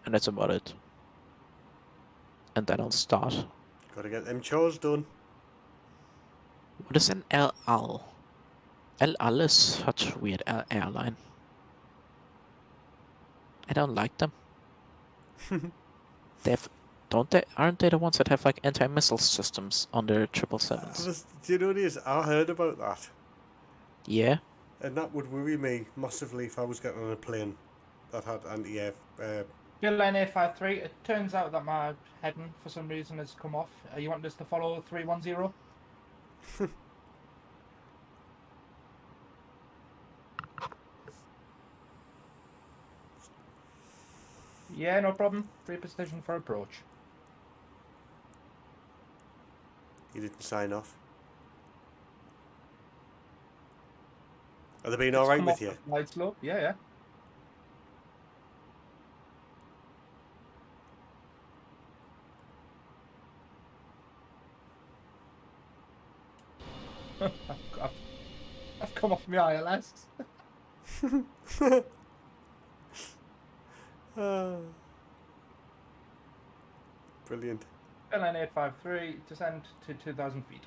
and that's about it. And then I'll start. Gotta get them chores done. What is an El Al? El Al is such a weird airline. I don't like them. Aren't they the ones that have like anti-missile systems on their 777s? Do you know this? I heard about that. Yeah. And that would worry me massively if I was getting on a plane that had anti-air. Beeline 853, it turns out that my heading for some reason has come off. You want us to follow 310? Yeah, no problem. Reposition for approach. You didn't sign off. Are they being alright with you? Light slope? Yeah, yeah. I've come off my ILS. Brilliant. Beeline 853, descend to 2,000 feet.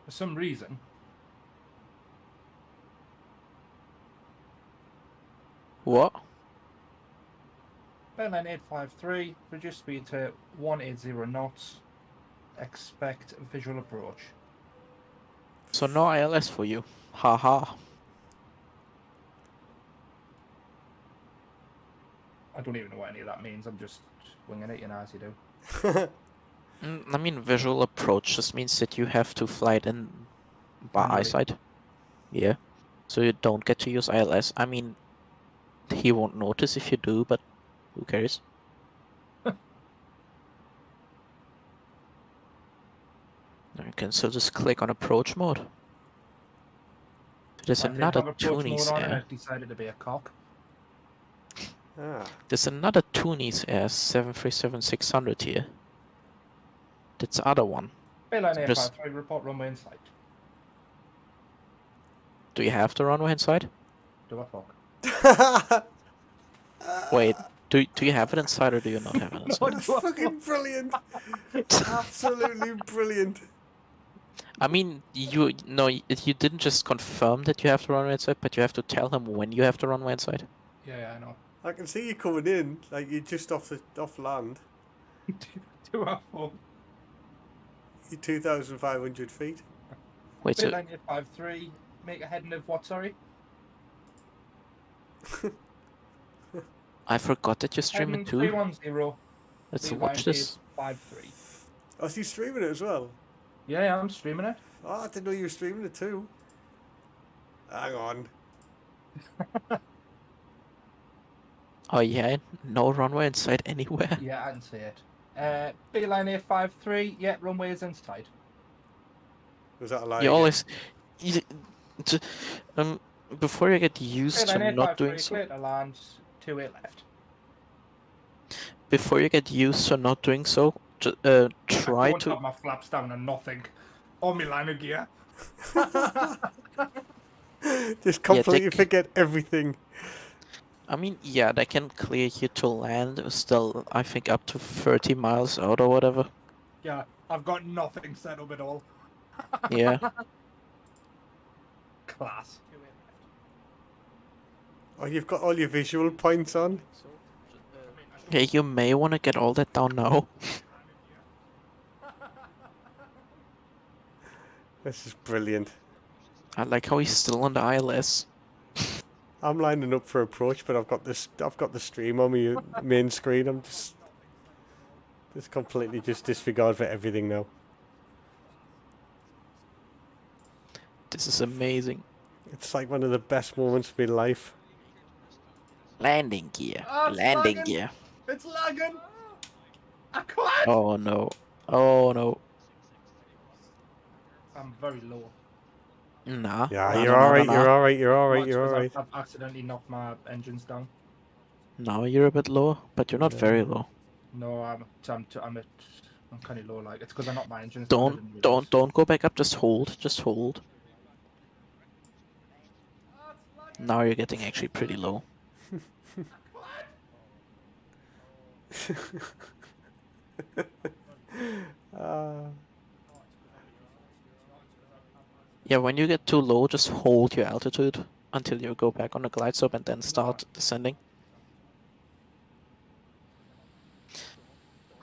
For some reason, what? Beeline 853, reduce speed to 180 knots. Expect visual approach. So no ILS for you. Haha. I don't even know what any of that means. I'm just winging it, you know, as you do. I mean, visual approach just means that you have to fly it in by eyesight. Yeah. So you don't get to use ILS. I mean, he won't notice if you do, but who cares? You can still just click on approach mode. There's another Tunis there. there. I decided to be a cock. Ah. There's another Tunis Air 737-600 here. That's the other one. Bayline Just- A53, report runway in sight. Do you have the runway inside? Do I fuck? Wait, do you have it inside or do you not have it inside? Fucking brilliant. Absolutely brilliant. I mean, you didn't just confirm that you have the runway inside, but you have to tell him when you have the runway inside. Yeah, I know. I can see you coming in, like you're just off land. Do I fuck? You're 2,500 feet. Wait, so Bayline A53, make a heading of what, sorry? I forgot that you're streaming Heading too. 310. Let's Bayline watch this. A53. Oh, so you're streaming it as well? Yeah, I'm streaming it. Oh, I didn't know you were streaming it too. Hang on. Oh yeah, no runway inside anywhere. Yeah, I can see it. Bayline A53, yeah, runway is inside. Was that a lie? You always, before you get used to Bayline not A53, doing so, clear to land, 28 left. before you get used to not doing so, try I don't to. have my flaps down and nothing. On my line of gear. Just completely they- forget everything. I mean, yeah, they can clear you to land still, I think, up to 30 miles out or whatever. Yeah, I've got nothing set up at all. Yeah. Class. Oh, you've got all your visual points on. Yeah, you may want to get all that down now. This is brilliant. I like how he's still on the ILS. I'm lining up for approach, but I've got the stream on my main screen. I'm just completely disregard for everything now. This is amazing. It's like one of the best moments of my life. Landing gear. Oh, it's Landing lagging. gear. It's lagging. I can't. Oh no. Oh no. I'm very low. Nah. Yeah, nah, you're nah, nah, alright, nah, you're nah. alright, you're alright, Watch, you're 'cause alright. I've accidentally knocked my engines down. No, you're a bit low, but you're not very low. No, I'm kind of low. Like it's because I knocked my engines down. I didn't Don't realise. go back up. Just hold. Just hold. Now you're getting actually pretty low. Yeah, when you get too low, just hold your altitude until you go back on the glide slope and then start descending.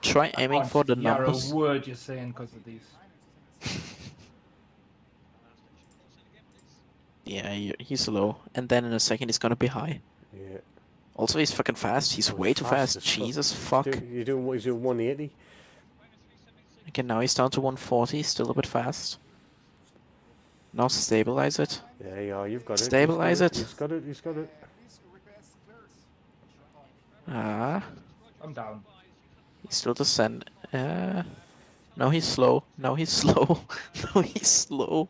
Try I aiming can't for the hear numbers. a word you're saying because of these. Yeah, he's low, and then in a second he's gonna be high. Yeah. Also, he's fucking fast. He's way too fast. as fuck. Jesus fuck. He's doing 180. Okay, now he's down to 140. Still a bit fast. Now stabilize it. Yeah, yeah, you've got it. Stabilize it. He's got it. He's got it. Ah. I'm down. He's still descend. Now he's slow. Now he's slow. Now he's slow.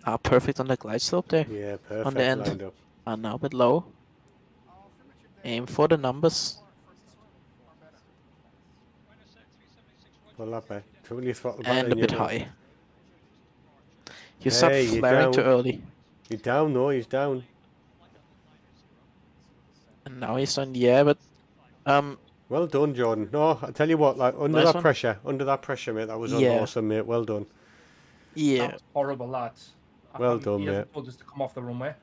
Ah, perfect on the glide slope there. Yeah, On the perfect. end. Lined up. Ah, now a bit low. Aim for the numbers. Pull up, eh? Pull your throttle back And a and bit you're high. You start Hey, you're flaring too down. early. You're down, though. He's down. And now he's done. Yeah, but Well done, Jordan. No, I tell you what, like under Nice that one. pressure, mate, that was Yeah. awesome, mate. Well done. yeah. That was horrible, lads. Well done, he has mate. told us to come off the runway.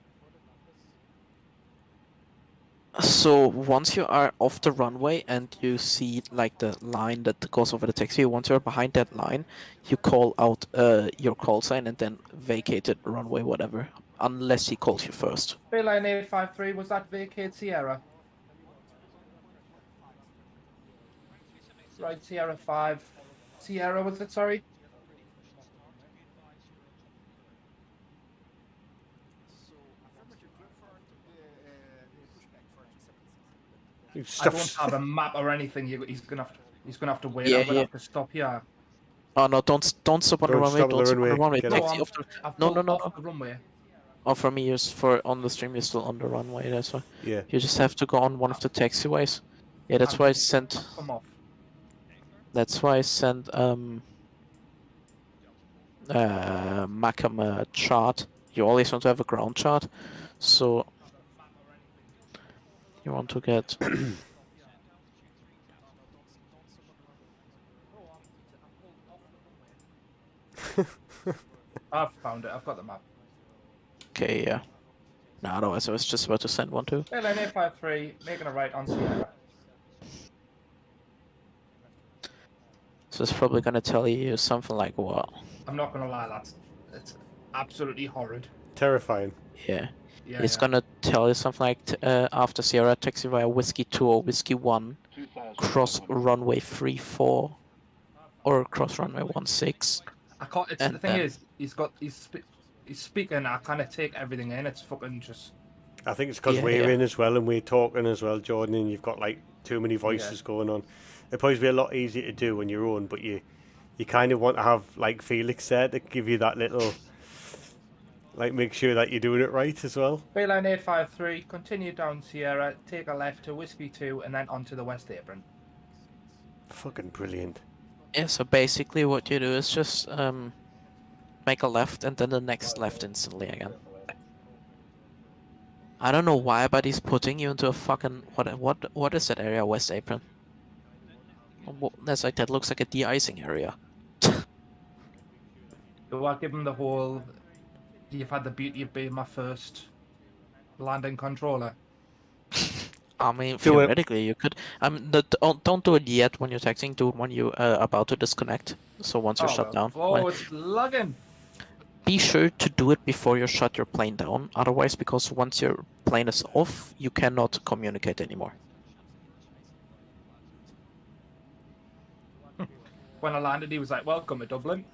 So once you are off the runway and you see like the line that goes over the taxi, once you're behind that line, you call out your call sign and then vacate it, runway, whatever, unless he calls you first. Bayline 853, was that vacate Sierra? Right, Sierra 5. Sierra, was it, sorry? I don't have a map or anything. He's gonna have to wait. Yeah, I'm gonna yeah. have to stop here. Oh no! Don't stop on the Don't runway! stop on the Don't stop on the runway. runway! Get Taxi off. off the... I've No, pulled no, no, off no! the runway. Oh, for me, on the stream, you're still on the runway. That's why. Yeah. You just have to go on one of the taxiways. Yeah, that's why I sent. Come off. That's why I sent Macam a chart. You always want to have a ground chart, so you want to get. I've found it. I've got the map. Okay, yeah. No, otherwise I was just about to send one too. Airline 853, making a right on Sierra. So it's probably gonna tell you something like what? I'm not gonna lie, it's absolutely horrid. Terrifying. Yeah. Yeah, It's yeah. gonna tell you something like after Sierra, taxi via Whiskey 2 or Whiskey 1, cross runway 34, or cross runway 16. I can't. It's, And the thing then- is, he's speaking. I kind of take everything in. It's fucking just. I think it's because Yeah, we're yeah. in as well and we're talking as well, Jordan, and you've got like too many voices going on. It'd probably be a lot easier to do on your own, but you kind of want to have like Felix there to give you that little, like make sure that you're doing it right as well. Airline 853, continue down Sierra, take a left to Whiskey 2, and then onto the West Apron. Fucking brilliant. Yeah, so basically what you do is just make a left and then the next left instantly again. I don't know why, but he's putting you into a fucking what is that area? West Apron. That's like that looks like a de-icing area. So I give him the whole. You've had the beauty of being my first landing controller. I mean, Do it. theoretically you could. Don't do it yet when you're texting. Do it when you about to disconnect. So once you're shut down. Oh, it's lagging. Be sure to do it before you shut your plane down. Otherwise, because once your plane is off, you cannot communicate anymore. When I landed, he was like, "Welcome to Dublin."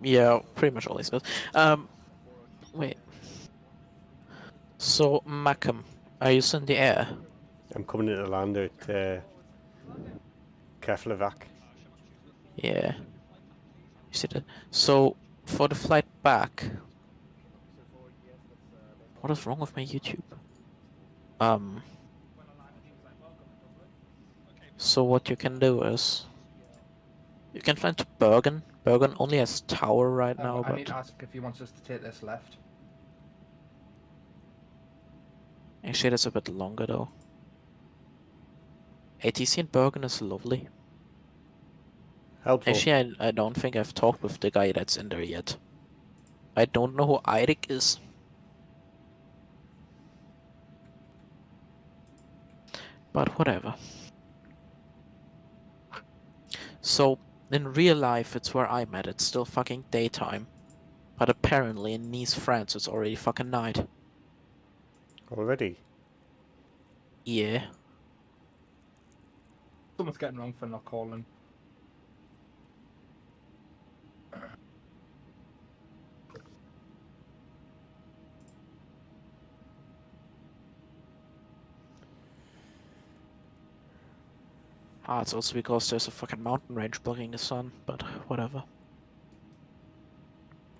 Yeah, pretty much always does. Wait. So, Macam, are you still in the air? I'm coming into land at Keflavik. Yeah. You see that? So, for the flight back... What is wrong with my YouTube? So what you can do is... You can fly to Bergen. Bergen only has tower right now, I but... need to ask if he wants us to take this left. Actually, that's a bit longer though. ATC in Bergen is lovely. Helpful. Actually, I don't think I've talked with the guy that's in there yet. I don't know who Eirik is. But whatever. So, in real life, it's where I'm at. It's still fucking daytime. But apparently in Nice, France, it's already fucking night. Already? Yeah. Someone's getting wrong for not calling. Ah, it's also because there's a fucking mountain range blocking the sun, but whatever.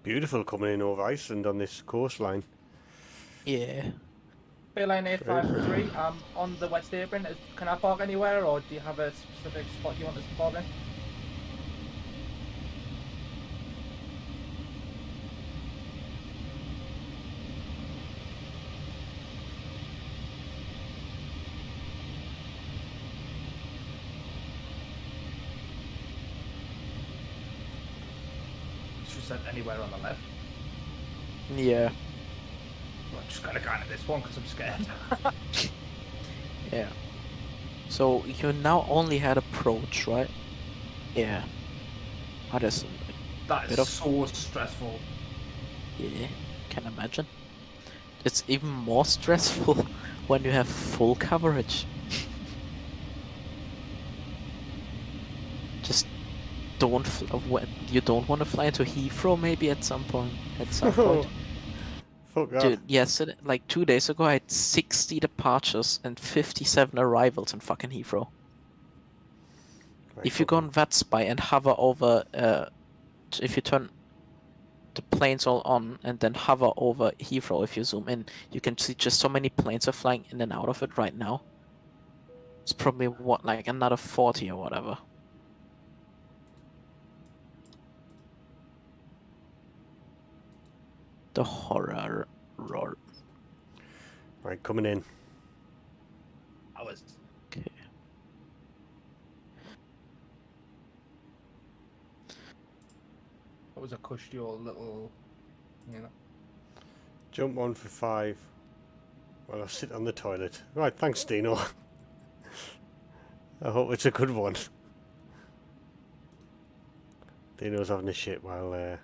Beautiful coming in over Iceland on this coastline. Yeah. Airline 853, on the West Apron, can I park anywhere, or do you have a specific spot you want us to park in? She said anywhere on the left. Yeah. Well, I'm just gonna go into this one because I'm scared. Yeah. So you now only had approach, right? Yeah. Oh, that's That bit is of- so stressful. Yeah, can imagine. It's even more stressful when you have full coverage. Just don't. You don't want to fly into Heathrow maybe at some point. Fuck that. Dude, yesterday, like 2 days ago, I had 60 departures and 57 arrivals in fucking Heathrow. If you go on VATSPY and hover over, if you turn the planes all on and then hover over Heathrow. If you zoom in, you can see just so many planes are flying in and out of it right now. It's probably what, like another 40 or whatever. The horror roar. Right, coming in. Hours. Okay. That was a cushy little, you know. Jump on for 5. Well, I'll sit on the toilet. Right, thanks, Dino. I hope it's a good one. Dino's having a shit while...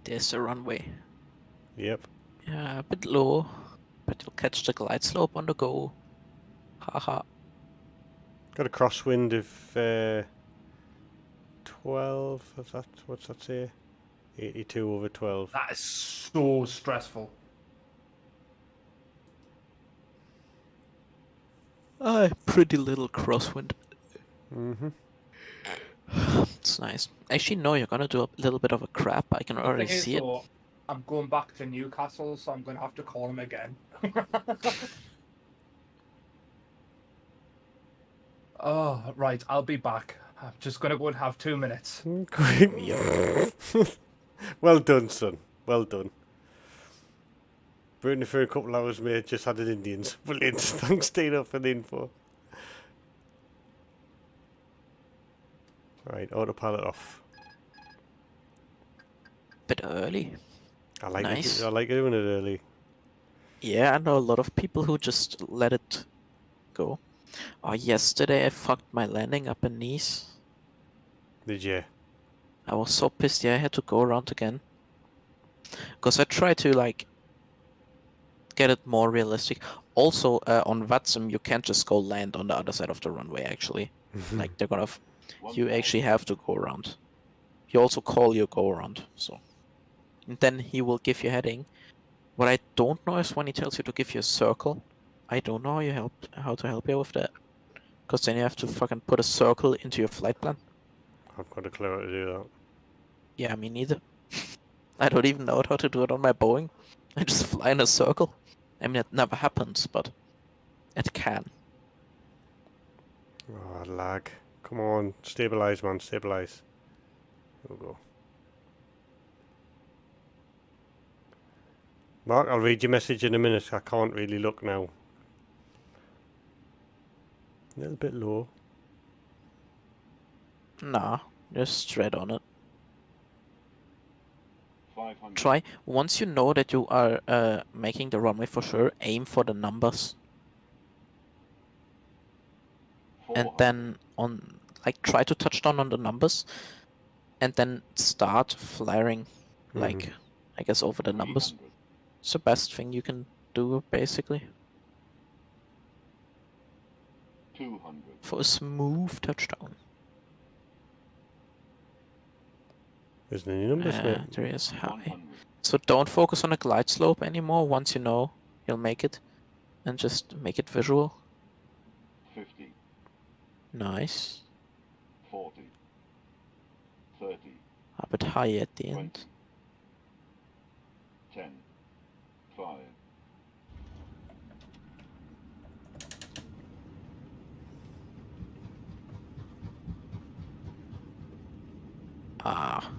There's the runway. Yep. Yeah, a bit low, but you'll catch the glide slope on the go. Haha. Got a crosswind of 12. What's that say? 82 over 12. That is so stressful. Pretty little crosswind. Mm-hmm. It's nice. Actually, no, you're gonna do a little bit of a crap. I can already see it. I'm going back to Newcastle, so I'm going to have to call him again. Oh, right, I'll be back. I'm just going to go and have 2 minutes. Well done, son. Well done. Been for a couple hours, mate. Just had an Indians. Brilliant. Thanks, Dino, for the info. Right, autopilot off. Bit early. I like Nice. it. I like doing it early. Yeah, I know a lot of people who just let it go. Oh, yesterday I fucked my landing up in Nice. Did you? I was so pissed. Yeah, I had to go around again. Because I tried to, like, get it more realistic. Also, on VATSIM, you can't just go land on the other side of the runway, actually. Like, they're gonna... You actually have to go around. He also call you go around, so... And then he will give you heading. What I don't know is when he tells you to give you a circle. I don't know how to help you with that. Because then you have to fucking put a circle into your flight plan. I've got a clue how to do that. Yeah, me neither. I don't even know how to do it on my Boeing. I just fly in a circle. I mean, it never happens, but it can. Oh, lag. Come on, stabilize, man, stabilize. Here we go. Mark, I'll read your message in a minute. I can't really look now. A little bit low. Nah, just straight on it. Try, once you know that you are making the runway for sure, aim for the numbers. And then try to touch down on the numbers. And then start flaring, like, I guess over the numbers. It's the best thing you can do, basically. 200. For a smooth touchdown. There's any numbers there? There is high. So don't focus on a glide slope anymore. Once you know you'll make it. And just make it visual. 50. Nice. 40. 30. A bit high at the end. 10. 5. Ah.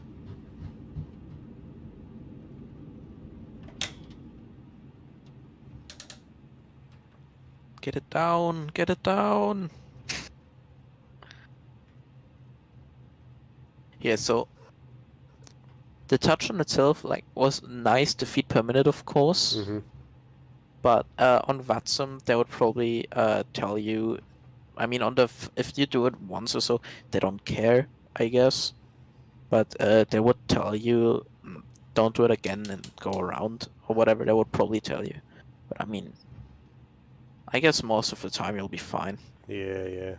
Get it down, get it down. Yeah, so the touchdown itself was nice, the feet per minute, of course. But on VATSIM, they would probably tell you. I mean, if you do it once or so, they don't care, I guess. But they would tell you, don't do it again and go around or whatever. They would probably tell you. But I mean, I guess most of the time you'll be fine. Yeah, yeah.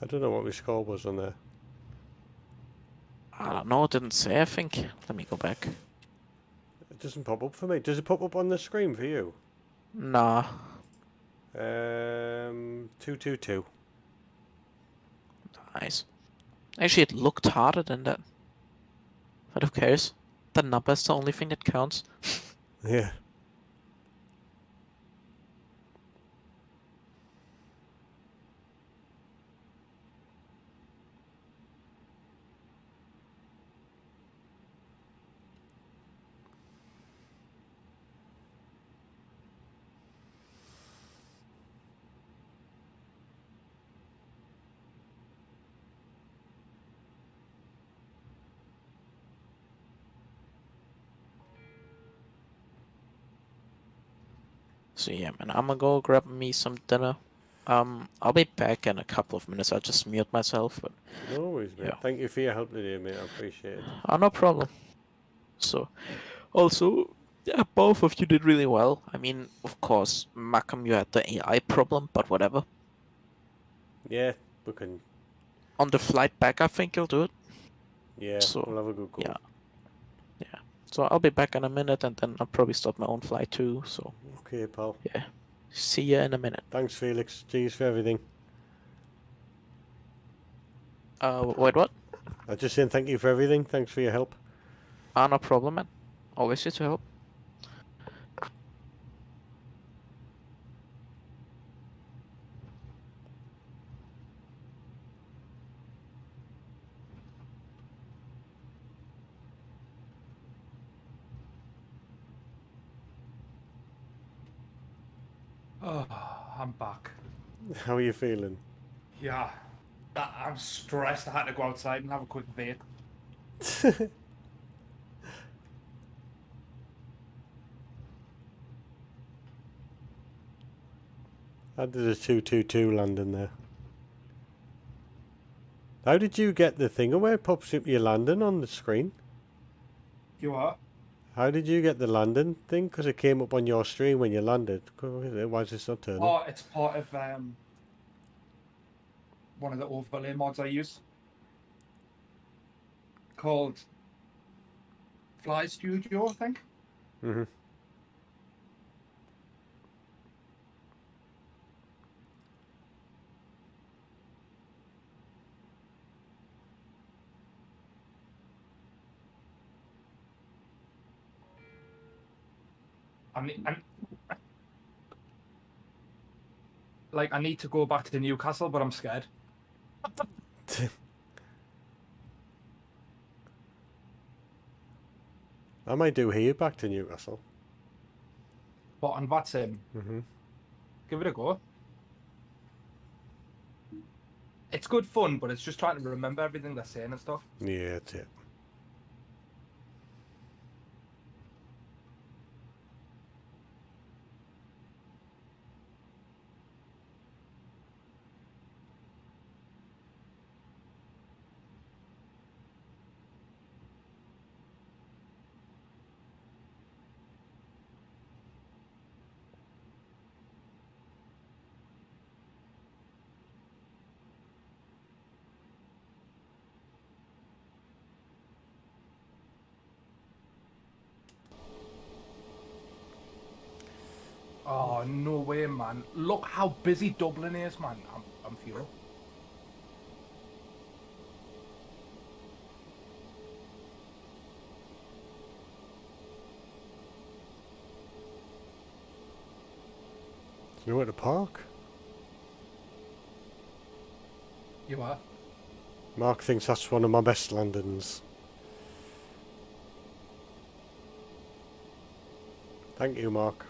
I don't know what my score was on there. I don't know, it didn't say, I think. Let me go back. It doesn't pop up for me. Does it pop up on the screen for you? Nah. 222. Nice. Actually, it looked harder than that. But who cares? The number's the only thing that counts. Yeah. So yeah, man, I'm gonna go grab me some dinner. I'll be back in a couple of minutes. I'll just mute myself, but No worries, mate. yeah. Thank you for your help today, mate. I appreciate it. No problem. So, also, yeah, both of you did really well. I mean, of course, Malcolm, you had the AI problem, but whatever. Yeah, we can. On the flight back, I think you'll do it. Yeah, So, we'll have a good go. Yeah. Yeah. So I'll be back in a minute, and then I'll probably start my own flight too. So. Okay, pal. Yeah. See you in a minute. Thanks, Felix. Cheers for everything. Wait, what? I just saying thank you for everything. Thanks for your help. No problem, man. Always here to help. Oh, I'm back. How are you feeling? Yeah. I'm stressed. I had to go outside and have a quick vape. I did a 222 landing there. How did you get the thing where it pops up your landing on the screen? You are? How did you get the landing thing? Because it came up on your screen when you landed. Why is this not turning? Oh, it's part of one of the overlay mods I use. Called Fly Studio, I think. Mm-hmm. I need to go back to Newcastle, but I'm scared. I might do here back to Newcastle. But and that's him. Mm-hmm. Give it a go. It's good fun, but it's just trying to remember everything they're saying and stuff. Yeah, that's it. Oh, no way, man. Look how busy Dublin is, man. I'm furious. Do you know where to park? You are? Mark thinks that's one of my best landings. Thank you, Mark.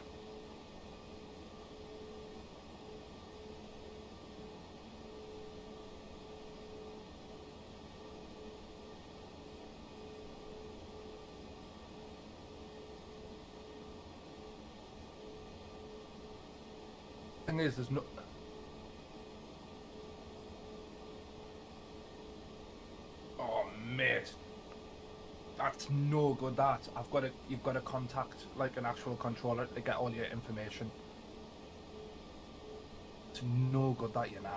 Thing is, there's no. Oh, mate, that's no good. You've got to contact like an actual controller to get all your information. It's no good that you know.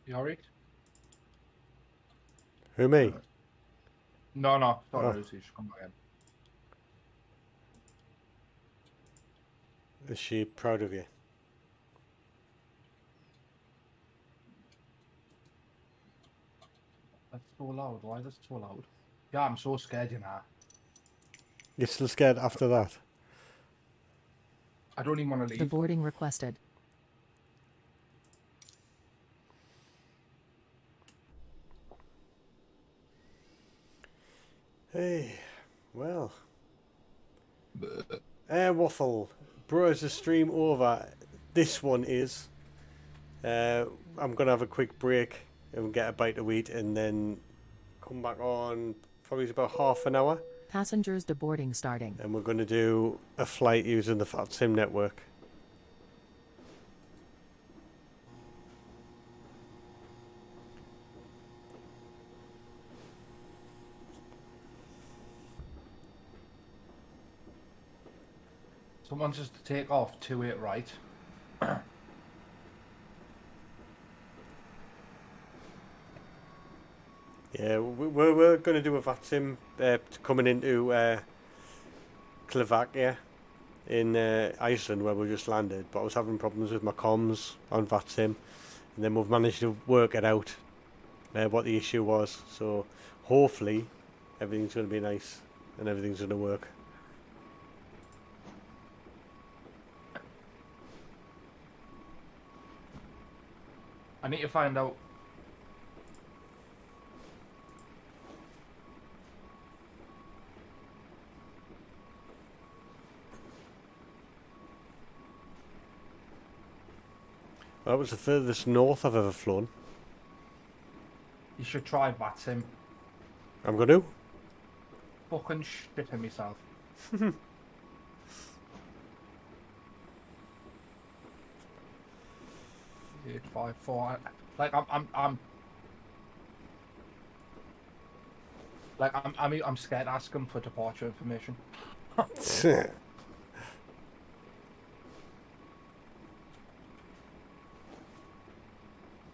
You alright? Who, me? No, not Oh. Lucy. She's come back in. Is she proud of you? That's so loud. Why is it so loud? Yeah, I'm so scared, you know. You're still scared after that? I don't even want to leave. Deboarding requested. Hey, well. Waffle. Bro, is the stream over? This one is. I'm going to have a quick break and get a bite to eat and then come back on probably about half an hour. Passengers deboarding starting. And we're going to do a flight using the FatSim network. Someone just to take off 28 right. Yeah, we're going to do a VATSIM coming into Keflavik in Iceland where we just landed, but I was having problems with my comms on VATSIM, and then we've managed to work it out what the issue was, so hopefully everything's going to be nice and everything's going to work. I need to find out. Well, that was the furthest north I've ever flown. You should try VATSIM. I'm going to. Fucking shit in myself. 854. Like I'm scared to ask him for departure information. I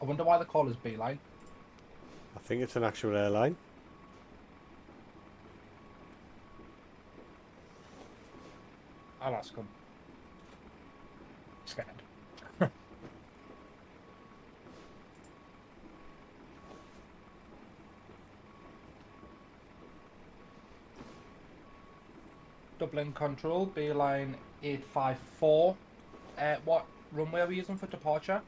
wonder why the call is Beeline. I think it's an actual airline. I'll ask him. Scared. Dublin Control, Beeline 854. What runway are we using for departure?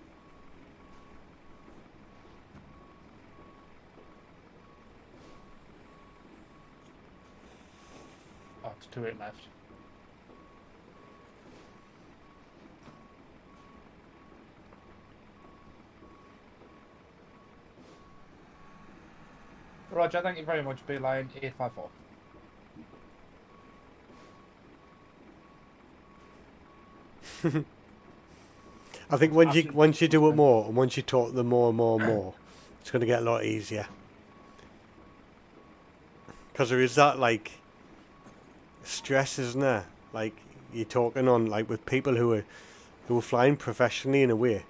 Oh, it's 28 left. Roger, thank you very much, Beeline 854. I think once you do it more, and once you talk them more and more and more, it's going to get a lot easier. Because there is that, like, stress, isn't there? Like, you're talking on, like, with people who are flying professionally in a way.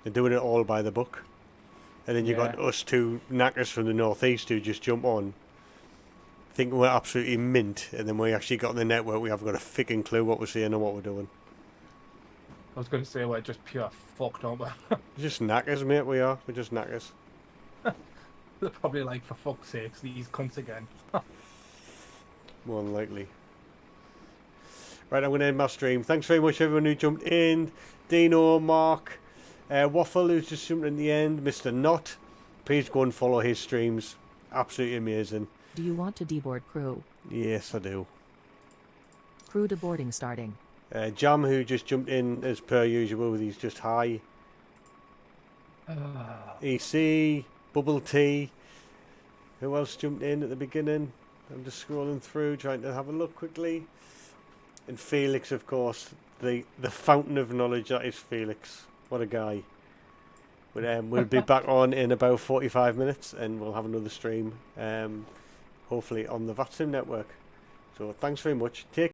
They're doing it all by the book. And then you've got us two knackers from the northeast who just jump on, thinking we're absolutely mint, and then we actually got on the network, we haven't got a freaking clue what we're saying or what we're doing. I was going to say we're just pure fucked up. We're just knackers, mate, we are. We're just knackers. They're probably like, for fuck's sakes, these cunts again. More than likely. Right, I'm going to end my stream. Thanks very much everyone who jumped in. Dino, Mark, Waffle who's just jumped in the end, Mr. Knott. Please go and follow his streams. Absolutely amazing. Do you want to deboard crew? Yes, I do. Crew deboarding starting. Jam, who just jumped in as per usual with his just high. EC, Bubble Tea. Who else jumped in at the beginning? I'm just scrolling through, trying to have a look quickly. And Felix, of course, the fountain of knowledge that is Felix. What a guy. But we'll be back on in about 45 minutes and we'll have another stream, hopefully on the VATSIM network. So thanks very much. Take